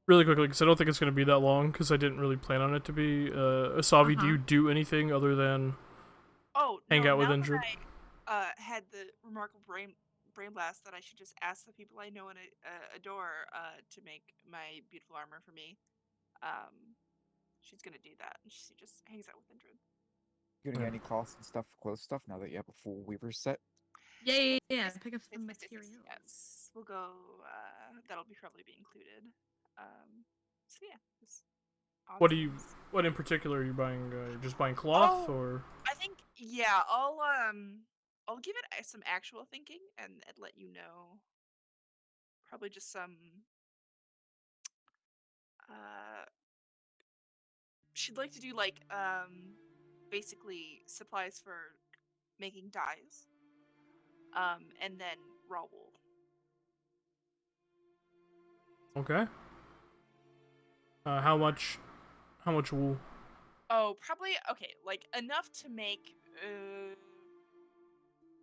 Really quickly, because I don't think it's going to be that long, because I didn't really plan on it to be. Asavi, do you do anything other than Oh, hang no, out with now Indrid? that I had the remarkable brain blast that I should just ask the people I know and adore to make my beautiful armor for me. She's gonna do that, and she just hangs out with Indrid. You gonna get any cloths and stuff, clothes stuff, now that you have a full weaver set? Yeah. Pick up some material. Yes, we'll go. That'll probably be included. So yeah. just What odds do and you? ends. What in particular are you buying? You're just buying cloth, Oh. or I think yeah. I'll give it some actual thinking and let you know. Probably just some. She'd like to do like basically supplies for making dyes. And then raw wool. okay? How much wool? Oh, probably okay. Like enough to make.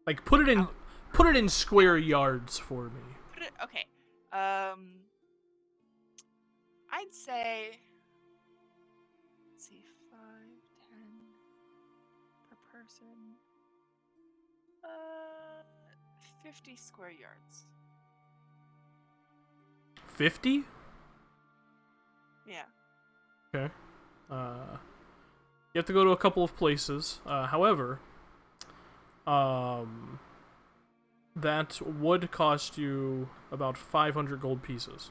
Like put it in Out. square yards for me. Okay. I'd say. Let's see, 5, 10 per person. 50 square yards. 50? Yeah. Okay. You have to go to a couple of places. However, that would cost you about 500 gold pieces.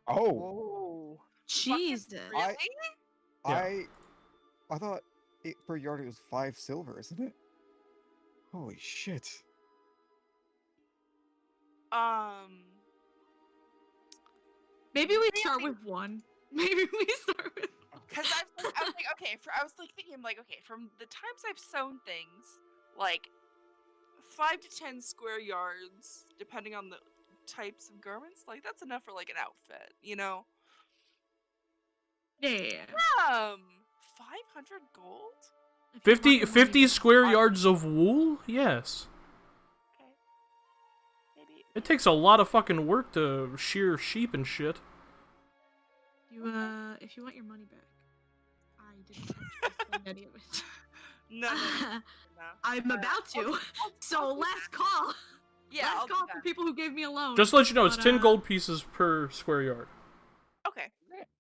Oh, Whoa. Jesus. Really? Yeah. I thought it per yard it was 5 silver, isn't it? Holy shit. Maybe we start with 1. Maybe we start with. Because I was like, okay. I was like thinking, like, okay, from the times I've sewn things, like 5 to 10 square yards, depending on the types of garments, like that's enough for like an outfit, you know? Yeah. 500 gold? If you want 50, your money 50 back. square yards of wool? Yes. Okay. Maybe. It takes a lot of fucking work to shear sheep and shit. If you want your money back, I didn't actually spend any of it. No. I'm about to. So last call. Yeah, Last I'll do call that. for people who gave me a loan. Just to let you know, it's But, 10 gold pieces per square yard. Okay.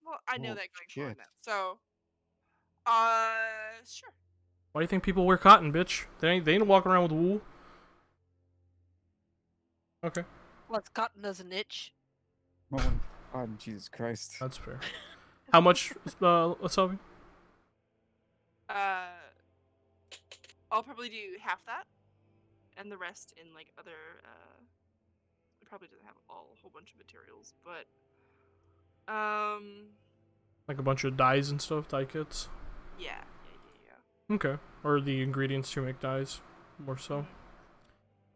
Well, I know Oh, that going forward shit. now. So, sure. Why do you think people wear cotton, bitch? They ain't walking around with wool. Okay, What's cotton doesn't itch? Oh, God, Jesus Christ. that's fair. How much, let's have I'll probably do half that, and the rest in like other. It probably doesn't have a whole bunch of materials, but like a bunch of dyes and stuff, dye kits? yeah. Okay, or the ingredients to make dyes, more so. Mhm.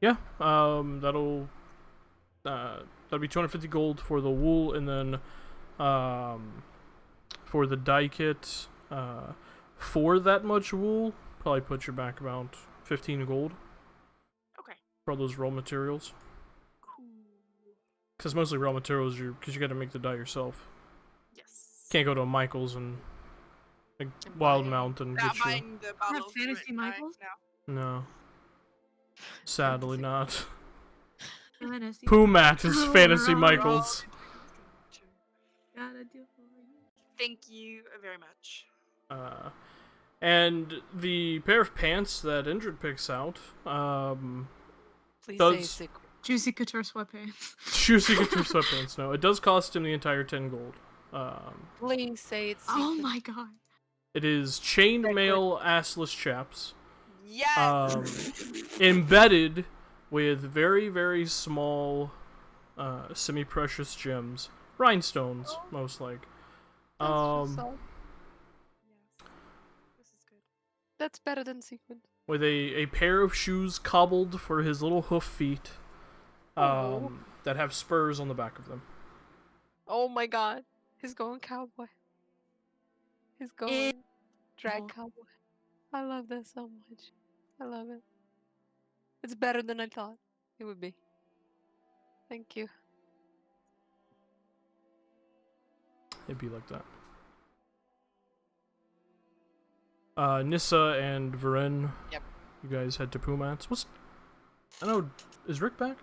Yeah, that'll be 250 gold for the wool, and then for the dye kit, for that much wool, probably put you back about 15 gold. Okay. For all those raw materials. Cool. Because mostly raw materials, because you got to make the dye yourself. Yes. Can't go to a Michael's and like And buy it. Wildemount and Not get you. buying the bottle of Fantasy Druid dye Michaels? now. No. Sadly not. Fantasy. Poomat is Oh, Fantasy right. Michaels. Gotta do for you. Thank you very much. And the pair of pants that Indrid picks out, Please Does- say secret. Juicy couture sweatpants. Juicy Couture sweatpants. No, it does cost him the entire 10 gold. Please say it's Oh secret. my god. It is chainmail assless chaps, Yes. embedded with very, very small, semi-precious gems, rhinestones, most like. That's just so- Yes. This is good. That's better than secret. With a pair of shoes cobbled for his little hoof feet, Oh. that have spurs on the back of them. Oh my god. He's going cowboy. He's going drag Oh. cowboy. I love this so much. I love it. It's better than I thought it would be. Thank you. It'd be like that. Nissa and Varen. Yep. You guys head to Pumats. I know. Is Rick back?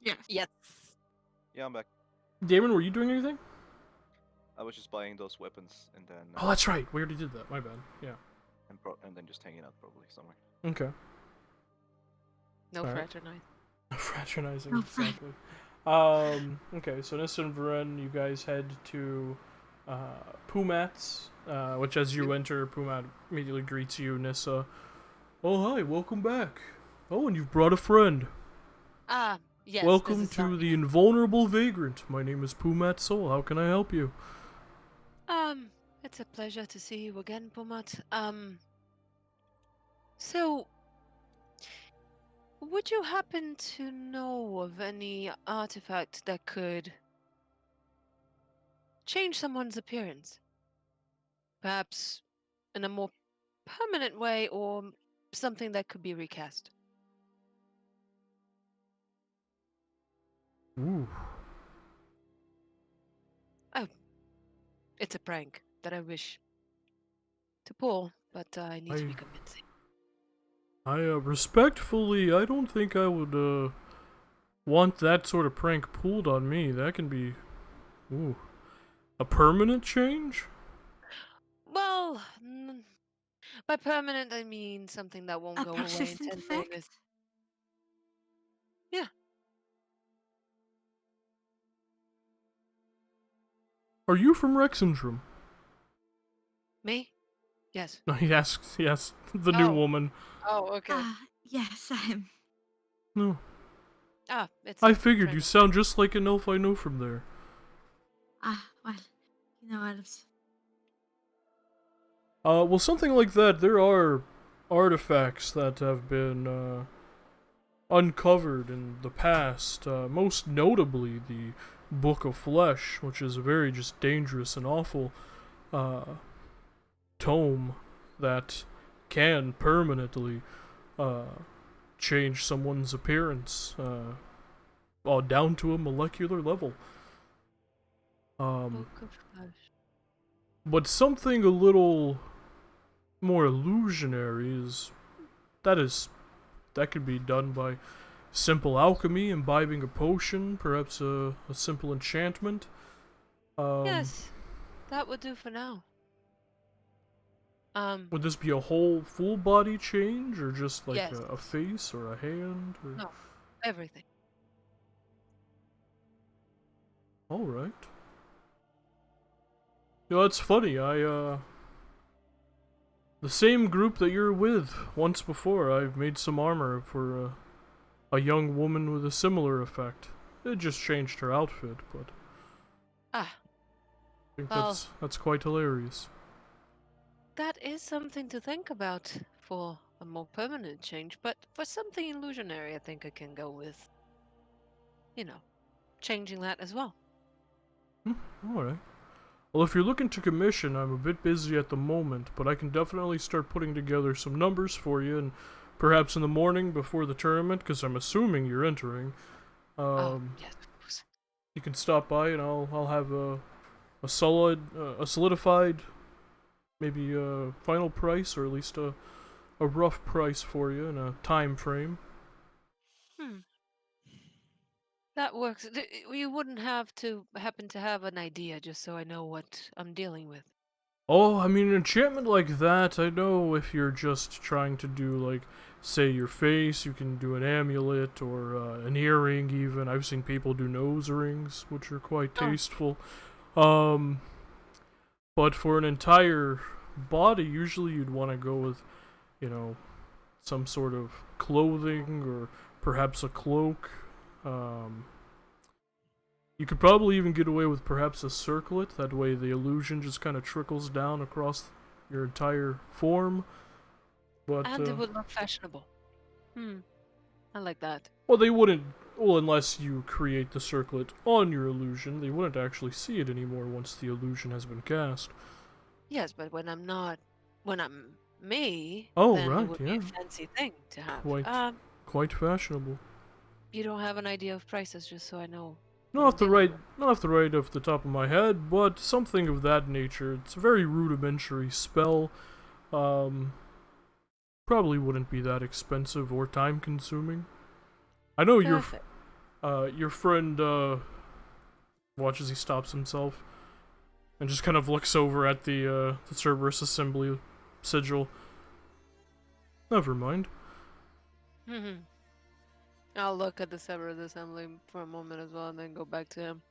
Yes. Yes. Yeah, I'm back. Damon, were you doing anything? I was just buying those weapons and then Oh, that's right. We already did that. My bad. Yeah. and then just hanging out probably somewhere. Okay. No Alright. fraternize. Fraternizing, Oh, frat- exactly. Okay, so Nissa and Varen, you guys head to Pumats, which as you enter, Pumat immediately greets you, Nissa. Oh, hi, welcome back. Oh, and you've brought a friend. Ah, yes. Welcome this is to the Invulnerable Vagrant. My name is Pumat Soul. How can I help you? It's a pleasure to see you again, Pumat. So, would you happen to know of any artifact that could change someone's appearance? Perhaps in a more permanent way or something that could be recast. Ooh. It's a prank that I wish to pull, but I need to be convincing. Respectfully, I don't think I would, want that sort of prank pulled on me. That can be, ooh, a permanent change? Well, by permanent I mean something that won't A go away in persistent 10 effect? years. Yeah. Are you from Rexendrum? Me? Yes. No, he asks, yes, the new Oh. woman. Oh, okay. Yes, I am. No. It's I a figured you dragon. sound just like an elf I know from there. Well, you know, elves. Well, something like that, there are artifacts that have been, uncovered in the past, most notably the Book of Flesh, which is a very just dangerous and awful, tome that can permanently, change someone's appearance, down to a molecular level. Book of Flesh. But something a little more illusionary that could be done by simple alchemy, imbibing a potion, perhaps a simple enchantment. Yes, that would do for now. Would this be a whole full body change, or just like Yes. a face or a hand? Or... No, everything. All right. You know, that's funny. The same group that you're with once before, I've made some armor for a young woman with a similar effect. It just changed her outfit, but I think Well, that's quite hilarious. that is something to think about for a more permanent change, but for something illusionary, I think I can go with, changing that as well. Alright. Well, if you're looking to commission, I'm a bit busy at the moment, but I can definitely start putting together some numbers for you, and perhaps in the morning before the tournament, because I'm assuming you're entering. Yes, of course. You can stop by, and I'll have a solidified, maybe a final price, or at least a rough price for you in a time frame. That works. You wouldn't have to happen to have an idea, just so I know what I'm dealing with. Oh, I mean, an enchantment like that, I know if you're just trying to do, like, say, your face, you can do an amulet, or an earring even. I've seen people do nose rings, which are quite tasteful. But for an entire body, usually you'd want to go with, some sort of clothing, or perhaps a cloak. You could probably even get away with perhaps a circlet. That way the illusion just kind of trickles down across your entire form. But And it would look fashionable. I like that. Well, they wouldn't. Well, unless you create the circlet on your illusion, they wouldn't actually see it anymore once the illusion has been cast. Yes, but when I'm me, Oh, then right, it would be a fancy thing to have. Quite fashionable. You don't have an idea of prices, just so I know. Not off the right off the top of my head, but something of that nature. It's a very rudimentary spell. Probably wouldn't be that expensive or time consuming. I know your friend watches. He stops himself and just kind of looks over at the Cerberus Assembly sigil. Never mind. I'll look at the Cerberus Assembly for a moment as well, and then go back to him.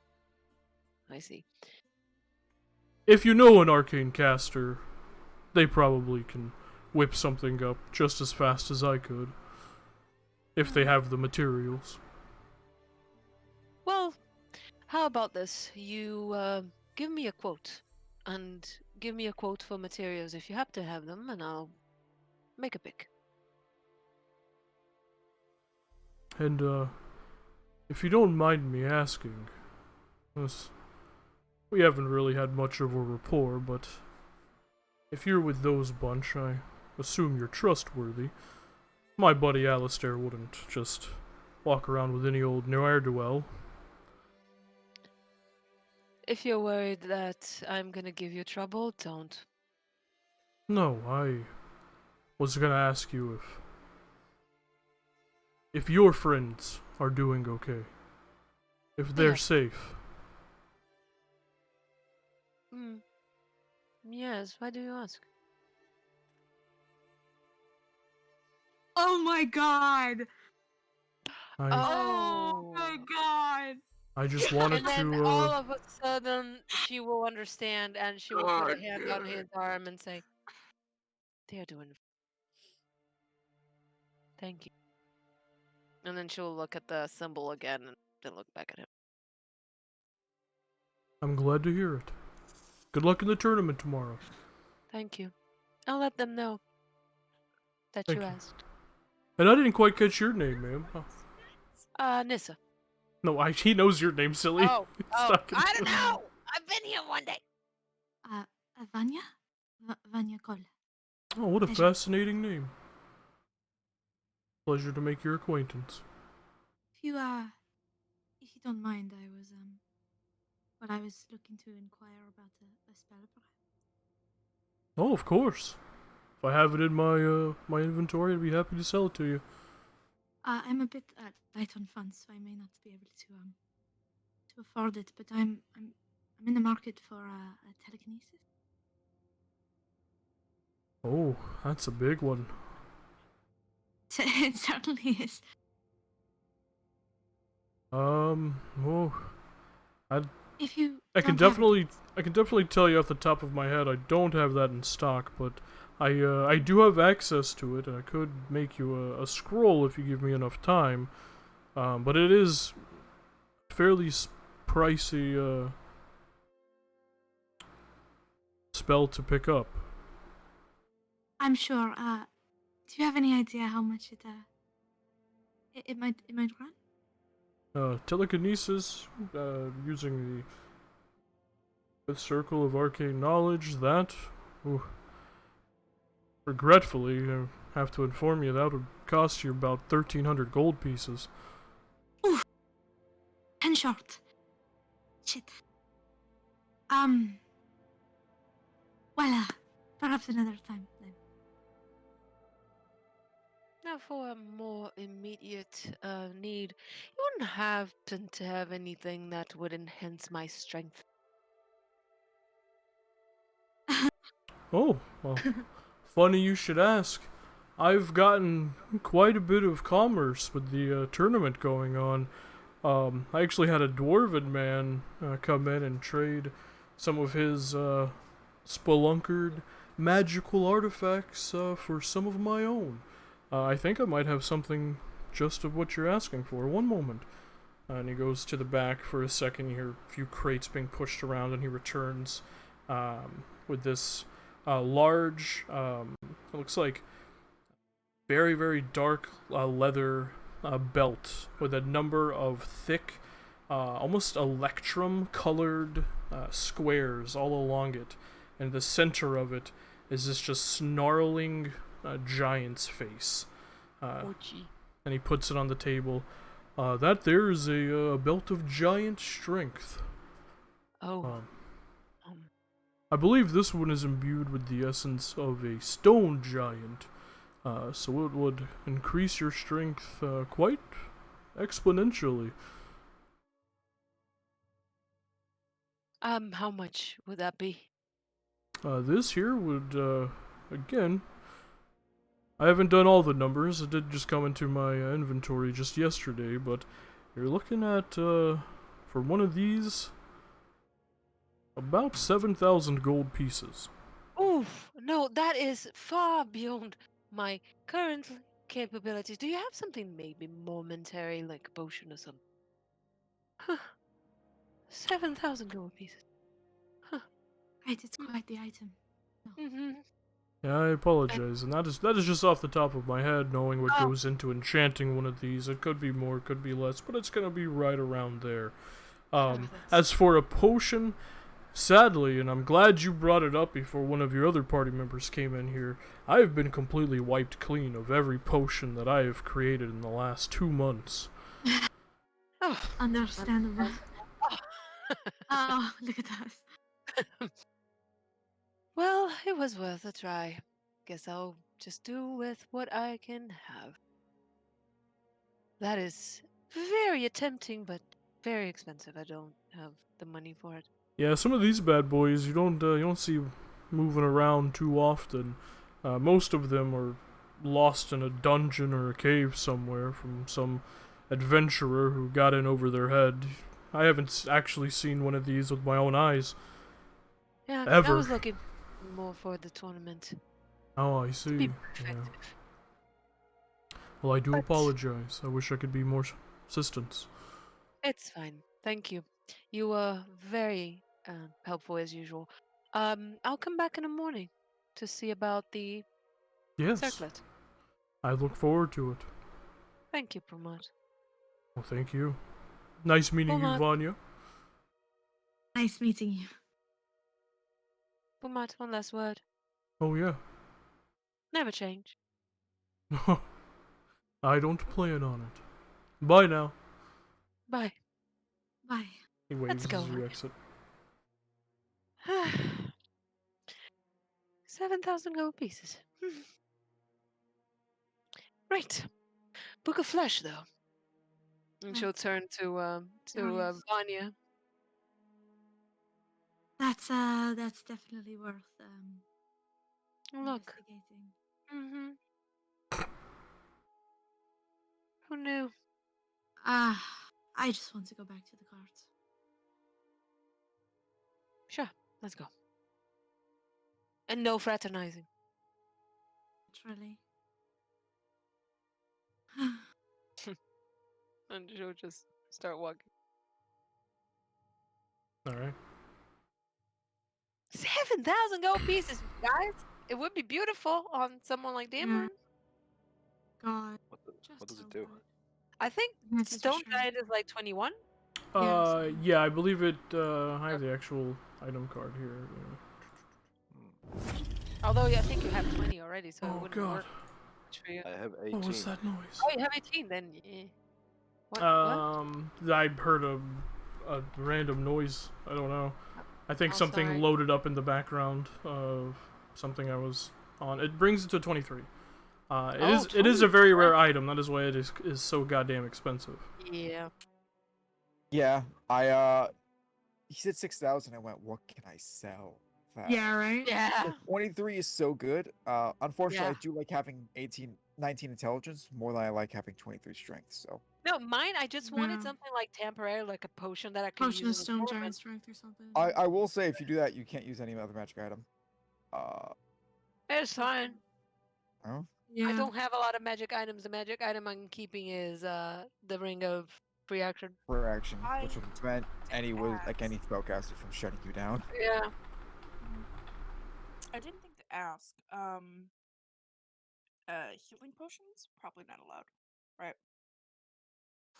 I see. If you know an arcane caster, they probably can whip something up just as fast as I could. If they have the materials. Well, how about this? You give me a quote, and give me a quote for materials if you happen to have them, and I'll make a pick. And, if you don't mind me asking, we haven't really had much of a rapport, but If you're with those bunch, I assume you're trustworthy. My buddy Alistair wouldn't just walk around with any old ne'er-do-well. If you're worried that I'm gonna give you trouble, don't. No, I was gonna ask you if your friends are doing okay. If they're Yeah. safe. Yes, why do you ask? Oh my god! I Oh my god! I just wanted And then to all of a sudden, she will understand and she will put a God hand damn on it. his arm and say, "They're doing. Thank you." And then she'll look at the symbol again and then look back at him. I'm glad to hear it. Good luck in the tournament tomorrow. Thank you. I'll let them know that Thank you you. asked. And I didn't quite catch your name, ma'am. Oh. Nissa. No, he knows your name, silly. Oh, It's not gonna I do don't it. know. I've been here one day. Vanya? Vanya Kol. Oh, what a Pleasure. fascinating name. Pleasure to make your acquaintance. If you don't mind, I was looking to inquire about a spell, perhaps. Oh, of course. If I have it in my inventory, I'd be happy to sell it to you. I'm a bit light on funds, so I may not be able to afford it. But I'm in the market for a telekinesis. Oh, that's a big one. It certainly is. Oh, If you I can don't have it, definitely tell you off the top of my head, I don't have that in stock, but I do have access to it, and I could make you a scroll if you give me enough time. But it is fairly pricey spell to pick up. I'm sure. Do you have any idea how much it might run? Telekinesis, using the circle of arcane knowledge, that, ooh, regretfully, I have to inform you, that would cost you about 1,300 gold pieces. Oof. 10 short. Shit. Well, perhaps another time then. Now, for a more immediate need, you wouldn't happen to have anything that would enhance my strength. Oh, well, funny you should ask. I've gotten quite a bit of commerce with the tournament going on. I actually had a dwarven man come in and trade some of his spelunkered magical artifacts for some of my own. I think I might have something just of what you're asking for. One moment. And he goes to the back for a second. You hear a few crates being pushed around, and he returns with this large, it looks like very, very dark leather belt with a number of thick, almost electrum-colored squares all along it. And the center of it is this just snarling giant's face. Oh, gee. And he puts it on the table. That there is a belt of giant strength. Oh. I believe this one is imbued with the essence of a stone giant. So it would increase your strength quite exponentially. How much would that be? This here would, again, I haven't done all the numbers. It did just come into my inventory just yesterday, but you're looking at, for one of these, about 7,000 gold pieces. Oof! No, that is far beyond my current capabilities. Do you have something maybe momentary, like a potion or something? Huh. 7,000 gold pieces. Right, it's quite the item. Mm-hmm. Yeah, I apologize, and that is just off the top of my head, knowing what goes into enchanting one of these. It could be more, could be less, but it's gonna be right around there. As for a potion, Sadly, and I'm glad you brought it up before one of your other party members came in here, I have been completely wiped clean of every potion that I have created in the last 2 months. Oh, Understandable. Oh, look at that. well, it was worth a try. Guess I'll just do with what I can have. That is very tempting, but very expensive. I don't have the money for it. Yeah, some of these bad boys you don't see moving around too often. Most of them are lost in a dungeon or a cave somewhere from some adventurer who got in over their head. I haven't actually seen one of these with my own eyes. Yeah, I Ever. was looking more for the tournament. Oh, I To see. be Yeah. effective. Well, I do But- apologize. I wish I could be more assistance. It's fine. Thank you. You were very helpful as usual. I'll come back in the morning to see about the Yes, circlet. I look forward to it. Thank you, Pramod. Well, thank you. Nice meeting you, Pramod. Vanya. Nice meeting you. Pramod, one last word. Oh, yeah. Never change. I don't plan on it. Bye now. Bye. Bye. He waves Let's go, as you Vanya. exit. 7,000 gold pieces. Right. Book of Flesh, though. And she'll Right. turn to Nice. Vanya. That's definitely worth Look. investigating. Mm-hmm. Who knew? I just want to go back to the carts. Sure, let's go. And no fraternizing. Literally. And she'll just start walking. Alright. 7,000 gold pieces, guys. It would be beautiful on someone like Dameron. God. What does so it do? good. I think That's for Stone sure. Giant is like 21. Yeah, I believe it, I have the actual item card here. Although I think you have 20 already, so it Oh, wouldn't God. work much for you. I have 18. What was that noise? Oh, you have 18 then. Yeah. What? I heard a random noise. I don't know. I think Oh, something sorry. loaded up in the background of something I was on. It brings it to 23. It is a very rare item. That is why it is so goddamn expensive. Yeah. Yeah, he said 6,000. I went, what can I sell? That? Yeah, right? Yeah. 23 is so good. Unfortunately, Yeah. I do like having 19 intelligence more than I like having 23 strength. So No, mine, I just wanted Yeah. something like temporary, like a potion that I could Potion of use in the Stone Giant tournament. Strength or something. I will say, if you do that, you can't use any other magic item. It's fine. Oh, Yeah. I don't have a lot of magic items. The magic item I'm keeping is the Ring of Free Action. for action, I which would prevent any any spellcaster from shutting you down. Yeah. I didn't think to ask. Healing potions probably not allowed, right?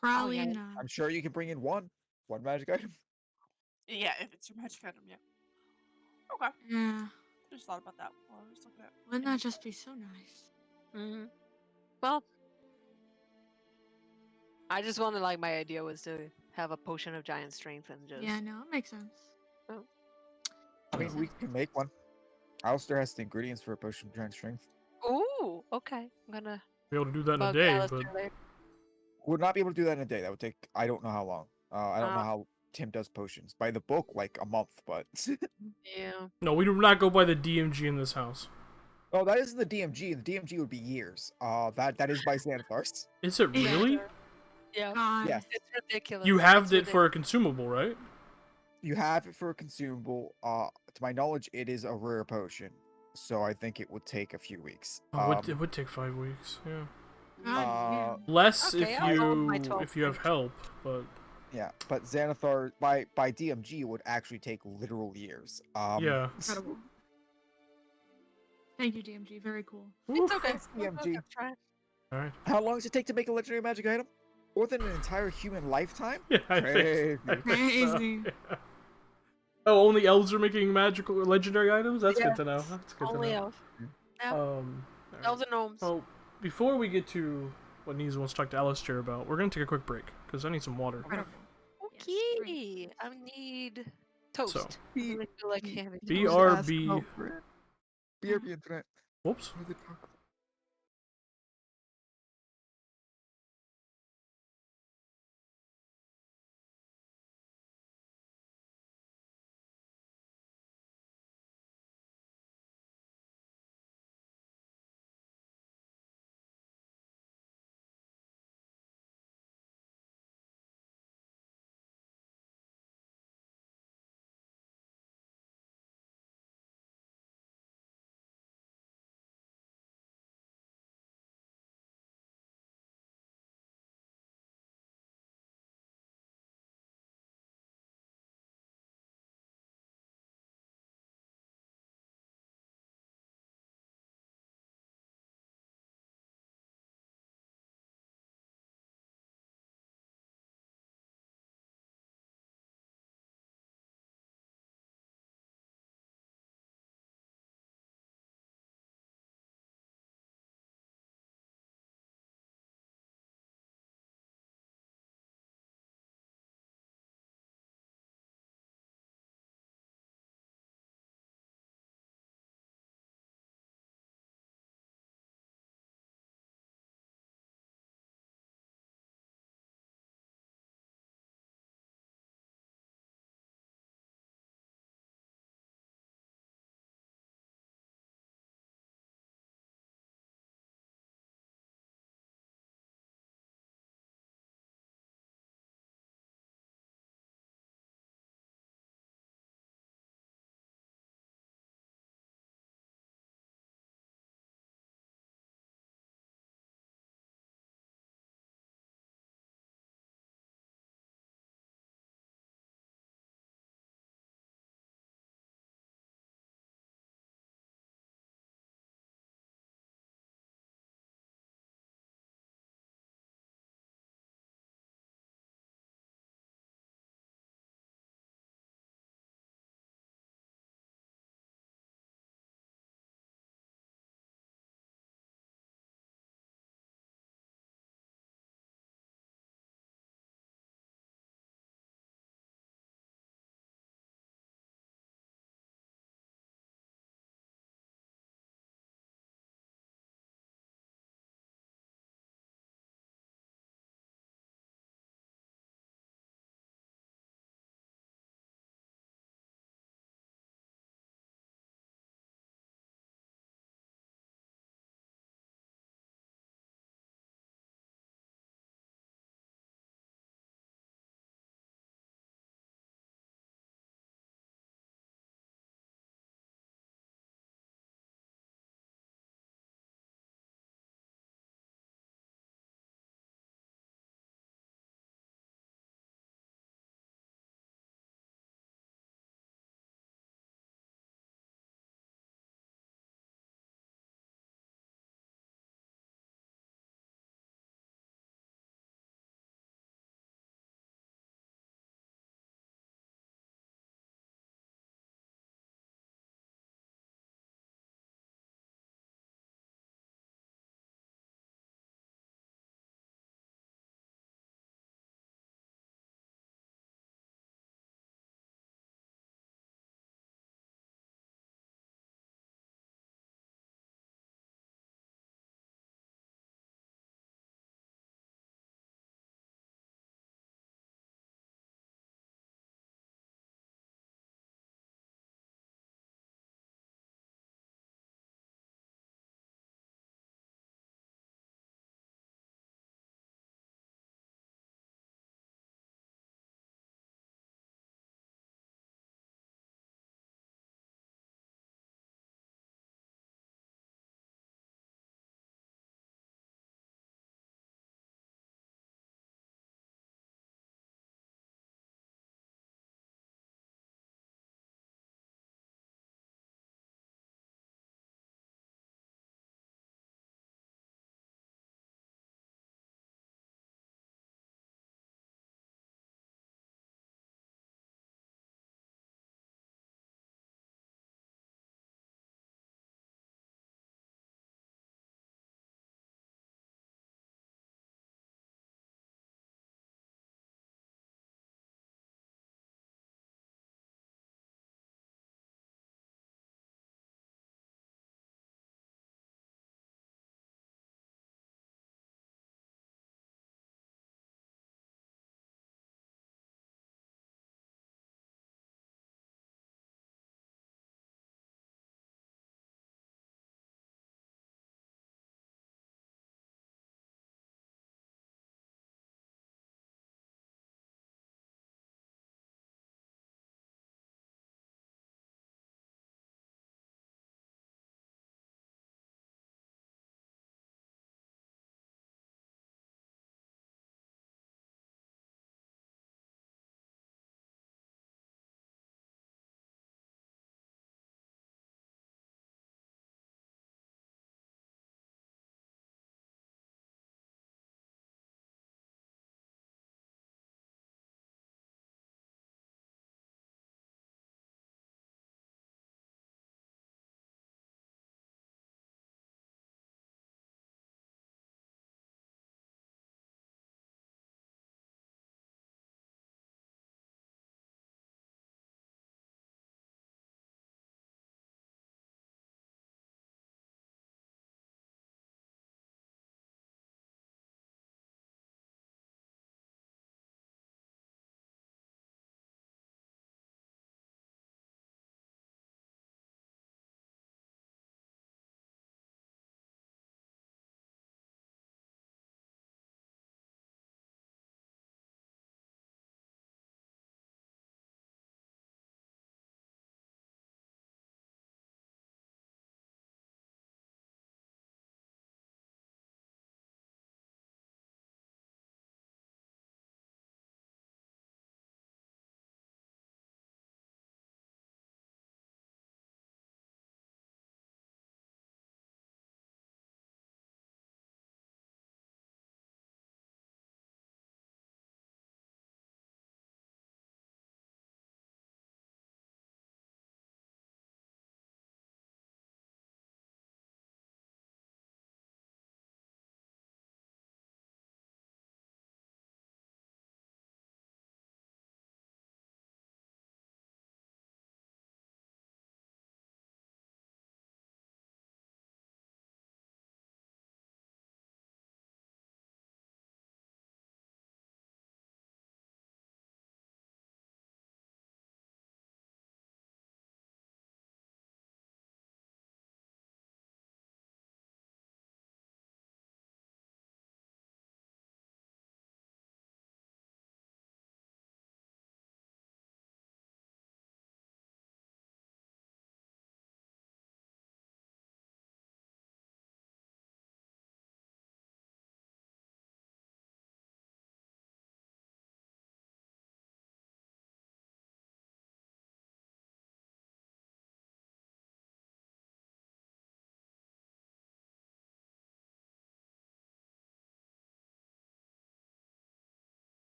Probably yeah. not. I'm sure you can bring in one magic item. Yeah, if it's your magic item, yeah. Okay, Yeah. just thought about that while I was looking at. Wouldn't that just be so nice? Mm-hmm. Well, I just wanted, like, my idea was to have a potion of giant strength and just. Yeah, no, it makes sense. I mean, we can make one. Alistair has the ingredients for a potion of giant strength. Ooh, okay. I'm gonna Be able to do that in a bug day, Alistair but later. Would not be able to do that in a day. That would take, I don't know how long. I don't know Ah. how Tim does potions. By the book, like a month, but Yeah. no, we do not go by the DMG in this house. oh, that isn't the DMG. The DMG would be years. That is by Xanathar's. Is it Yeah. really? Yeah. God. Yes. It's ridiculous. You It's have it ridiculous. for a consumable, right? You have it for a consumable. To my knowledge, it is a rare potion, so I think it would take a few weeks. Oh, it would take 5 weeks. Yeah, God less Okay, I'll go with my 12 if you have weeks. help, but Yeah, but Xanathar by DMG would actually take literal years. yeah. Incredible. Thank you, DMG. Very cool. It's okay. Thanks, We'll DMG. try. All right. How long does it take to make a legendary magic item? More than an entire human lifetime? Yeah, I think Crazy. so. Crazy. Yeah. Oh, only elves are making magical or legendary items? That's good to know. Yes, That's good only to know. elf. Yeah, Alright. elves and gnomes. Well, before we get to what Neez wants to talk to Alistair about, we're gonna take a quick break because I need some water. Incredible. Okay, I need toast. So, I really feel like having He was toast. asking BRB. out for it. BRB internet. Whoops. What are they talking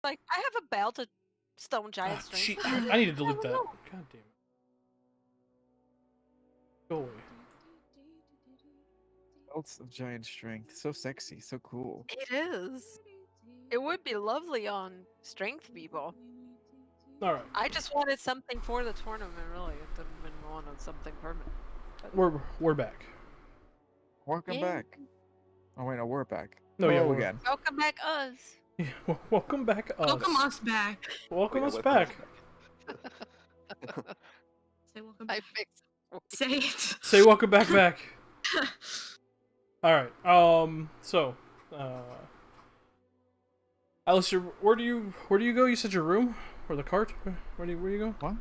Like, I have a belt, a stone giant strength. Shit, I I need to don't delete that. know. God damn it. Go away. Belts of giant strength. So sexy. So cool. It is. It would be lovely on strength people. Alright. I just wanted something for the tournament, really. It didn't been want on something permanent. We're back. Welcome Yeah. back. Oh wait, no, we're back. No, yeah, Hello we're- again. Welcome back, us. Yeah, welcome back us. Welcome us back. Welcome Yeah, us welcome back. Say welcome I back. fixed it. Say it. Say welcome back. Alright, so, Alistair, where do you go? You said your room? Or the cart? Where do you go? What?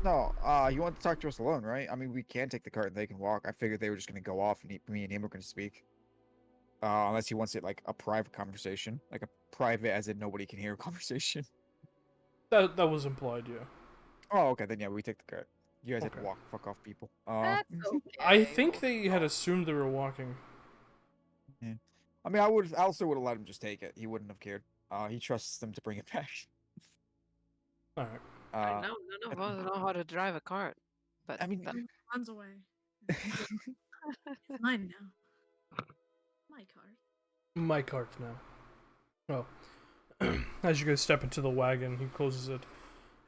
No, you want to talk to us alone, right? I mean, we can take the cart and they can walk. I figured they were just gonna go off and me and him were gonna speak. Unless he wants it like a private conversation, like a private as in nobody can hear a conversation. That was implied, yeah. Oh, okay, then yeah, we take the cart. You guys have to Okay. walk. Fuck off, people. That's okay. I think we'll they had assumed they were walking. I mean, I also would have let him just take it. He wouldn't have cared. He trusts them to bring it back. Alright. I know none of us know how to drive a cart. But I mean, Runs away. It's mine now. My card. My cart now. Well, as you guys step into the wagon, he closes it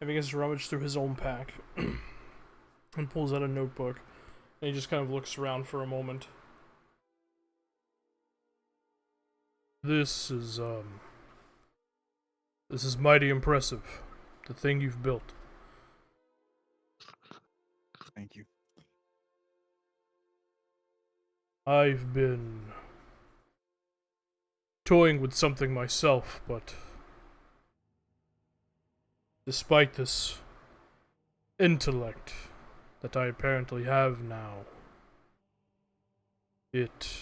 and begins to rummage through his own pack and pulls out a notebook. And he just kind of looks around for a moment. This is mighty impressive. The thing you've built. thank you. I've been toying with something myself, but despite this intellect that I apparently have now, it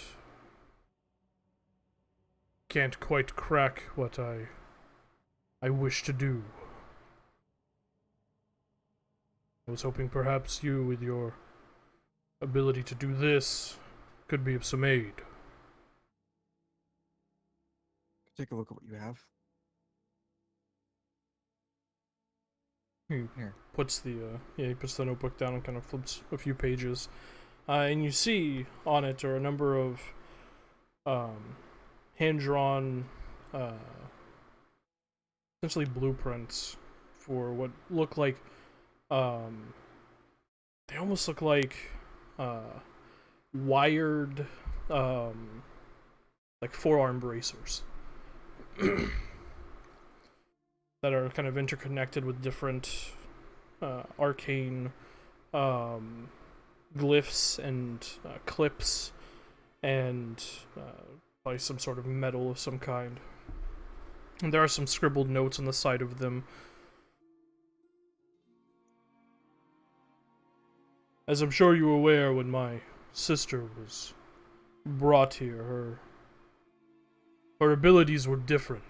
can't quite crack what I wish to do. I was hoping perhaps you, with your ability to do this, could be of some aid. Take a look at what you have. He Here. puts the he puts the notebook down and kind of flips a few pages, and you see on it are a number of hand-drawn, essentially blueprints for what look like they almost look like wired like forearm bracers that are kind of interconnected with different arcane glyphs and clips and by some sort of metal of some kind. And there are some scribbled notes on the side of them. As I'm sure you were aware, when my sister was brought here, her abilities were different.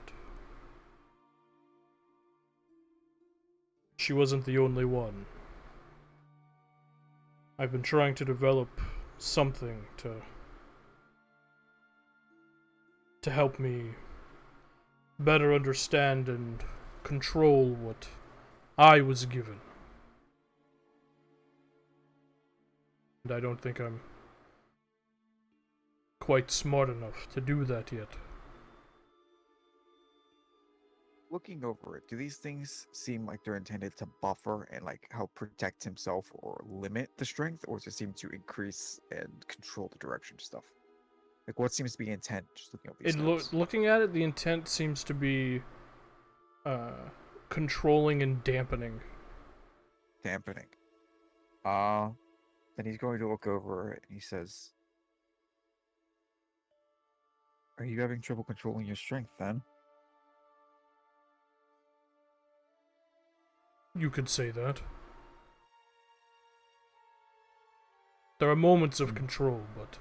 She wasn't the only one. I've been trying to develop something to help me better understand and control what I was given. And I don't think I'm quite smart enough to do that yet. Looking over it, do these things seem like they're intended to buffer and like help protect himself or limit the strength, or does it seem to increase and control the direction of stuff? Like, what seems to be intent? Just looking at these notes. Looking at it, the intent seems to be controlling and dampening. Dampening. Then he's going to look over it and he says, "Are you having trouble controlling your strength then?" You could say that. There are moments of control, but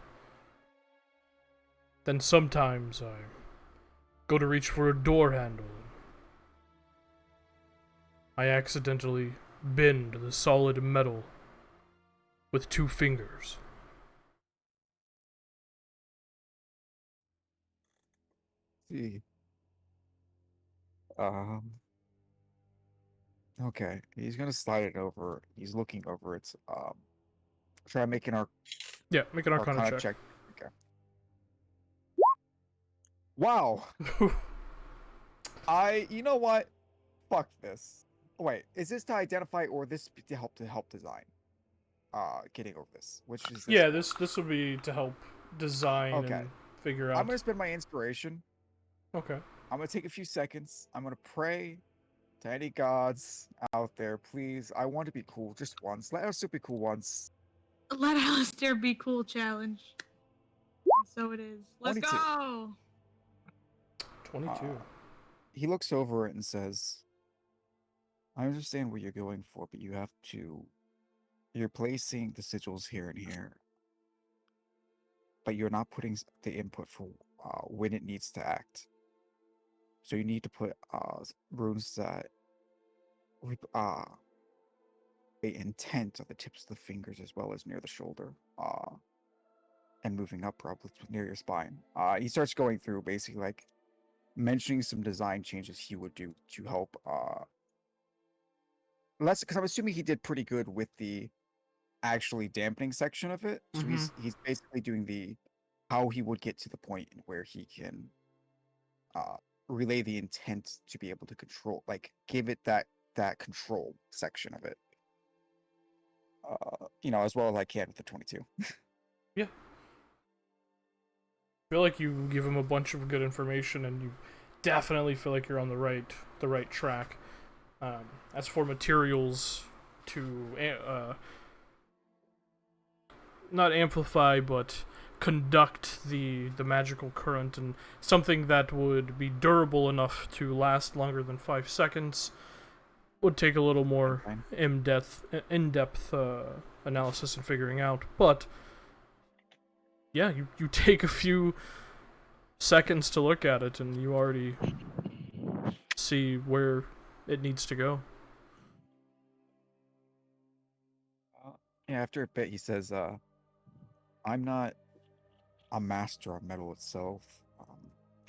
then sometimes I go to reach for a door handle. I accidentally bend the solid metal with 2 fingers. See. Okay, he's gonna slide it over. He's looking over it. Try making our Yeah, make an Arcana Arcana check. check. Okay. Wow. You know what? Fuck this. Wait, is this to identify or this to help design? Getting over this. Which is this? Yeah, for? this would be to help design Okay. and figure I'm out. gonna spend my inspiration. Okay. I'm gonna take a few seconds. I'm gonna pray to any gods out there, please. I want to be cool just once. Let us be cool once. Let Alistair be cool challenge. And so it is. Let's 22. go! 22. He looks over it and says, I understand what you're going for, but you have to. You're placing the sigils here and here, but you're not putting the input for when it needs to act. So you need to put runes that the intent on the tips of the fingers as well as near the shoulder, and moving up probably near your spine. He starts going through basically like mentioning some design changes he would do to help. Less because I'm assuming he did pretty good with the actually dampening section of it. So he's basically doing the how he would get to the point where he can relay the intent to be able to control, like give it that control section of it. As well as I can with the 22. Yeah. I feel like you give him a bunch of good information, and you definitely feel like you're on the right track. As for materials to not amplify, but conduct the magical current, and something that would be durable enough to last longer than 5 seconds would take a little more in-depth analysis and figuring out. But yeah, you take a few seconds to look at it, and you already see where it needs to go. Yeah, after a bit, he says, I'm not a master on metal itself.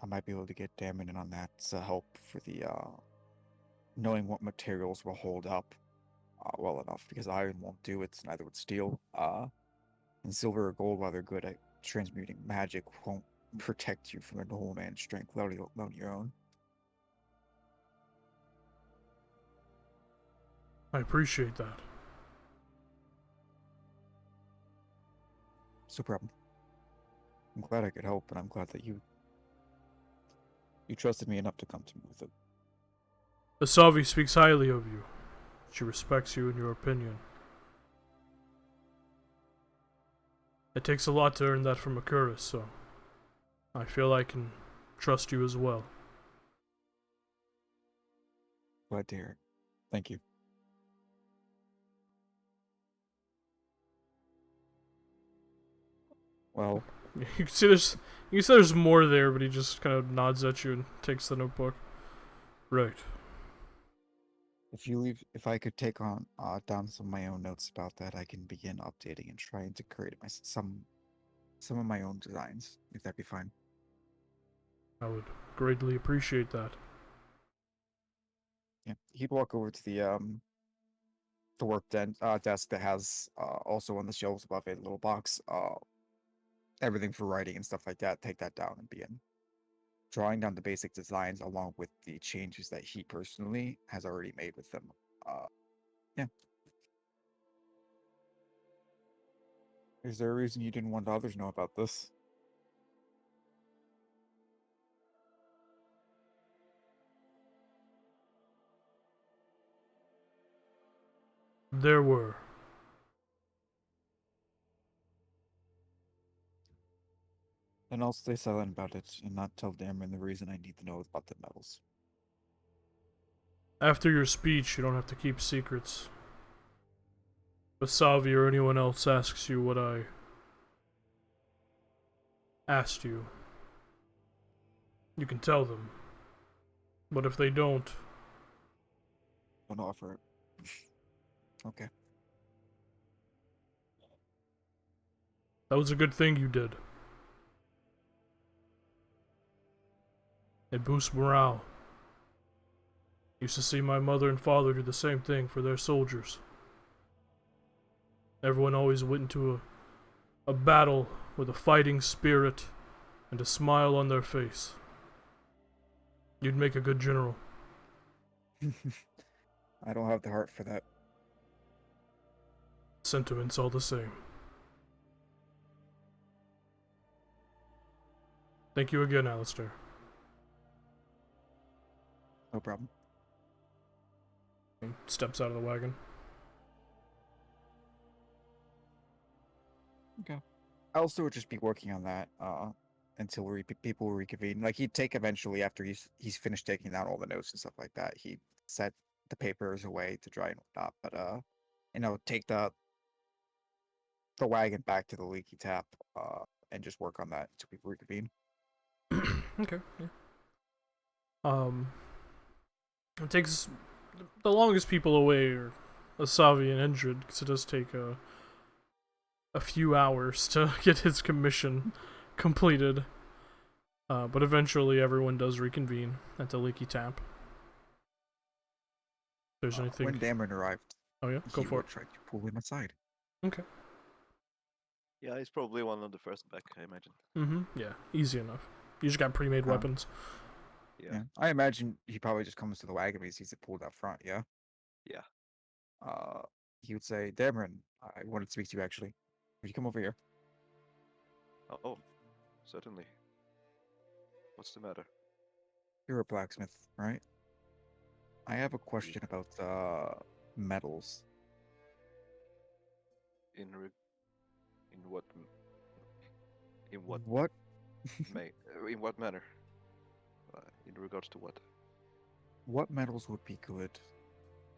I might be able to get damage on that to help for the knowing what materials will hold up well enough, because iron won't do it, neither would steel. And silver or gold, while they're good at transmuting magic, won't protect you from a normal man's strength, let alone your own. I appreciate that. No problem. I'm glad I could help, and I'm glad that you trusted me enough to come to me with it. Asavi speaks highly of you. She respects you and your opinion. It takes a lot to earn that from Akuris, so I feel I can trust you as well. Glad to hear it. Thank you. Well, You can see there's more there, but he just kind of nods at you and takes the notebook. Right. if I could take on down some of my own notes about that, I can begin updating and trying to create some of my own designs, if that'd be fine. I would greatly appreciate that. Yeah, he'd walk over to the work desk that has also on the shelves above it a little box, everything for writing and stuff like that. Take that down and begin drawing down the basic designs along with the changes that he personally has already made with them. Yeah. Is there a reason you didn't want others to know about this? There were. Then I'll stay silent about it and not tell Dameron the reason I need to know about the metals. After your speech, you don't have to keep secrets. If Savi or anyone else asks you what I asked you, you can tell them. But if they don't offer it. Okay. that was a good thing you did. It boosts morale. Used to see my mother and father do the same thing for their soldiers. Everyone always went into a battle with a fighting spirit and a smile on their face. You'd make a good general. I don't have the heart for that. Sentiments all the same. Thank you again, Alistair. No problem. He steps out of the wagon. Okay. I also would just be working on that until people reconvene. Like he'd take eventually after he's finished taking down all the notes and stuff like that. He'd set the papers away to dry and whatnot. But take the wagon back to the leaky tap and just work on that until people reconvene. Okay. Yeah. It takes the longest people away are Asavi and Endred, because it does take a few hours to get his commission completed. But eventually everyone does reconvene at the leaky tap. If there's anything. When Dameron arrived, Oh yeah, go he for would it. try to pull him aside. Okay. Yeah, he's probably one of the first back, I imagine. Yeah, easy enough. You just got pre-made weapons. Yeah. I imagine he probably just comes to the wagon because he's pulled up front. Yeah. Yeah. He would say, Dameron, I wanted to speak to you actually. Would you come over here? Oh, certainly. What's the matter? You're a blacksmith, right? I have a question about metals. In what? In what? What? In what manner? In regards to what? What metals would be good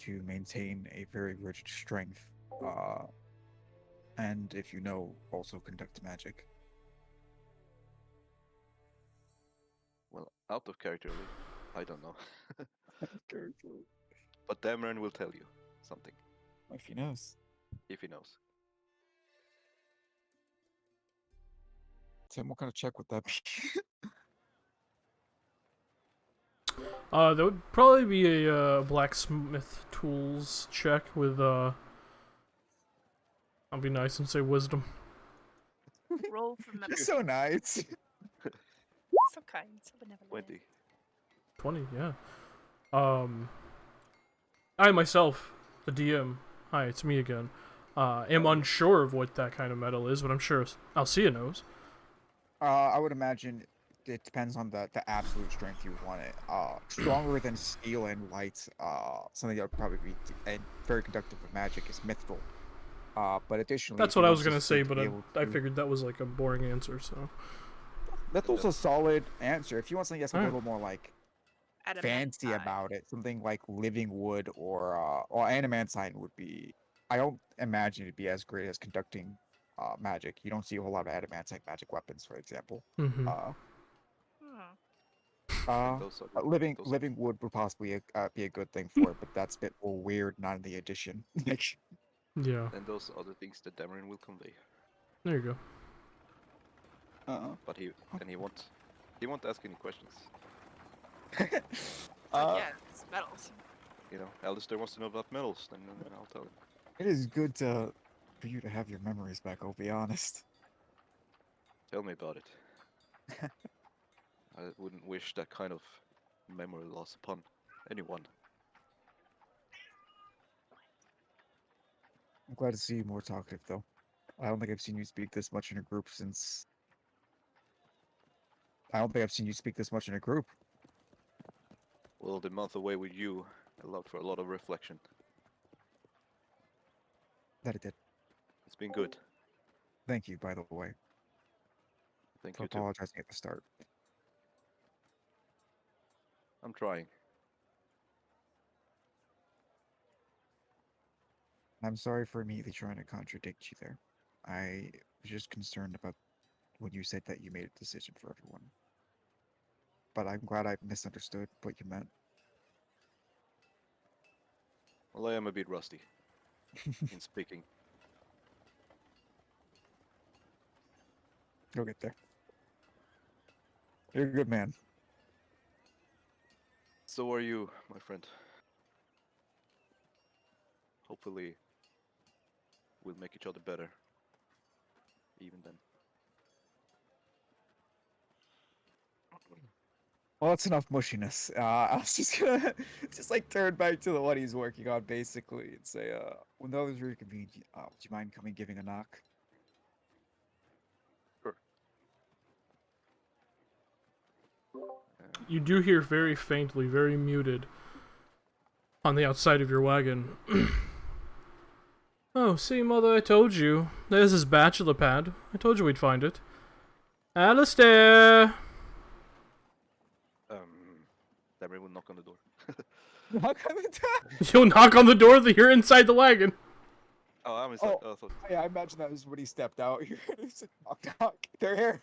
to maintain a very rigid strength? And if you know, also conduct magic. Well, out of character, I don't know. But Dameron will tell you something. If he knows. If he knows. Tim, what kind of check would that be? That would probably be a blacksmith tools check with I'll be nice and say wisdom. Roll for metal. You're so nice. So kind, so benevolent. 20. 20, yeah. I myself, the DM, hi, it's me again, am unsure of what that kind of metal is, but I'm sure Alcia knows. I would imagine it depends on the absolute strength you want it. Stronger than steel and light, something that would probably be and very conductive of magic is mithril. But additionally, That's if you what I want was gonna just say, to but be able I to- figured that was like a boring answer, so. Mithril's a solid answer. If you want something that's a Alright. little more like Adamantine. fancy about it, something like living wood or adamantine would be. I don't imagine it'd be as great as conducting magic. You don't see a whole lot of adamantine magic weapons, for example. Mm-hmm. Those are Living those are- living wood would possibly be a good thing for it, but that's a bit more weird, not in the edition. Yeah, And those are the things that Dameron will convey. there you go. But he won't ask any questions. It's like, yeah, it's metals. You know, Alistair wants to know about metals, then I'll tell him. It is good for you to have your memories back. I'll be honest. Tell me about it. I wouldn't wish that kind of memory loss upon anyone. I'm glad to see you more talkative, though. I don't think I've seen you speak this much in a group since. I don't think I've seen you speak this much in a group. Well, the month away with you allowed for a lot of reflection. That it did. It's been good. Thank you, by the way, Thank for you too. apologizing at the start. I'm trying. I'm sorry for immediately trying to contradict you there. I was just concerned about when you said that you made a decision for everyone. But I'm glad I misunderstood what you meant. Well, I am a bit rusty in speaking. You'll get there. You're a good man. So are you, my friend. hopefully we'll make each other better. Even then. Well, that's enough mushiness. I was just gonna just like turn back to the what he's working on, basically, and say, when the others reconvene, would you mind coming giving a knock? Sure. You do hear very faintly, very muted, on the outside of your wagon. Oh, see, Mother, I told you. There's his bachelor pad. I told you we'd find it. Alistair! Then we will knock on the door. Knock on the door. You'll knock on the door that you're inside the wagon. Oh, I'm inside. Oh. I thought. Yeah, I imagine that was when he stepped out. You're just knock, knock. They're here.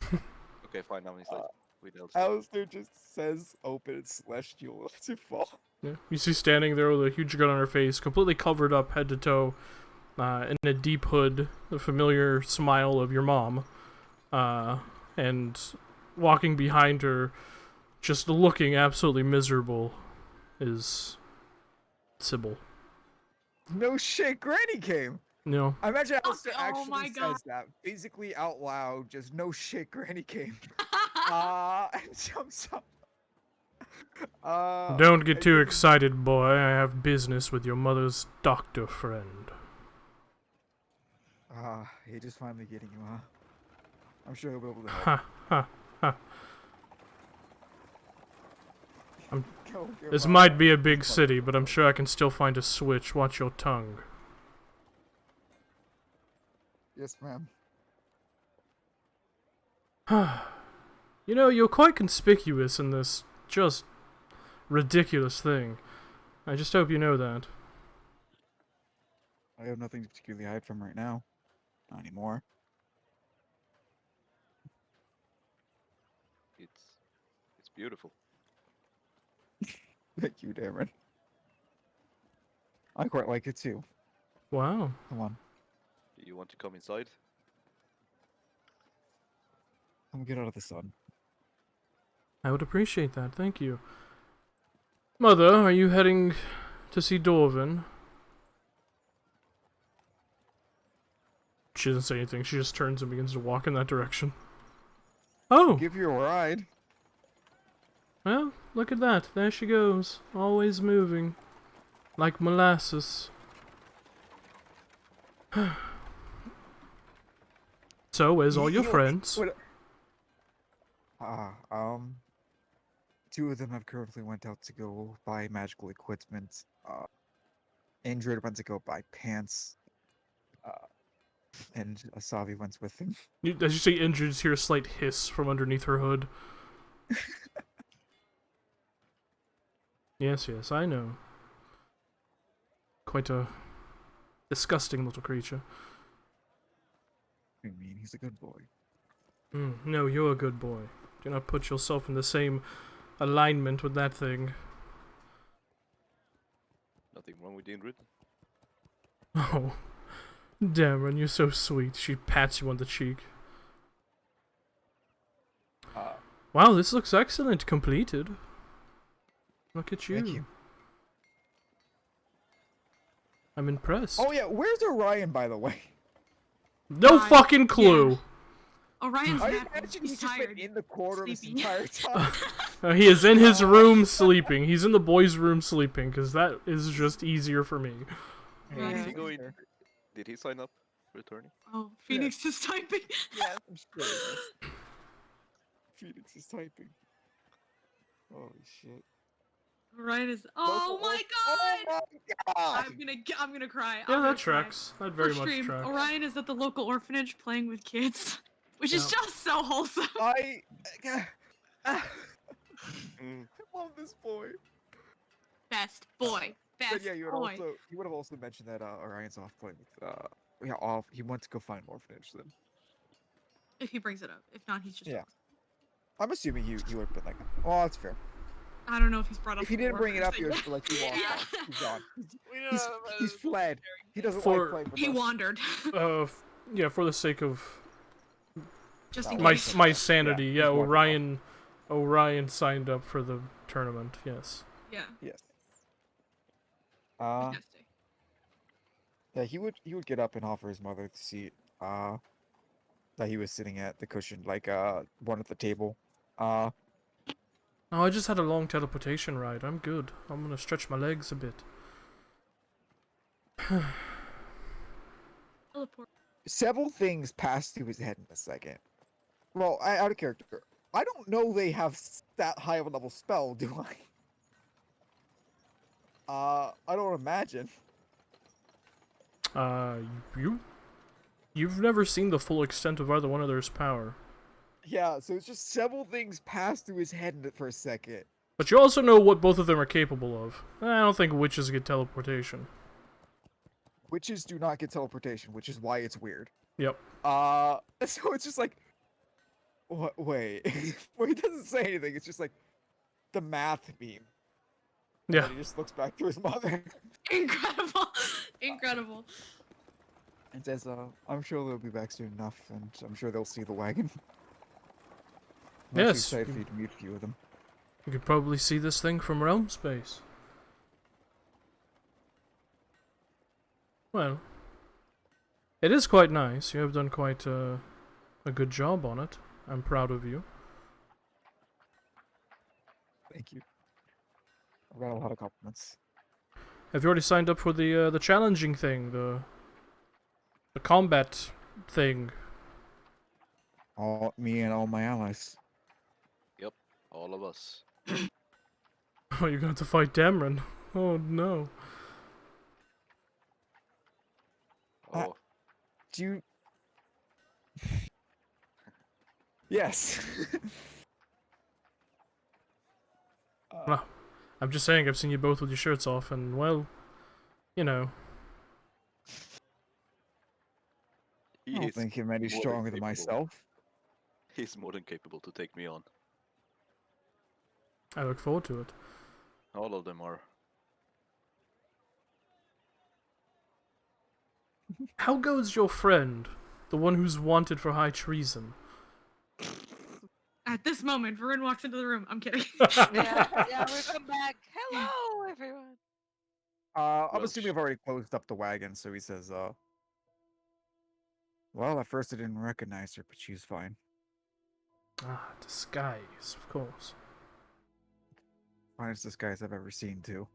Okay, fine. I'm inside. With Elsa. Alistair just says, "Open it, celestial." Lets it fall. Yeah. You see standing there with a huge gun on her face, completely covered up head to toe, in a deep hood, the familiar smile of your mom, and walking behind her, just looking absolutely miserable, is Sybil. No shit, Granny came. No. I imagine Alistair Oh actually my God. says that physically out loud. Just no shit, Granny came. And jumps up. Don't get and too then- excited, boy. I have business with your mother's doctor friend. He just finally getting you, huh? I'm sure he'll be able to help. Ha, ha, ha. Go, your This mom. might be a big city, but I'm sure I can still find a switch. Watch your tongue. Yes, ma'am. You know, you're quite conspicuous in this just ridiculous thing. I just hope you know that. I have nothing to particularly hide from right now. Not anymore. It's beautiful. Thank you, Darren. I quite like it too. Wow. Come on. Do you want to come inside? Come get out of the sun. I would appreciate that, thank you. Mother, are you heading to see Dorvin? She doesn't say anything, she just turns and begins to walk in that direction. Oh! Give you a ride. Well, look at that, there she goes. Always moving. Like molasses. So, where's all your You know, friends? what- Two of them have currently went out to go buy magical equipment. Android went to go buy pants. And Asavi went with him. As you say injured, you just hear a slight hiss from underneath her hood. Yes, I know. Quite a disgusting little creature. I mean, he's a good boy. No, you're a good boy. Do not put yourself in the same alignment with that thing. Nothing wrong with Ingrid. Oh, Darren, you're so sweet. She pats you on the cheek. Wow, this looks excellent. Completed. Look at you. Thank you. I'm impressed. Oh yeah, where's Orion, by the way? No I- fucking clue. Orion's I napping. imagine He's he's just been tired. in the corner this Sleepy. entire time. He is in his room sleeping. He's in the boys' room sleeping, because that is just easier for me. Yeah. Is he going? Did he sign up for attorney? Oh, Phoenix is typing. Yes. I'm sure. Phoenix is typing. Holy shit. Orion is. Oh my god! Oh I'm gonna cry. Yeah, I'm gonna that cry. tracks. That very For much stream, tracks. Orion is at the local orphanage playing with kids, which is Yeah. just so wholesome. I Mm. love this boy. Best boy. Best But yeah, you boy. would have also mentioned that Orion's off playing with yeah, off. He went to go find an orphanage then. If he brings it up. If not, he's just. Yeah. I'm assuming he would have been like, oh, that's fair. I don't know if he's brought up. If he the didn't bring it up, orphanage he thing. was like, he walked Yeah. off. He's gone. We don't He's, know about he's his fled. He doesn't For- like playing with He us. wandered. Yeah, for the sake of Just in my case. my sanity, Yeah, yeah, he's wonderful. Orion signed up for the tournament. Yes. Yeah. Yes. Fantastic. Yeah, he would get up and offer his mother the seat that he was sitting at, the cushion, like one at the table. Oh, I just had a long teleportation ride. I'm good. I'm gonna stretch my legs a bit. Teleport. Several things passed through his head in a second. Well, out of character. I don't know they have that high of a level spell, do I? I don't imagine. You you've never seen the full extent of either one of theirs power. Yeah, so it's just several things passed through his head for a second. But you also know what both of them are capable of. I don't think witches get teleportation. Witches do not get teleportation, which is why it's weird. Yep. So it's just like, what? Wait, well, he doesn't say anything. It's just like the math beam. And Yeah. then he just looks back to his mother Incredible. Incredible. and says, "I'm sure they'll be back soon enough, and I'm sure they'll see the wagon." I'm actually Yes. excited for you to meet a few of them. You could probably see this thing from realm space. Well, it is quite nice. You have done quite a good job on it. I'm proud of you. Thank you. I've got a lot of compliments. Have you already signed up for the challenging thing, the combat thing? All me and all my allies. Yep, all of us. Oh, you're going to fight Dameron. Oh no. Oh, Do you? Yes. Well, I'm just saying, I've seen you both with your shirts off, and well, you know. he I don't is think him any more than stronger than capable. myself. He's more than capable to take me on. I look forward to it. All of them are. How goes your friend, the one who's wanted for high treason? At this moment, Varun walks into the room. I'm kidding. Yeah, welcome back. Hello, everyone. I'm Well, assuming I've already closed up the wagon, so he says, well, at first I didn't recognize her, but she's fine. Ah, disguise, of course. Finest disguise I've ever seen, too.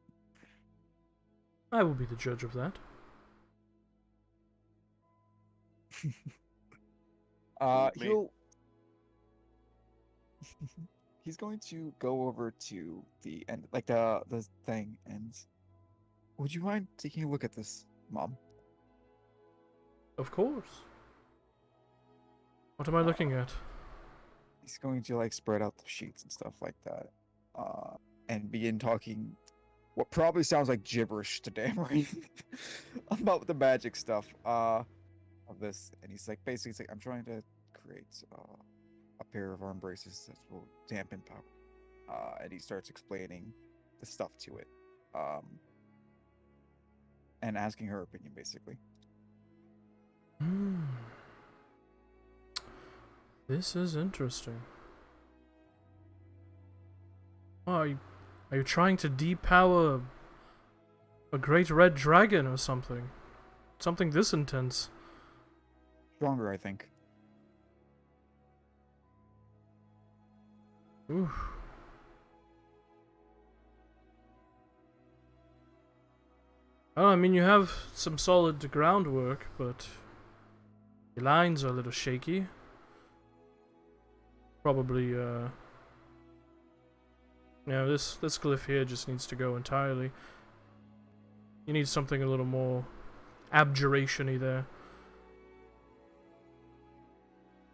I will be the judge of that. Fooled me. He's going to go over to the end, like the thing, and would you mind taking a look at this, Mom? Of course. What am I looking at? He's going to like spread out the sheets and stuff like that, and begin talking what probably sounds like gibberish to Dameron about the magic stuff of this. And he's like, basically, it's like, I'm trying to create a pair of arm braces that will dampen power. And he starts explaining the stuff to it, and asking her opinion, basically. This is interesting. Oh, are you trying to depower a great red dragon or something? Something this intense? Stronger, I think. Ooh. Oh, I mean, you have some solid groundwork, but your lines are a little shaky. Probably, yeah, this glyph here just needs to go entirely. You need something a little more abjuration-y there.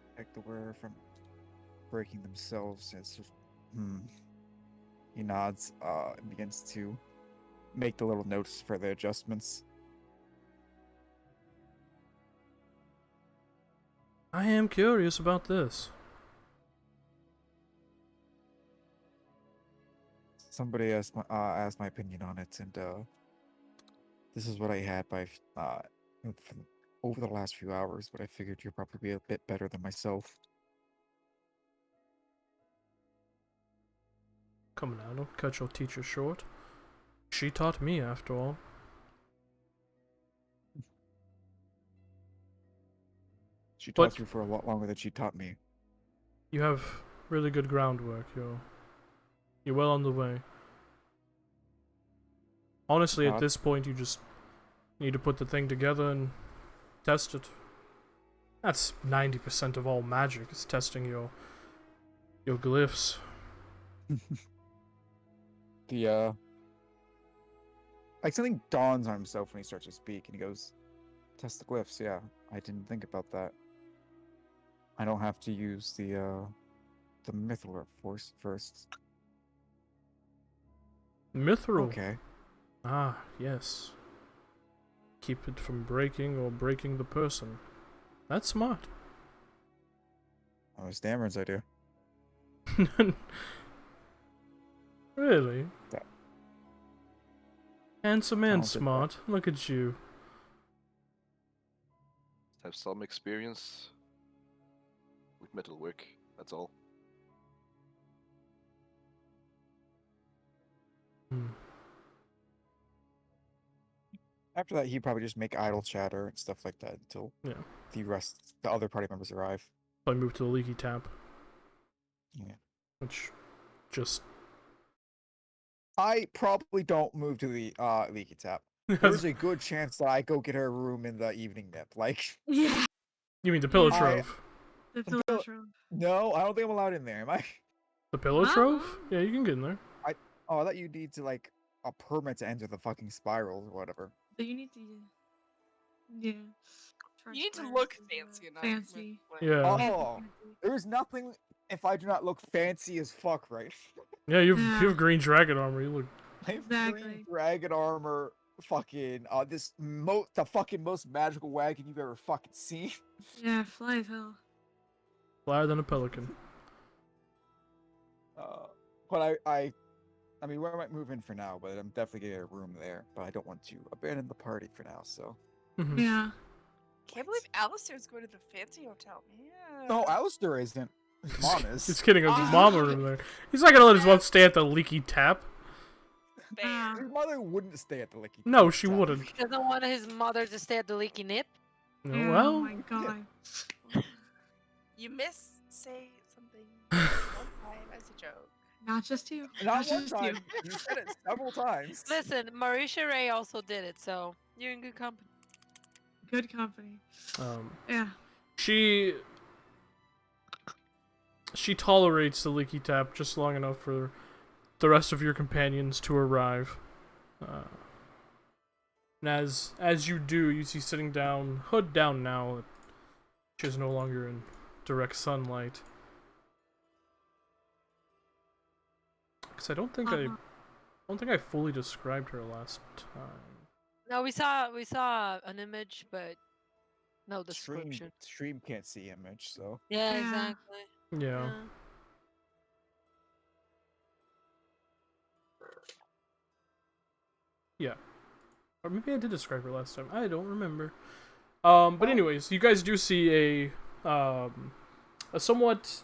Protect the wearer from breaking themselves. It's just, He nods, and begins to make the little notes for the adjustments. I am curious about this. Somebody asked my opinion on it, and this is what I had over the last few hours. But I figured you'd probably be a bit better than myself. Come now, don't cut your teacher short. She taught me, after all. She But- taught you for a lot longer than she taught me. You have really good groundwork. You're well on the way. Honestly, at God. this point, you just need to put the thing together and test it. That's 90% of all magic, is testing your glyphs. Like something dawns on himself when he starts to speak, and he goes, "Test the glyphs." Yeah, I didn't think about that. I don't have to use the mithril force first. Mithril. Okay. Ah, yes. Keep it from breaking or breaking the person. That's smart. That was Dameron's idea. Really? That- Handsome and Talented, smart. Look at you. Have some experience with metalwork. That's all. Hmm. After that, he'd probably just make idle chatter and stuff like that until Yeah. the other party members arrive. I moved to the leaky tap, Yeah. which just I probably don't move to the leaky tap. There's a good chance that I go get her a room in the evening nip. Like, Yeah. You mean the pillow I- trove? The Bill- pillow trove. no, I don't think I'm allowed in there. Am I? The pillow Huh? trove? Yeah, you can get in there. Oh, I thought you need to like a permit to enter the fucking spirals or whatever. But you need to. Yeah. You need to Transpires look is, fancy enough. Fancy. Yeah. Oh, there's nothing if I do not look fancy as fuck, right? Yeah, you Yeah. have green dragon armor. You look. I have Exactly. green dragon armor, fucking the fucking most magical wagon you've ever fucking seen. Yeah, fly as hell. Flyer than a pelican. But I mean, we might move in for now, but I'm definitely getting a room there. But I don't want to abandon the party for now, so. Mhm. Yeah. Can't believe Alistair's going to the fancy hotel. Yeah. No, Alistair isn't. His mom is. Just kidding. His Ah. mama room there. He's not gonna let his wife stay at the leaky tap. Fair. His mother wouldn't stay at the Licky. No, she Tap. wouldn't. He doesn't want his mother to stay at the leaky nip. No, Yeah, well, Oh my god. You say something one time as a joke. Not just you. Not one just time. You said it several times. Listen, Marisha Ray also did it, so you're in good company. Good company. Yeah. she tolerates the leaky tap just long enough for the rest of your companions to arrive. And as you do, you see sitting down, hood down now, she is no longer in direct sunlight. Because I don't think I fully described her last time. No, we saw an image, but no description. Stream can't see image, so. Yeah, Yeah. exactly. Yeah. Yeah. Or maybe I did describe her last time. I don't remember. But anyways, you guys do see a somewhat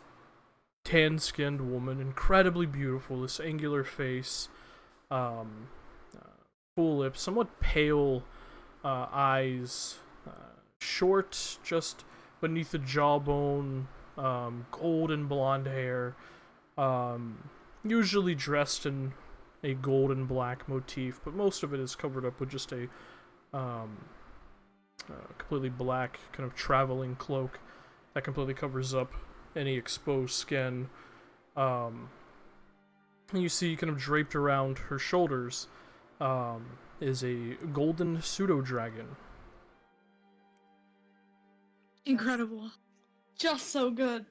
tan-skinned woman, incredibly beautiful, this angular face, full lips, somewhat pale eyes, short just beneath the jawbone, golden blonde hair, usually dressed in a gold and black motif, but most of it is covered up with just a completely black kind of traveling cloak that completely covers up any exposed skin. And you see kind of draped around her shoulders is a golden pseudo-dragon. Incredible. Just so good.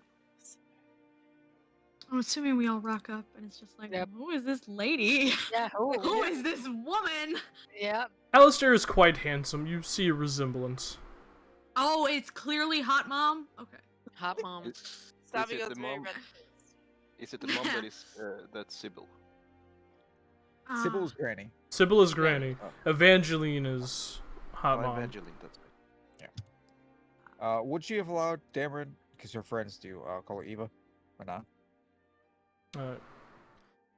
I'm assuming we all rock up and it's just like, Yep. who is this lady? Yeah. Who is this woman? Yeah. Alistair is quite handsome. You see a resemblance. Oh, it's clearly Hot Mom? Okay. Hot mom. Stop it goes the very mom? red. Is it the mom that is that's Sybil? Sybil's granny. Sybil is Granny. Oh. Evangeline is Hot Oh, Mom. Evangeline, that's right. Would she have allowed Dameron, because her friends do, call her Eva? Or not?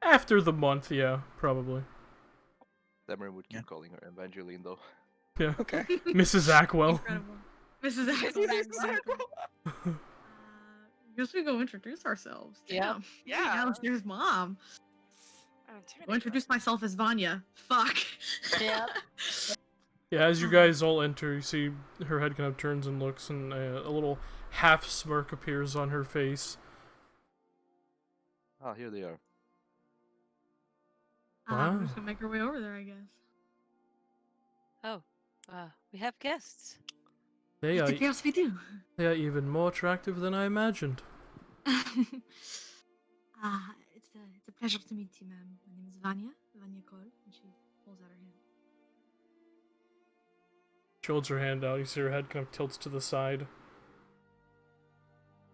After the month, yeah, probably. Dameron would keep Yeah. calling her Evangeline though. Yeah. Okay. Mrs. Ackwell. Incredible. Mrs. Mrs. Ackle. Ackle. Guess we go introduce ourselves. Yep. Damn. Yeah. Alistair's mom. I'm I'll intimidated. introduce myself as Vanya. Fuck. Yep. Yeah, as you guys all enter, you see her head kind of turns and looks, and a little half smirk appears on her face. Ah, here they are. We're Wow. just gonna make our way over there, I guess. Oh, we have guests. They It are, appears we do. they are even more attractive than I imagined. It's a pleasure to meet you, ma'am. My name is Vanya Cole, and she holds out her hand. She holds her hand out, you see her head kind of tilts to the side.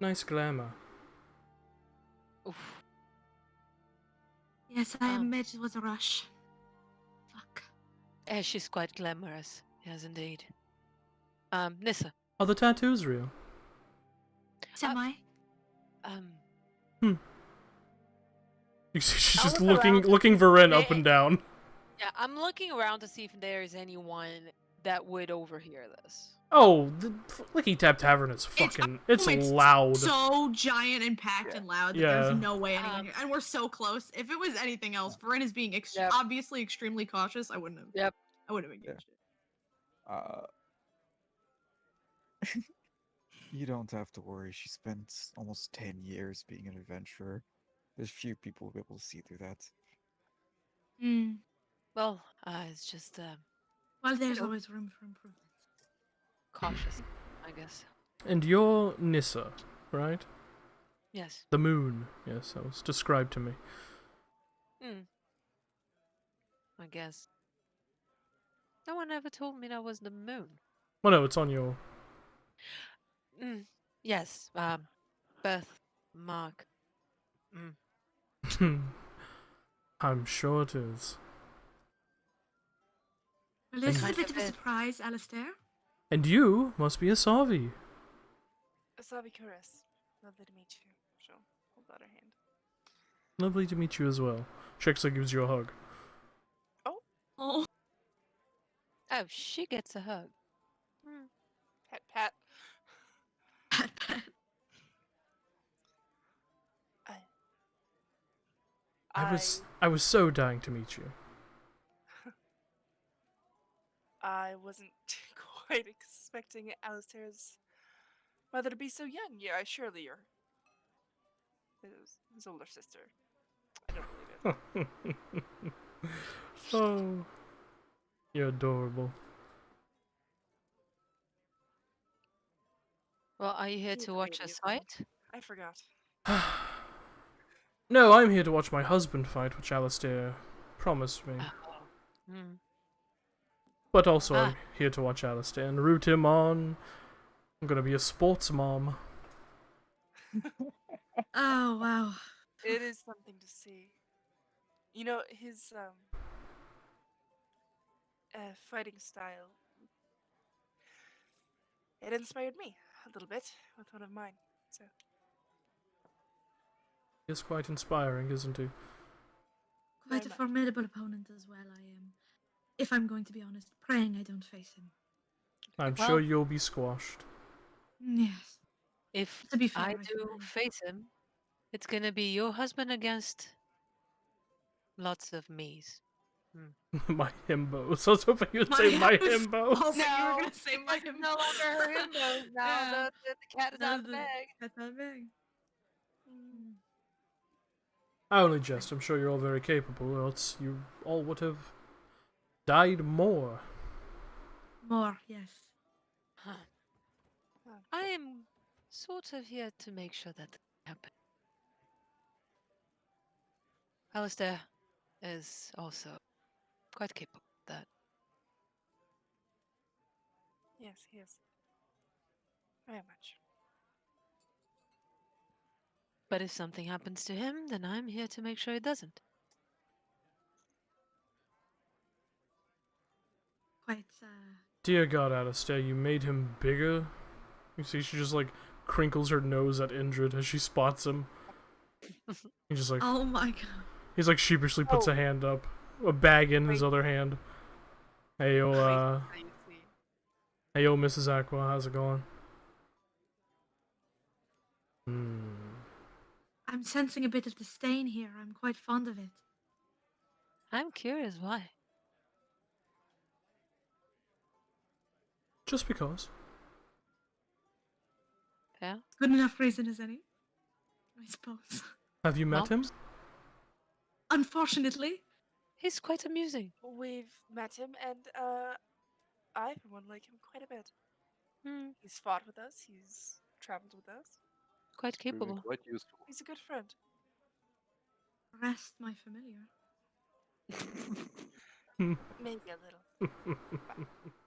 Nice glamour. Oof. Yes, I admit it was a rush. Fuck. She's quite glamorous. Yes, indeed. Nissa. Are the tattoos real? Semi. You see she's I'll just look around. looking Varen Yeah, up and down. Yeah, I'm looking around to see if there is anyone that would overhear this. Oh, the Licky Tap Tavern is fucking... It's loud. So giant and packed and loud that there's no way anyone here. And we're so close. If it was anything else, Varen is being obviously extremely cautious. I wouldn't have. Yep. I wouldn't have engaged it. You don't have to worry. She spent almost 10 years being an adventurer. There's few people who will be able to see through that. Well, it's just Well, there's always room for improvement. cautious, I guess. And you're Nissa, right? Yes. The moon. Yes, that was described to me. I guess. No one ever told me that was the moon. Well, no, it's on your... Yes. Birth mark. I'm sure it is. Well, this is a Kind bit of of a it. surprise, Alistair. And you must be a Savi. Asabi Kuris. Lovely to meet you. She'll hold out her hand. Lovely to meet you as well. Shiksa gives you a hug. Oh. Oh, she gets a hug. Pat, pat. Pat, pat. I was so dying to meet you. I wasn't quite expecting Alistair's mother to be so young. Yeah, surely you're his older sister. I don't believe it. Oh, you're adorable. Well, are you here You to watch agree, us you fight? I forgot. No, I'm here to watch my husband fight, which Alistair promised me. But also, I'm here to watch Alistair and root him on. I'm gonna be a sports mom. Oh, wow. It is something to see. You know, his fighting style. It inspired me a little bit with one of mine. So He's quite inspiring, isn't he? Quite a much. formidable opponent as well, I am. If I'm going to be honest, praying I don't face him. I'm Well- sure you'll be squashed. Yes. If To be fair, I I do can- face him, it's gonna be your husband against lots of me's. My himbos. I was hoping you'd say my himbos. Oh, you were gonna say my it's no longer her himbos now. Yeah. The cat is out of the bag. That's not big. I only jest. I'm sure you're all very capable, or else you all would have died more. More, yes. I am sort of here to make sure that doesn't happen. Alistair is also quite capable of that. yes, he is. Very much. But if something happens to him, then I'm here to make sure it doesn't. Quite, Dear God, Alistair, you made him bigger? You see, she just, like, crinkles her nose at Indrid as she spots him. He's just like, oh my god. he's like sheepishly puts a hand up, a bag in his other hand. Hey, yo, I see. Hey, yo, Mrs. Aqua, how's it going? I'm sensing a bit of disdain here. I'm quite fond of it. I'm curious why. Just because. Yeah. Good enough reason as any, I suppose. Have you met him? Mumps? Unfortunately. He's quite amusing. We've met him, and I, for one, like him quite a bit. Hmm. He's fought with us. He's traveled with us. Quite Proving capable. quite useful. He's a good friend. Rest, my familiar. Maybe a little.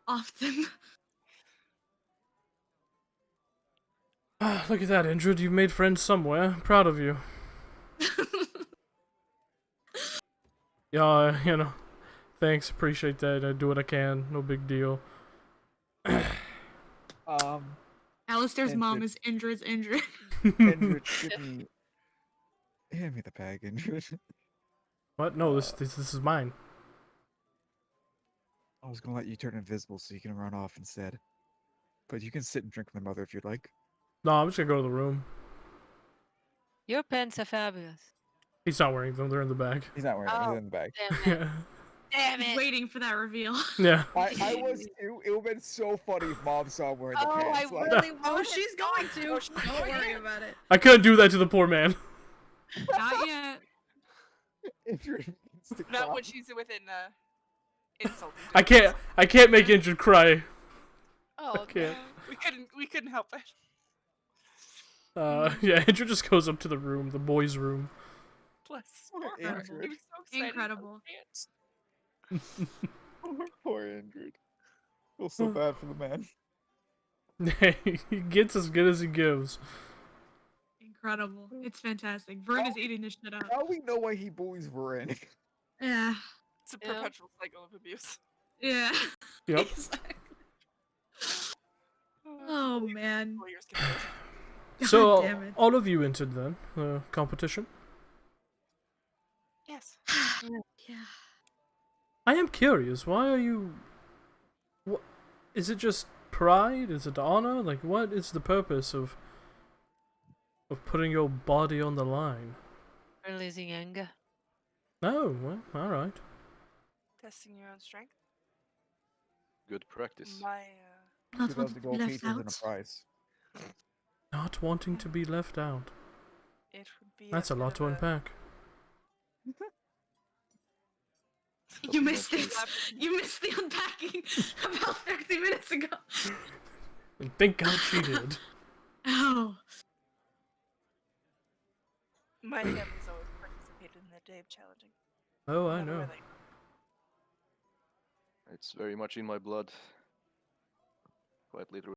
Often. Look at that, Indrid. You've made friends somewhere. Proud of you. Yeah, you know. Thanks, appreciate that. I do what I can. No big deal. Alistair's mom Indrid. is Indrid's Indrid. Indrid, hand me the bag, Indrid. What? No, this is mine. I was gonna let you turn invisible so you can run off instead. But you can sit and drink with my mother if you'd like. No, I'm just gonna go to the room. Your pants are fabulous. He's not wearing them. They're in the bag. He's not wearing them. Oh. He's in the bag. Damn it. Yeah. Damn He's it. waiting for that reveal. Yeah. I was too. It would have been so funny if Mom saw him wearing the Oh, I pants. Like, really Oh, wanted she's going to. Don't worry about it. I couldn't do that to the poor man. Not yet. Indrid needs to Not cry. when she's within insulting. I can't make Indrid cry. Oh, can't. no. We couldn't help it. Yeah, Indrid just goes up to the room, the boys' room. Bless. Incredible. He was so excited. Incredible. Poor Indrid. Feel so bad for the man. He gets as good as he gives. Incredible. It's fantastic. Vern is eating this shit up. Now we know why he bullies Varen. Yeah. It's a Yeah. perpetual cycle of abuse. Yeah. Yep. Exactly. Oh man. Lawyers can do it. God So, damn it. all of you entered then, the competition. Yes. Yeah. I am curious, why are you... What? Is it just pride? Is it honor? Like, what is the purpose of putting your body on the line? Releasing anger. No, well, alright. Testing your own strength. Good practice. My Not 2,000 wanting to be gold left pieces and a out. prize. Not wanting to be left out. it would be. That's a bit lot of to unpack. You missed it. You missed the unpacking about 30 minutes ago. And thank God she did. Oh. My family's always participated in the day of challenging. Oh, no I matter know. where they are. It's very much in my blood. Quite literally.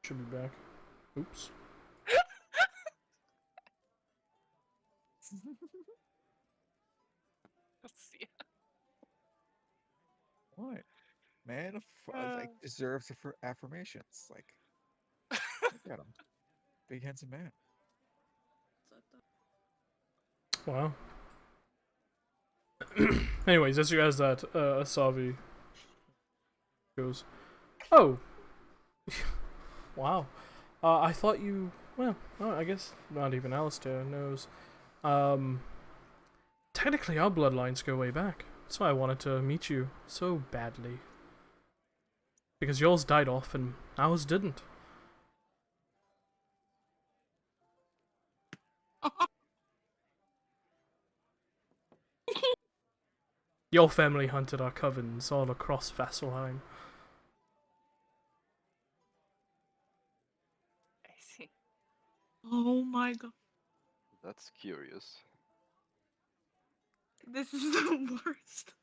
Should be back. Oops. Let's see. What? Man, like deserves affirmations. Like, look at him, big handsome man. Wow. Anyways, as you as that, Asavi goes, oh, wow. I thought you. Well, I guess not even Alistair knows. Technically, our bloodlines go way back. That's why I wanted to meet you so badly. Because yours died off and ours didn't. Your family hunted our covens all across Vasselheim. Oh my god. That's curious. This is the worst.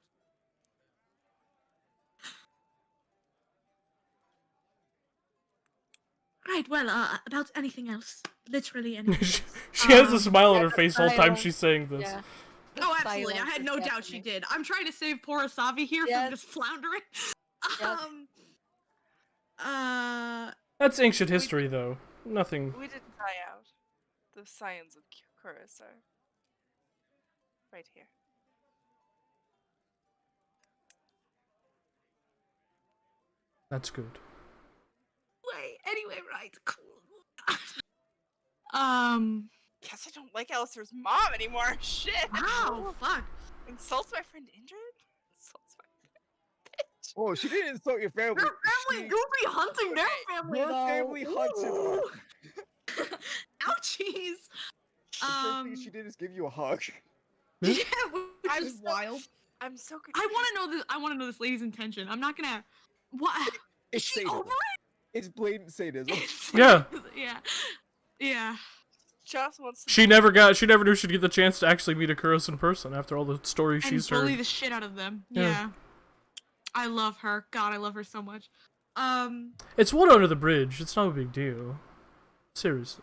Right, well, about anything else. Literally anything she else. she has a smile on Yeah, her the face the whole time silence. she's saying this. Yeah. The Oh, absolutely. I silence had is no doubt she deafening. did. I'm trying to save poor Asavi here from Yes. just floundering. Yes. That's ancient history, though. Nothing. We didn't die out. The signs of Curus are right here. That's good. Anyway, right. Cool. Guess I don't like Alistair's mom anymore. Shit. Wow, fuck. Insults my friend Indrid? Insults my bitch. Oh, she didn't insult your family. Your family, you'll be hunting their family, Your though. family hunted her. Ouchies. The first thing she did is give you a hug. Yeah, which I'm is so- wild. I'm so confused. I want to know this. I want to know this lady's intention. I'm not gonna. What? Is It's she sadism. over It's blatant sadism. it? Yeah. Yeah. Yeah. Just wants to She never knew she'd get the chance to actually meet a Kuros in person after all the stories And she's bully heard. the shit out of them. Yeah. Yeah. I love her. God, I love her so much. It's water under the bridge. It's not a big deal. Seriously.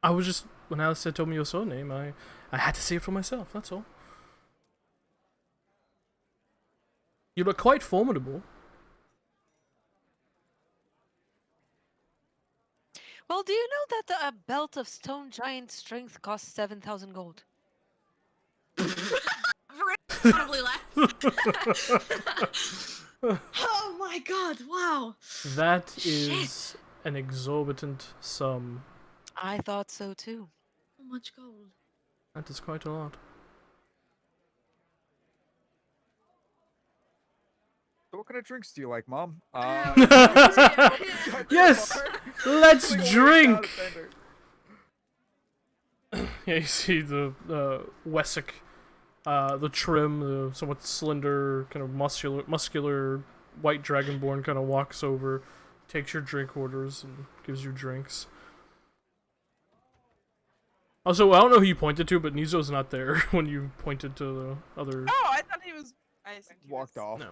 I was just, when Alistair told me your surname, I had to say it for myself, that's all. You look quite formidable. Well, do you know that a belt of stone giant strength costs 7,000 gold? Probably less. Oh my god, wow. That Shit. is an exorbitant sum. I thought so too. So much gold. That is quite a lot. So what kind of drinks do you like, Mom? Yes! Let's Like, drink! bartender. Yeah, you see the Wessex, the trim, the somewhat slender, kind of muscular white dragonborn kind of walks over, takes your drink orders, and gives you drinks. Also, I don't know who you pointed to, but Nizo's not there when you pointed to the other. Oh, I thought he was. I assumed he Walked was, off. No.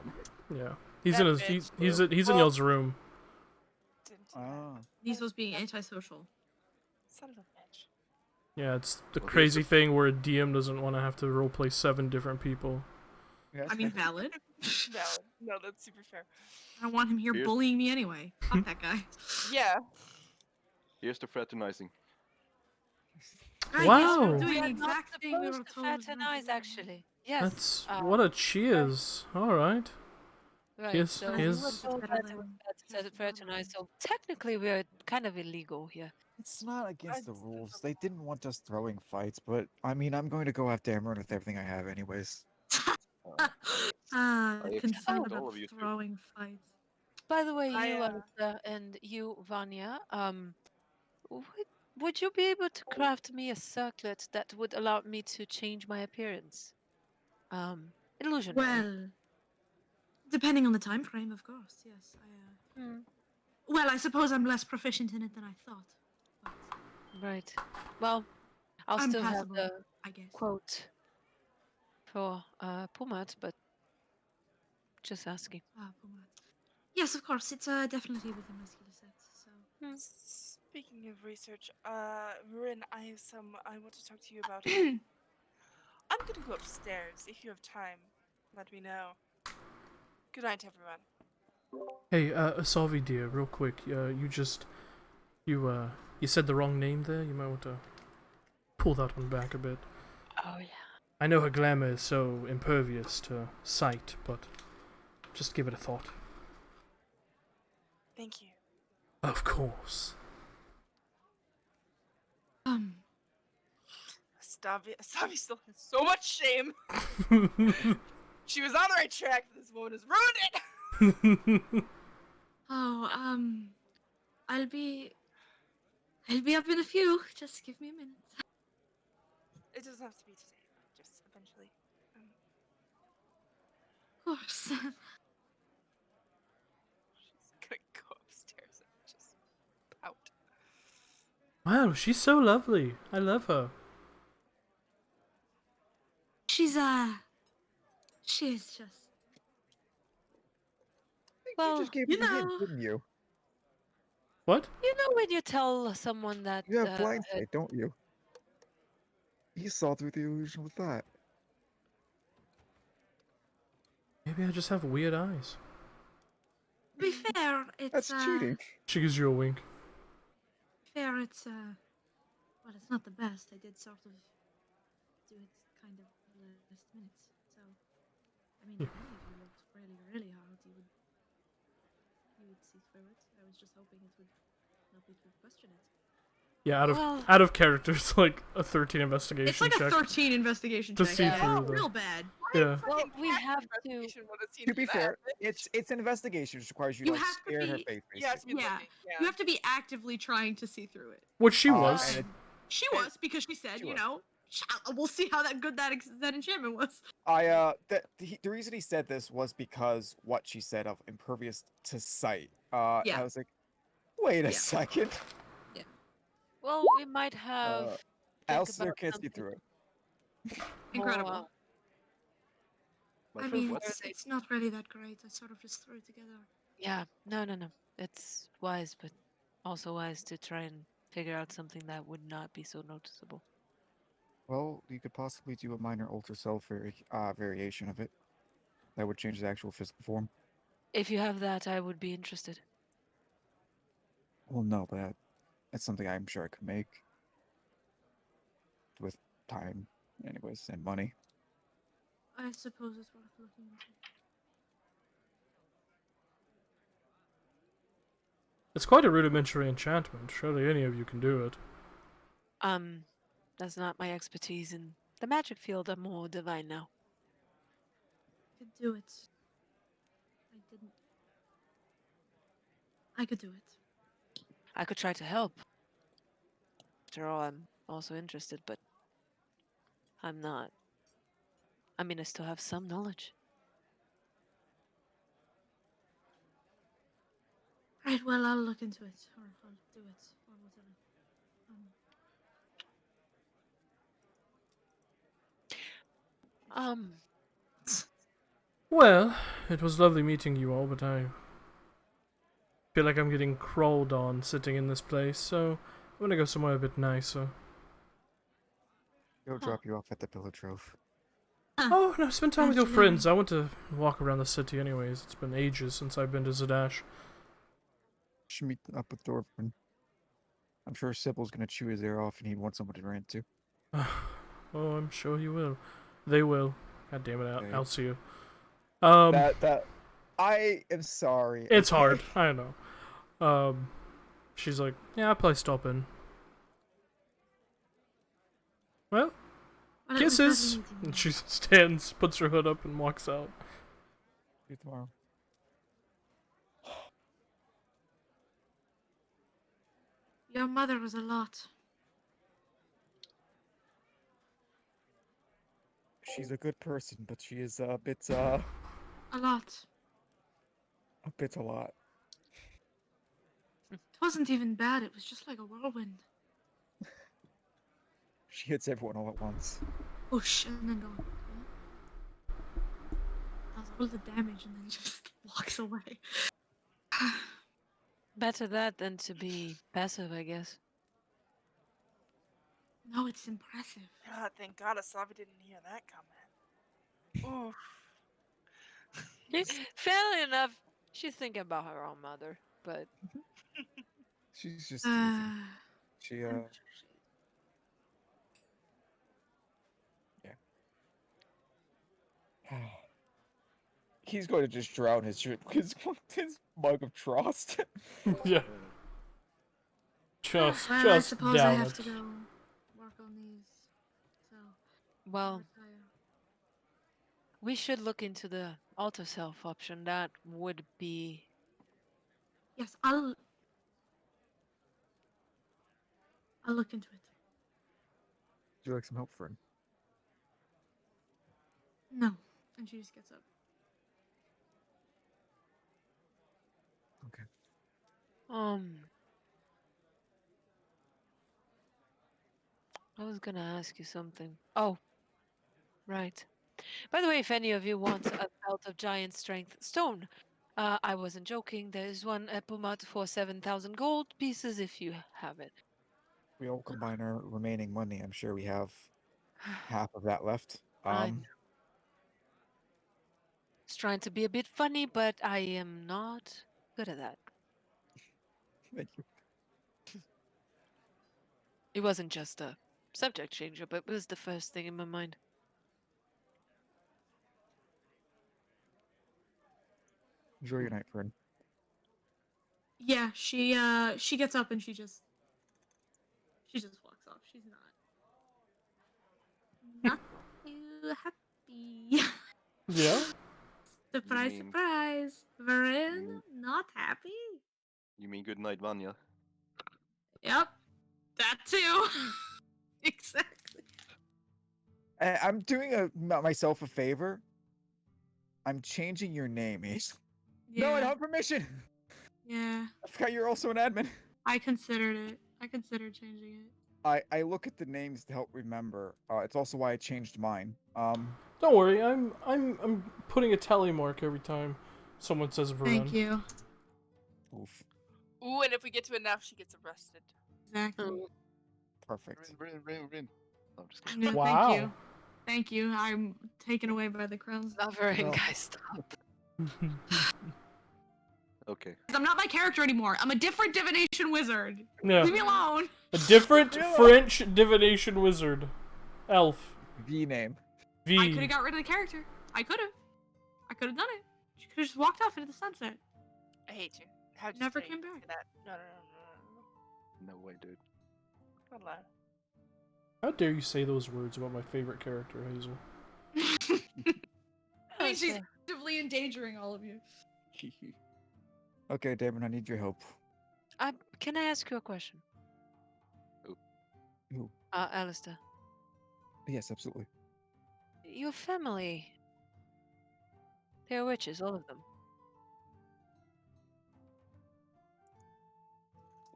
Yeah, he's That in his bitch. he's in Well- y'all's room. Didn't do that. Ah. These was being antisocial. Son of a bitch. Yeah, it's the Okay, crazy so- thing where a DM doesn't want to have to roleplay 7 different people. Yes. I mean, valid. Valid. No, that's super fair. I don't want him here Here's- bullying me anyway. Fuck that guy. Yeah. Here's the fraternizing. Right, Wow. yes, we're We doing are the not exact thing we were supposed to told. we were fraternize, doing. actually. Yes. That's what a cheers. All right. Right. Yes, so yes. we were told Better that it was than bad to fraternize, so technically we're kind of illegal here. It's not against the I- rules. They didn't want us throwing fights, but I mean, I'm going to go after Dameron with everything I have, anyways. Ah, I concerned expect about all of you to. throwing fights. By the way, I, you and you, Vanya, would, would you be able to craft me a circlet that would allow me to change my appearance? Illusionary. Well, depending on the time frame, of course. Yes. Hmm, Well, I suppose I'm less proficient in it than I thought. But right. Well, I'll I'm still have passable, the I guess. quote for Pumat, but just asking. Pumat. Yes, of course. It's definitely within my skill set. So. Speaking of research, Rin, I want to talk to you about. I'm gonna go upstairs. If you have time, let me know. Good night, everyone. Hey, Salvi dear, real quick. You said the wrong name there. You might want to pull that one back a bit. Oh yeah. I know her glamour is so impervious to sight, but just give it a thought. Thank you. Of course. Savi still has so much shame. She was on the right track, but this woman has ruined it. Oh, I'll be up in a few. Just give me a minute. It doesn't have to be today, but just eventually. Of course. Wow, she's so lovely. I love her. She's just You Well, just gave you me a hint, know. didn't you? What? you know when you tell someone that You have blind sight, don't you? You saw through the illusion with that. Maybe I just have weird eyes. To be fair, it's That's cheating. She gives you a wink. fair. It's well, it's not the best. I did sort of do it kind of last minute. So, I mean, if any of you looked really, really hard, you would see through it. I was just hoping it would nobody would question it. Yeah, Well- out of characters, like a 13 investigation It's like a check. 13 investigation To check. see Yeah, through it's the- real bad. Yeah. Well, we have to. To be fair, it's an investigation, which requires you to You like, have to stare at her be- face. You have to be Yeah. looking. Yeah. You have to be actively trying to see through it. Which she Uh, was. and it- She And- was because she said, She you was. know, we'll see how that good that enchantment was. The reason he said this was because what she said of impervious to sight. And Yeah. I was like, wait a Yeah. second. Well, we might have. think Alistair about can't see something through it. Incredible. more, My I friend, mean, what? it's not really that great. I sort of just threw it together. Yeah, no. It's wise, but also wise to try and figure out something that would not be so noticeable. Well, you could possibly do a minor alter self variation of it. That would change the actual physical form. If you have that, I would be interested. Well, no, but that's something I'm sure I could make. With time, anyways, and money. I suppose it's worth looking into. It's quite a rudimentary enchantment. Surely any of you can do it. That's not my expertise in the magic field. I'm more divine now. Could do it. I didn't. I could do it. I could try to help. After all, I'm also interested, but I'm not. I mean, I still have some knowledge. Right. Well, I'll look into it, or I'll do it, or whatever. Um, Well, it was lovely meeting you all, but I feel like I'm getting crawled on sitting in this place, so I'm gonna go somewhere a bit nicer. He'll drop you off at the Pillar Trove. Oh, no, spend time with your Absolutely. friends. I want to walk around the city anyways. It's been ages since I've been to Zadash. Should meet up with Thorfinn. I'm sure Sybil's gonna chew his ear off and he'd want someone to rant to. Oh, I'm sure you will. They will. God damn it, Okay. I'll see you. I am sorry. It's okay? hard. I know. She's like, yeah, I'll probably stop in. Well, Well, it was kisses. lovely meeting And you. she stands, puts her hood up, and walks out. See you tomorrow. Your mother was a lot. She's a good person, but she is a bit A lot. a lot. It wasn't even bad. It was just like a whirlwind. She hits everyone all at once. Whoosh, and then go. Does all the damage and then just walks away. better that than to be passive, I guess. No, it's impressive. God, thank God Asavi didn't hear that comment. Oof. Fairly enough, she's thinking about her own mother, but She's just teasing. She I'm sure she- He's going to just drown his his mug of Trost. Yeah. Just Well, I just suppose down I have it. to go work on these. So, well, retire. we should look into the alter self option. That would be Yes, I'll look into it. Would you like some help, friend? No, and she just gets up. um I was gonna ask you something. Oh, right. By the way, if any of you want a belt of giant strength stone, I wasn't joking. There is one at Pumat for 7,000 gold pieces if you have it. We all combine our remaining money. I'm sure we have half of that left. I know. It's trying to be a bit funny, but I am not good at that. Thank you. It wasn't just a subject changer, but it was the first thing in my mind. Enjoy your night, friend. Yeah, she gets up and she just walks off. She's not too happy. Yeah. Surprise, mean- surprise. Varin, mean- not happy? You mean good night, Vanya? Yep. That too. Exactly. I'm doing myself a favor. I'm changing your name, Ace. No, I don't have permission. Yeah. I forgot you're also an admin. I considered it. I considered changing it. I look at the names to help remember. It's also why I changed mine. Don't worry, I'm putting a tally mark every time someone says Varen. Thank you. Oof. Ooh, and if we get to enough, she gets arrested. Exactly. Perfect. Rin. No, I'm just kidding. Yeah, Wow. Thank you. Thank you. I'm taken away by the crowns. Not very No. guys, stop. Okay. I'm not my character anymore. I'm a different divination wizard. Yeah. Leave me alone. A different Yeah. French divination wizard. Elf. V name. V. I could have got rid of the character. I could have done it. She could have just walked off into the sunset. I hate you. How Never came back. That? No. No way, dude. Not allowed. How dare you say those words about my favorite character, Hazel? I mean, she's actively endangering all of you. Okay, Damon, I need your help. Can I ask you a question? Who? Alistair. Yes, absolutely. Your family. They're witches, all of them.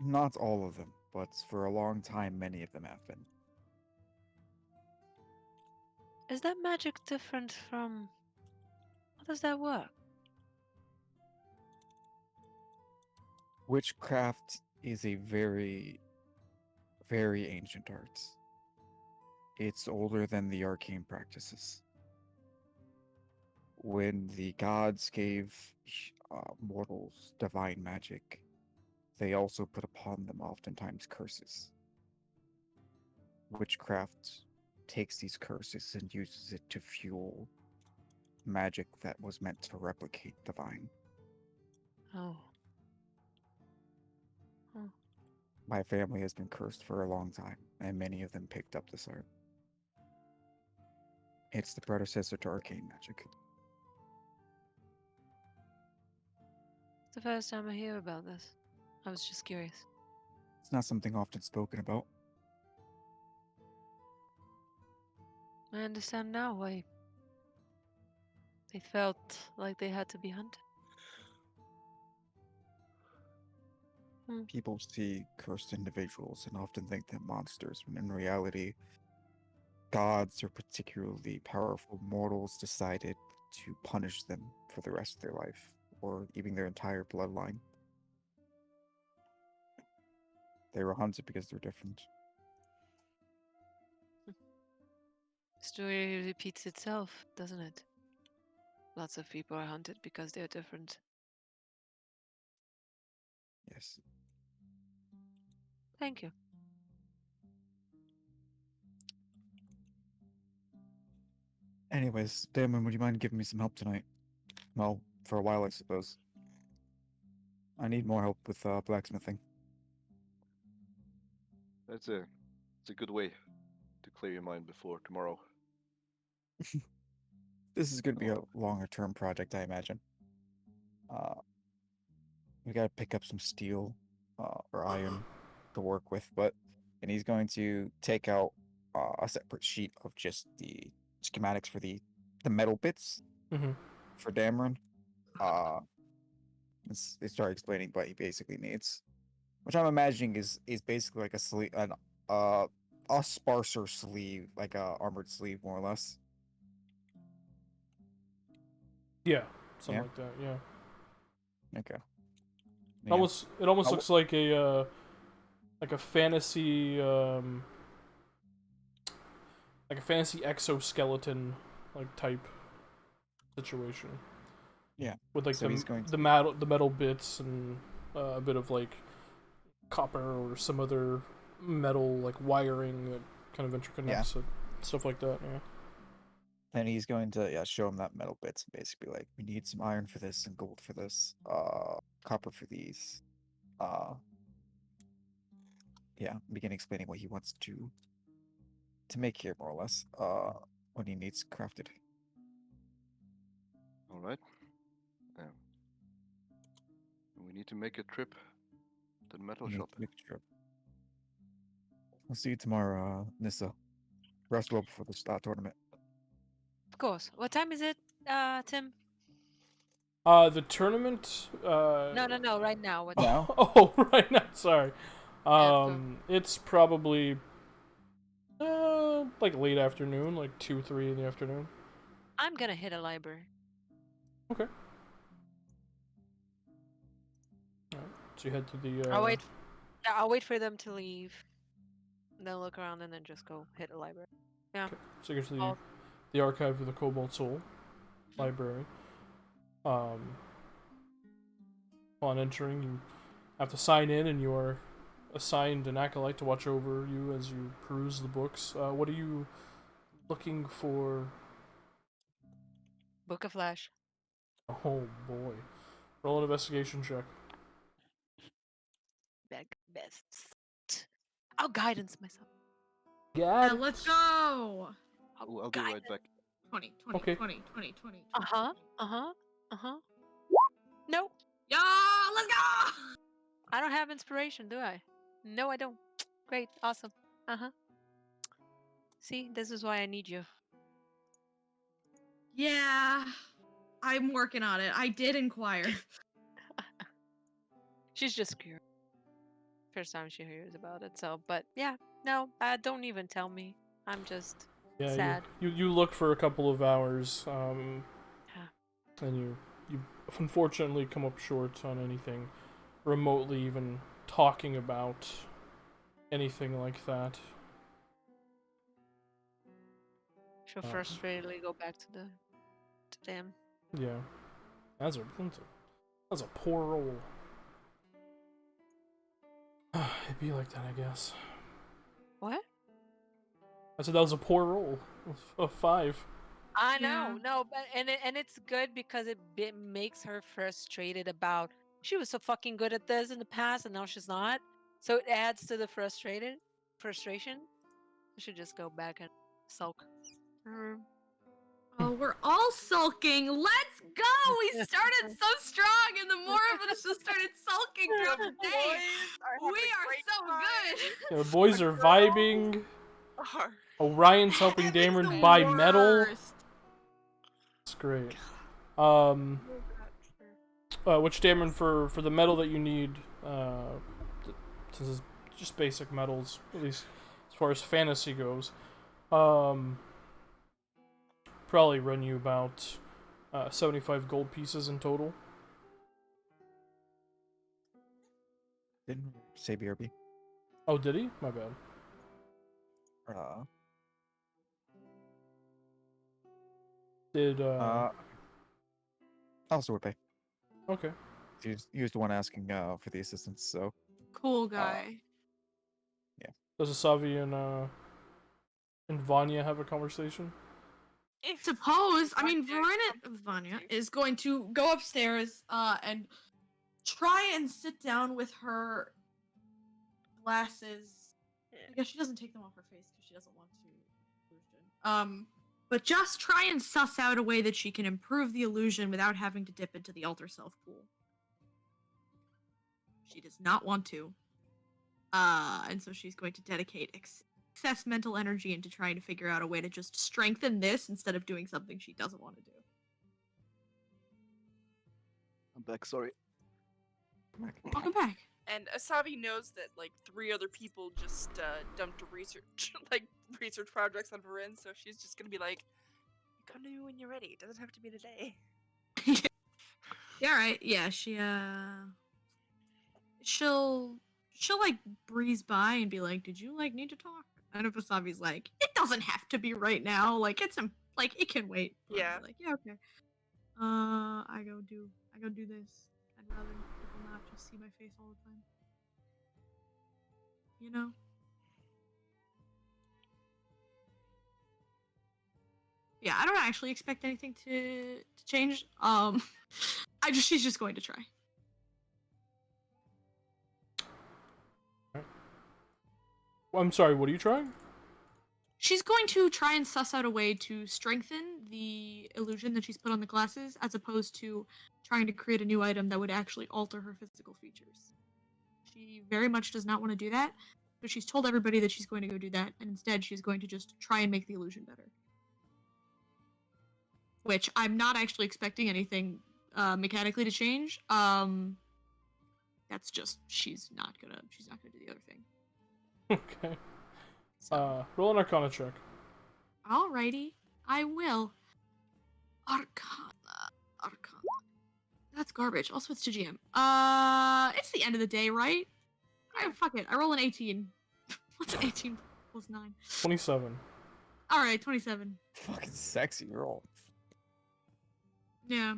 Not all of them, but for a long time, many of them have been. Is that magic different from... How does that work? Witchcraft is a very, very ancient art. It's older than the arcane practices. When the gods gave mortals divine magic, they also put upon them oftentimes curses. Witchcraft takes these curses and uses it to fuel magic that was meant to replicate divine. Oh. My family has been cursed for a long time, and many of them picked up this art. It's the predecessor to arcane magic. It's the first time I hear about this. I was just curious. It's not something often spoken about. I understand now why they felt like they had to be hunted. People see cursed individuals and often think they're monsters, when in reality, gods or particularly powerful mortals decided to punish them for the rest of their life, or even their entire bloodline. They were hunted because they're different. Story repeats itself, doesn't it? Lots of people are hunted because they're different. Yes. Thank you. Anyways, Damon, would you mind giving me some help tonight? Well, for a while, I suppose. I need more help with blacksmithing. It's a good way to clear your mind before tomorrow. This is going to be a longer term project, I imagine. We got to pick up some steel or iron to work with, and he's going to take out a separate sheet of just the schematics for the metal bits Mhm. for Dameron. They start explaining what he basically needs, which I'm imagining is basically like a sparser sleeve, like a armored sleeve, more or less. Yeah, something Yeah. like that. Yeah. Okay. It almost How- looks like a fantasy like a fantasy exoskeleton like type situation. Yeah. With like So he's going the metal bits and a bit of like copper or some other metal like wiring that kind of interconnects it, stuff like that. Yeah. And he's going to show him that metal bits and basically like, we need some iron for this and gold for this, copper for these. Begin explaining what he wants to make here, more or less. What he needs crafted. All right. We need to make a trip to the metal We need shop. to make a trip. I'll see you tomorrow, Nissa. Rest well before the tournament. Of course. What time is it, Tim? The tournament. No. Right now. What? Now? Oh, right now. Sorry. After. It's probably like late afternoon, like 2-3 in the afternoon. I'm gonna hit a library. Okay. Alright, so you head to the. I'll wait. Yeah, I'll wait for them to leave. Then look around and then just go hit a library. Yeah. Okay. So you go to I'll- the archive of the Cobalt Soul library. Upon entering, you have to sign in, and you are assigned an acolyte to watch over you as you peruse the books. What are you looking for? Book of Flash. Oh boy. Roll an investigation check. Best. I'll guidance myself. Yeah. Let's go. I'll be right back. 20, 20, Okay. 20, 20, 20. No, Yeah, let's go. I don't have inspiration, do I? No, I don't. Great, awesome. See, this is why I need you. Yeah, I'm working on it. I did inquire. She's just curious. First time she hears about it, so, but yeah, no, don't even tell me. I'm just sad. You look for a couple of hours, Yeah. and you unfortunately come up short on anything remotely even talking about anything like that. She'll frustratedly go back to them. Yeah. That's a poor roll. It'd be like that, I guess. What? I said that was a poor roll. A 5. I Yeah. know, no, but and it's good because it makes her frustrated about she was so fucking good at this in the past and now she's not. So it adds to the frustration. I should just go back and sulk. Oh, we're all sulking. Let's go. We started so strong, and the more of us just started sulking throughout the day. We are so good. Yeah, the boys are vibing. Orion's helping Heaven's Dameron the buy metal. worst. It's great. Which Dameron for the metal that you need, since it's just basic metals, at least as far as fantasy goes, probably run you about 75 gold pieces in total. Didn't say BRB. Oh, did he? My bad. Did Also would pay. okay. He was the one asking for the assistance, so Cool guy. Does Asavi and Vanya have a conversation? Suppose, I mean, Vanya is going to go upstairs and try and sit down with her glasses. I guess she doesn't take them off her face because she doesn't want to. But just try and suss out a way that she can improve the illusion without having to dip into the alter self pool. She does not want to. And so she's going to dedicate excess mental energy into trying to figure out a way to just strengthen this instead of doing something she doesn't want to do. I'm back, sorry. Welcome back. And Asabi knows that like 3 other people just dumped research research projects on Varin, so she's just gonna be like, "Come to me when you're ready. It doesn't have to be today." Yeah, right. Yeah, she'll like breeze by and be like, "Did you like need to talk?" And if Wasabi's like, "It doesn't have to be right now. Like like it can wait." I'll be Yeah. like, "Yeah, okay." I go do this. I'd rather people not just see my face all the time. You know? Yeah, I don't actually expect anything to change. She's just going to try. I'm sorry, what are you trying? She's going to try and suss out a way to strengthen the illusion that she's put on the glasses, as opposed to trying to create a new item that would actually alter her physical features. She very much does not want to do that, but she's told everybody that she's going to go do that, and instead she's going to just try and make the illusion better. Which I'm not actually expecting anything mechanically to change. That's just she's not gonna do the other thing. Okay. So. Roll an Arcana check. Alrighty, I will. Arcana. That's garbage. I'll switch to GM. It's the end of the day, right? Fuck it. I roll an 18. What's 18 plus 9? 27. Alright, 27. Fucking sexy roll. Yeah.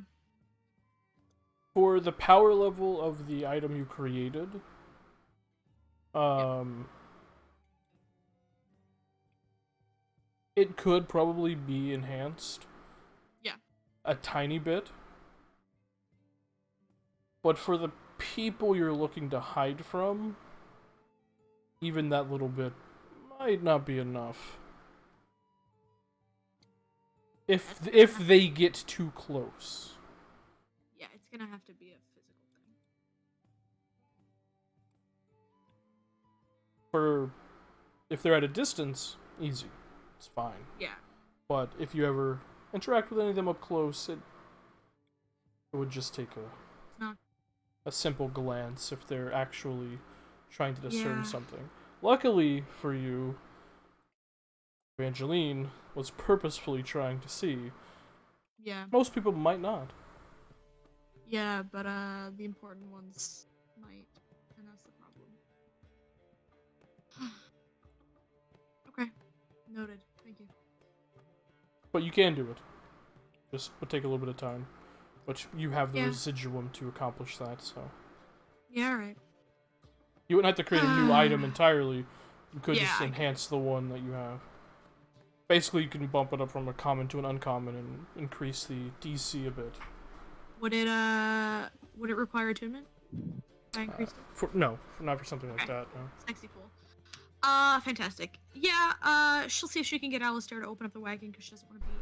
For the power level of the item you created, it could probably be enhanced. Yeah. A tiny bit. But for the people you're looking to hide from, even that little bit might not be enough. If they get too close. Yeah, it's gonna have to be a physical thing. If they're at a distance, easy. It's fine. Yeah. But if you ever interact with any of them up close, it would just take a simple glance if they're actually trying to discern something. Luckily for you, Evangeline was purposefully trying to see. Yeah. Most people might not. Yeah, but the important ones might, and that's the problem. Okay. Noted. Thank you. But you can do it. Just would take a little bit of time. But you have the residuum to accomplish that, so. Yeah, alright. You wouldn't have to create a new item entirely. You could just I enhance the one that you have. Basically, you can bump it up from a common to an uncommon and increase the DC a bit. Would it require attunement? If I increased it? No, not for something like that. No. Sexy cool. Fantastic. Yeah, she'll see if she can get Alistair to open up the wagon because she doesn't want to be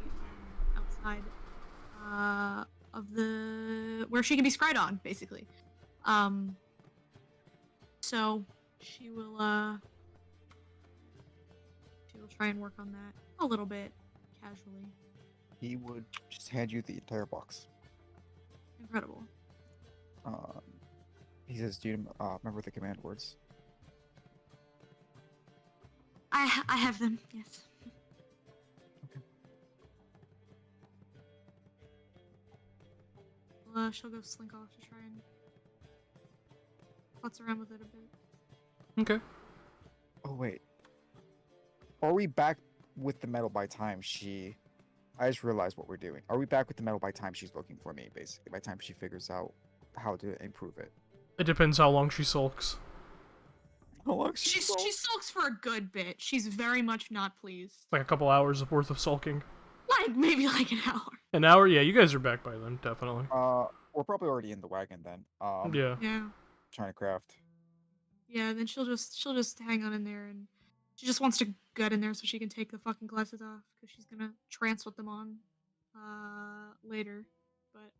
outside of the where she can be scryed on, basically. So she will try and work on that a little bit casually. He would just hand you the entire box. Incredible. He says, "Do you remember the command words?" I have them. Yes. Well, she'll go slink off to try and futz around with it a bit. Okay. Oh wait. Are we back with the metal by time she? I just realized what we're doing. Are we back with the metal by time she's looking for me? Basically, by time she figures out how to improve it. It depends how long she sulks. How long She sulks for a good bit. She's very much not pleased. Like a couple hours worth of sulking. Like maybe like an hour. An hour? Yeah, you guys are back by then, definitely. We're probably already in the wagon then. Yeah. Yeah. Trying to craft. Yeah, then she'll just hang on in there, and she just wants to get in there so she can take the fucking glasses off because she's gonna trance with them on later. But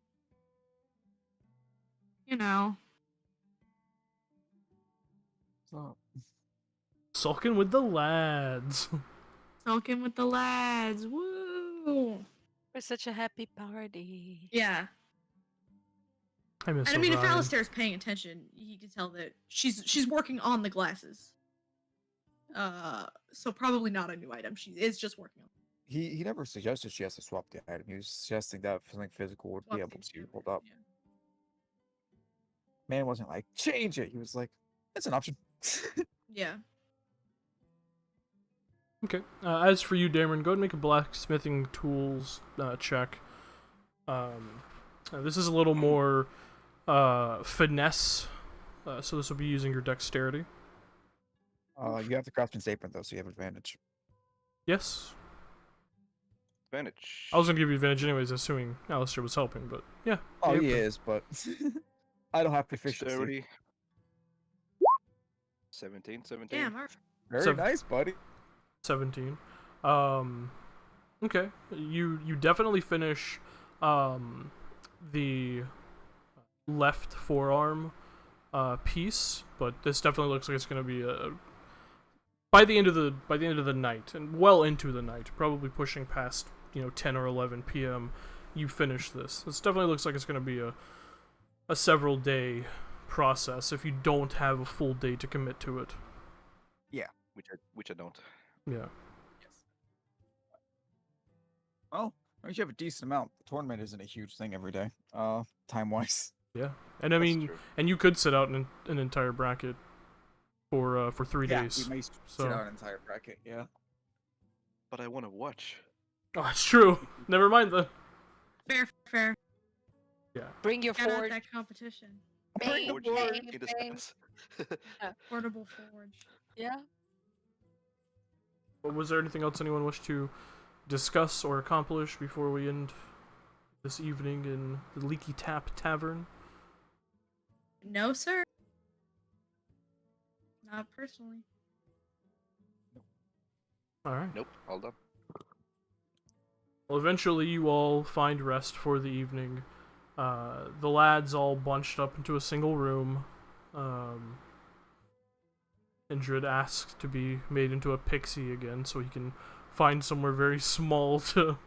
you know. So Sulking with the lads. Sulking with the lads. Woo! We're such a happy party. Yeah. I miss And I mean, if Orion. Alistair's paying attention, he can tell that she's working on the glasses. So probably not a new item. She is just working on. He never suggested she has to swap the item. He was suggesting that something physical would be Swap able the to hold enchantment, up. yeah. Man wasn't like, change it. He was like, that's an option. Yeah. Okay. As for you, Dameron, go ahead and make a blacksmithing tools check. This is a little more finesse, so this will be using your dexterity. You have the craftsman's apron though, so you have advantage. Yes. Advantage. I was gonna give you advantage anyways, assuming Alistair was helping, but yeah. Oh, the he apron. is, but I don't have proficiency. Dexterity. 17. Damn. All right. Very Seven. nice, buddy. 17. Okay. You definitely finish the left forearm piece, but this definitely looks like it's gonna be by the end of the night, and well into the night, probably pushing past 10 or 11 p.m. You finish this. This definitely looks like it's gonna be a several day process if you don't have a full day to commit to it. Which I don't. Yeah. Yes. Well, I mean, you have a decent amount. The tournament isn't a huge thing every day, time-wise. Yeah. And I That's mean, true. and you could sit out an entire bracket for 3 days. we may So- sit out an entire bracket, yeah. But I want to watch. Oh, it's true. Never mind then. Fair. Bring your Get out forge. that competition. Bang, Forge bang, in the bang. steps. Portable forge. Yeah. But was there anything else anyone wished to discuss or accomplish before we end this evening in the Leaky Tap Tavern? No, sir. Not personally. Alright. Nope, all done. Well, eventually you all find rest for the evening. The lads all bunched up into a single room. Indrid asks to be made into a pixie again so he can find somewhere very small to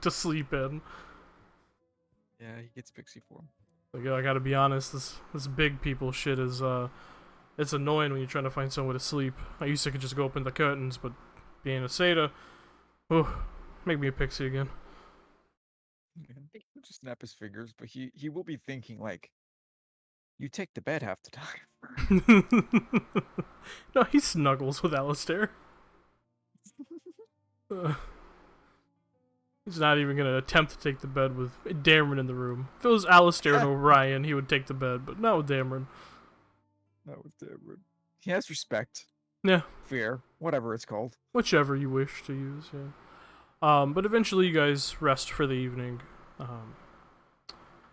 sleep in. Yeah, he gets pixie form. Like, I gotta be honest, this big people shit is it's annoying when you're trying to find somewhere to sleep. I used to could just go open the curtains, but being a Seda, make me a pixie again. Yeah. He'll just snap his fingers, but he will be thinking like, you take the bed half the time. No, he snuggles with Alistair. He's not even gonna attempt to take the bed with Dameron in the room. If it was Alistair and Orion, he would take the bed, but not with Dameron. Not with Dameron. He has respect. Yeah, Fear. Whatever it's called. whichever you wish to use, yeah. But eventually you guys rest for the evening.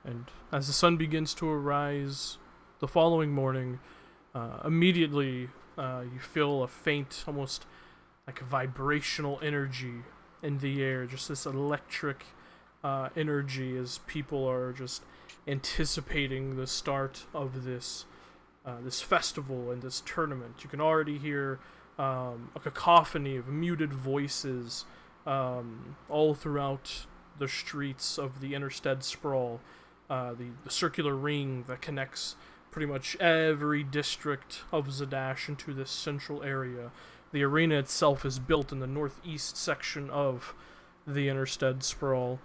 And as the sun begins to arise the following morning, immediately you feel a faint, almost like a vibrational energy in the air. Just this electric energy as people are just anticipating the start of this this festival and this tournament. You can already hear a cacophony of muted voices all throughout the streets of the Interstead Sprawl, the circular ring that connects pretty much every district of Zadash into this central area. The arena itself is built in the northeast section of the Interstead Sprawl.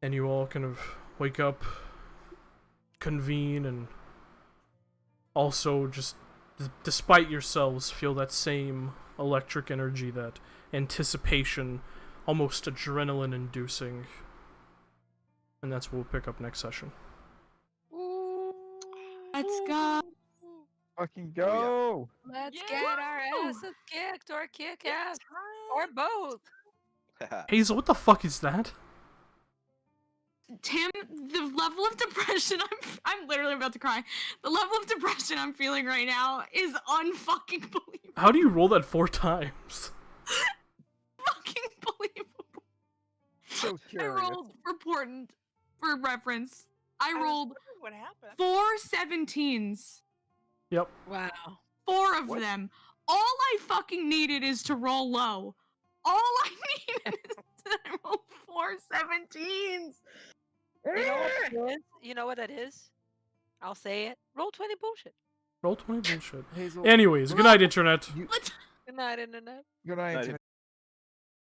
And you all kind of wake up, convene, and also just, despite yourselves, feel that same electric energy, that anticipation, almost adrenaline inducing. And that's what we'll pick up next session. Let's go. Fucking Oh, yeah. go! Let's Yeah. get our asses kicked or kick ass or both. Hazel, what the fuck is that? Tim, the level of depression I'm literally about to cry. The level of depression I'm feeling right now is unfucking believable. How do you roll that 4 times? Fucking believable. So I curious. rolled for reference. I was rolled wondering what happened. 4 17s. Yep. Wow. 4 of What? them. All I fucking needed is to roll low. All I needed is to roll 4 17s. You know what that is? You know what that is? I'll say it. Roll 20 bullshit. Roll 20 bullshit. Hazel, Anyways, good night, internet. you, What? Good night, internet. good night, Night, Internet.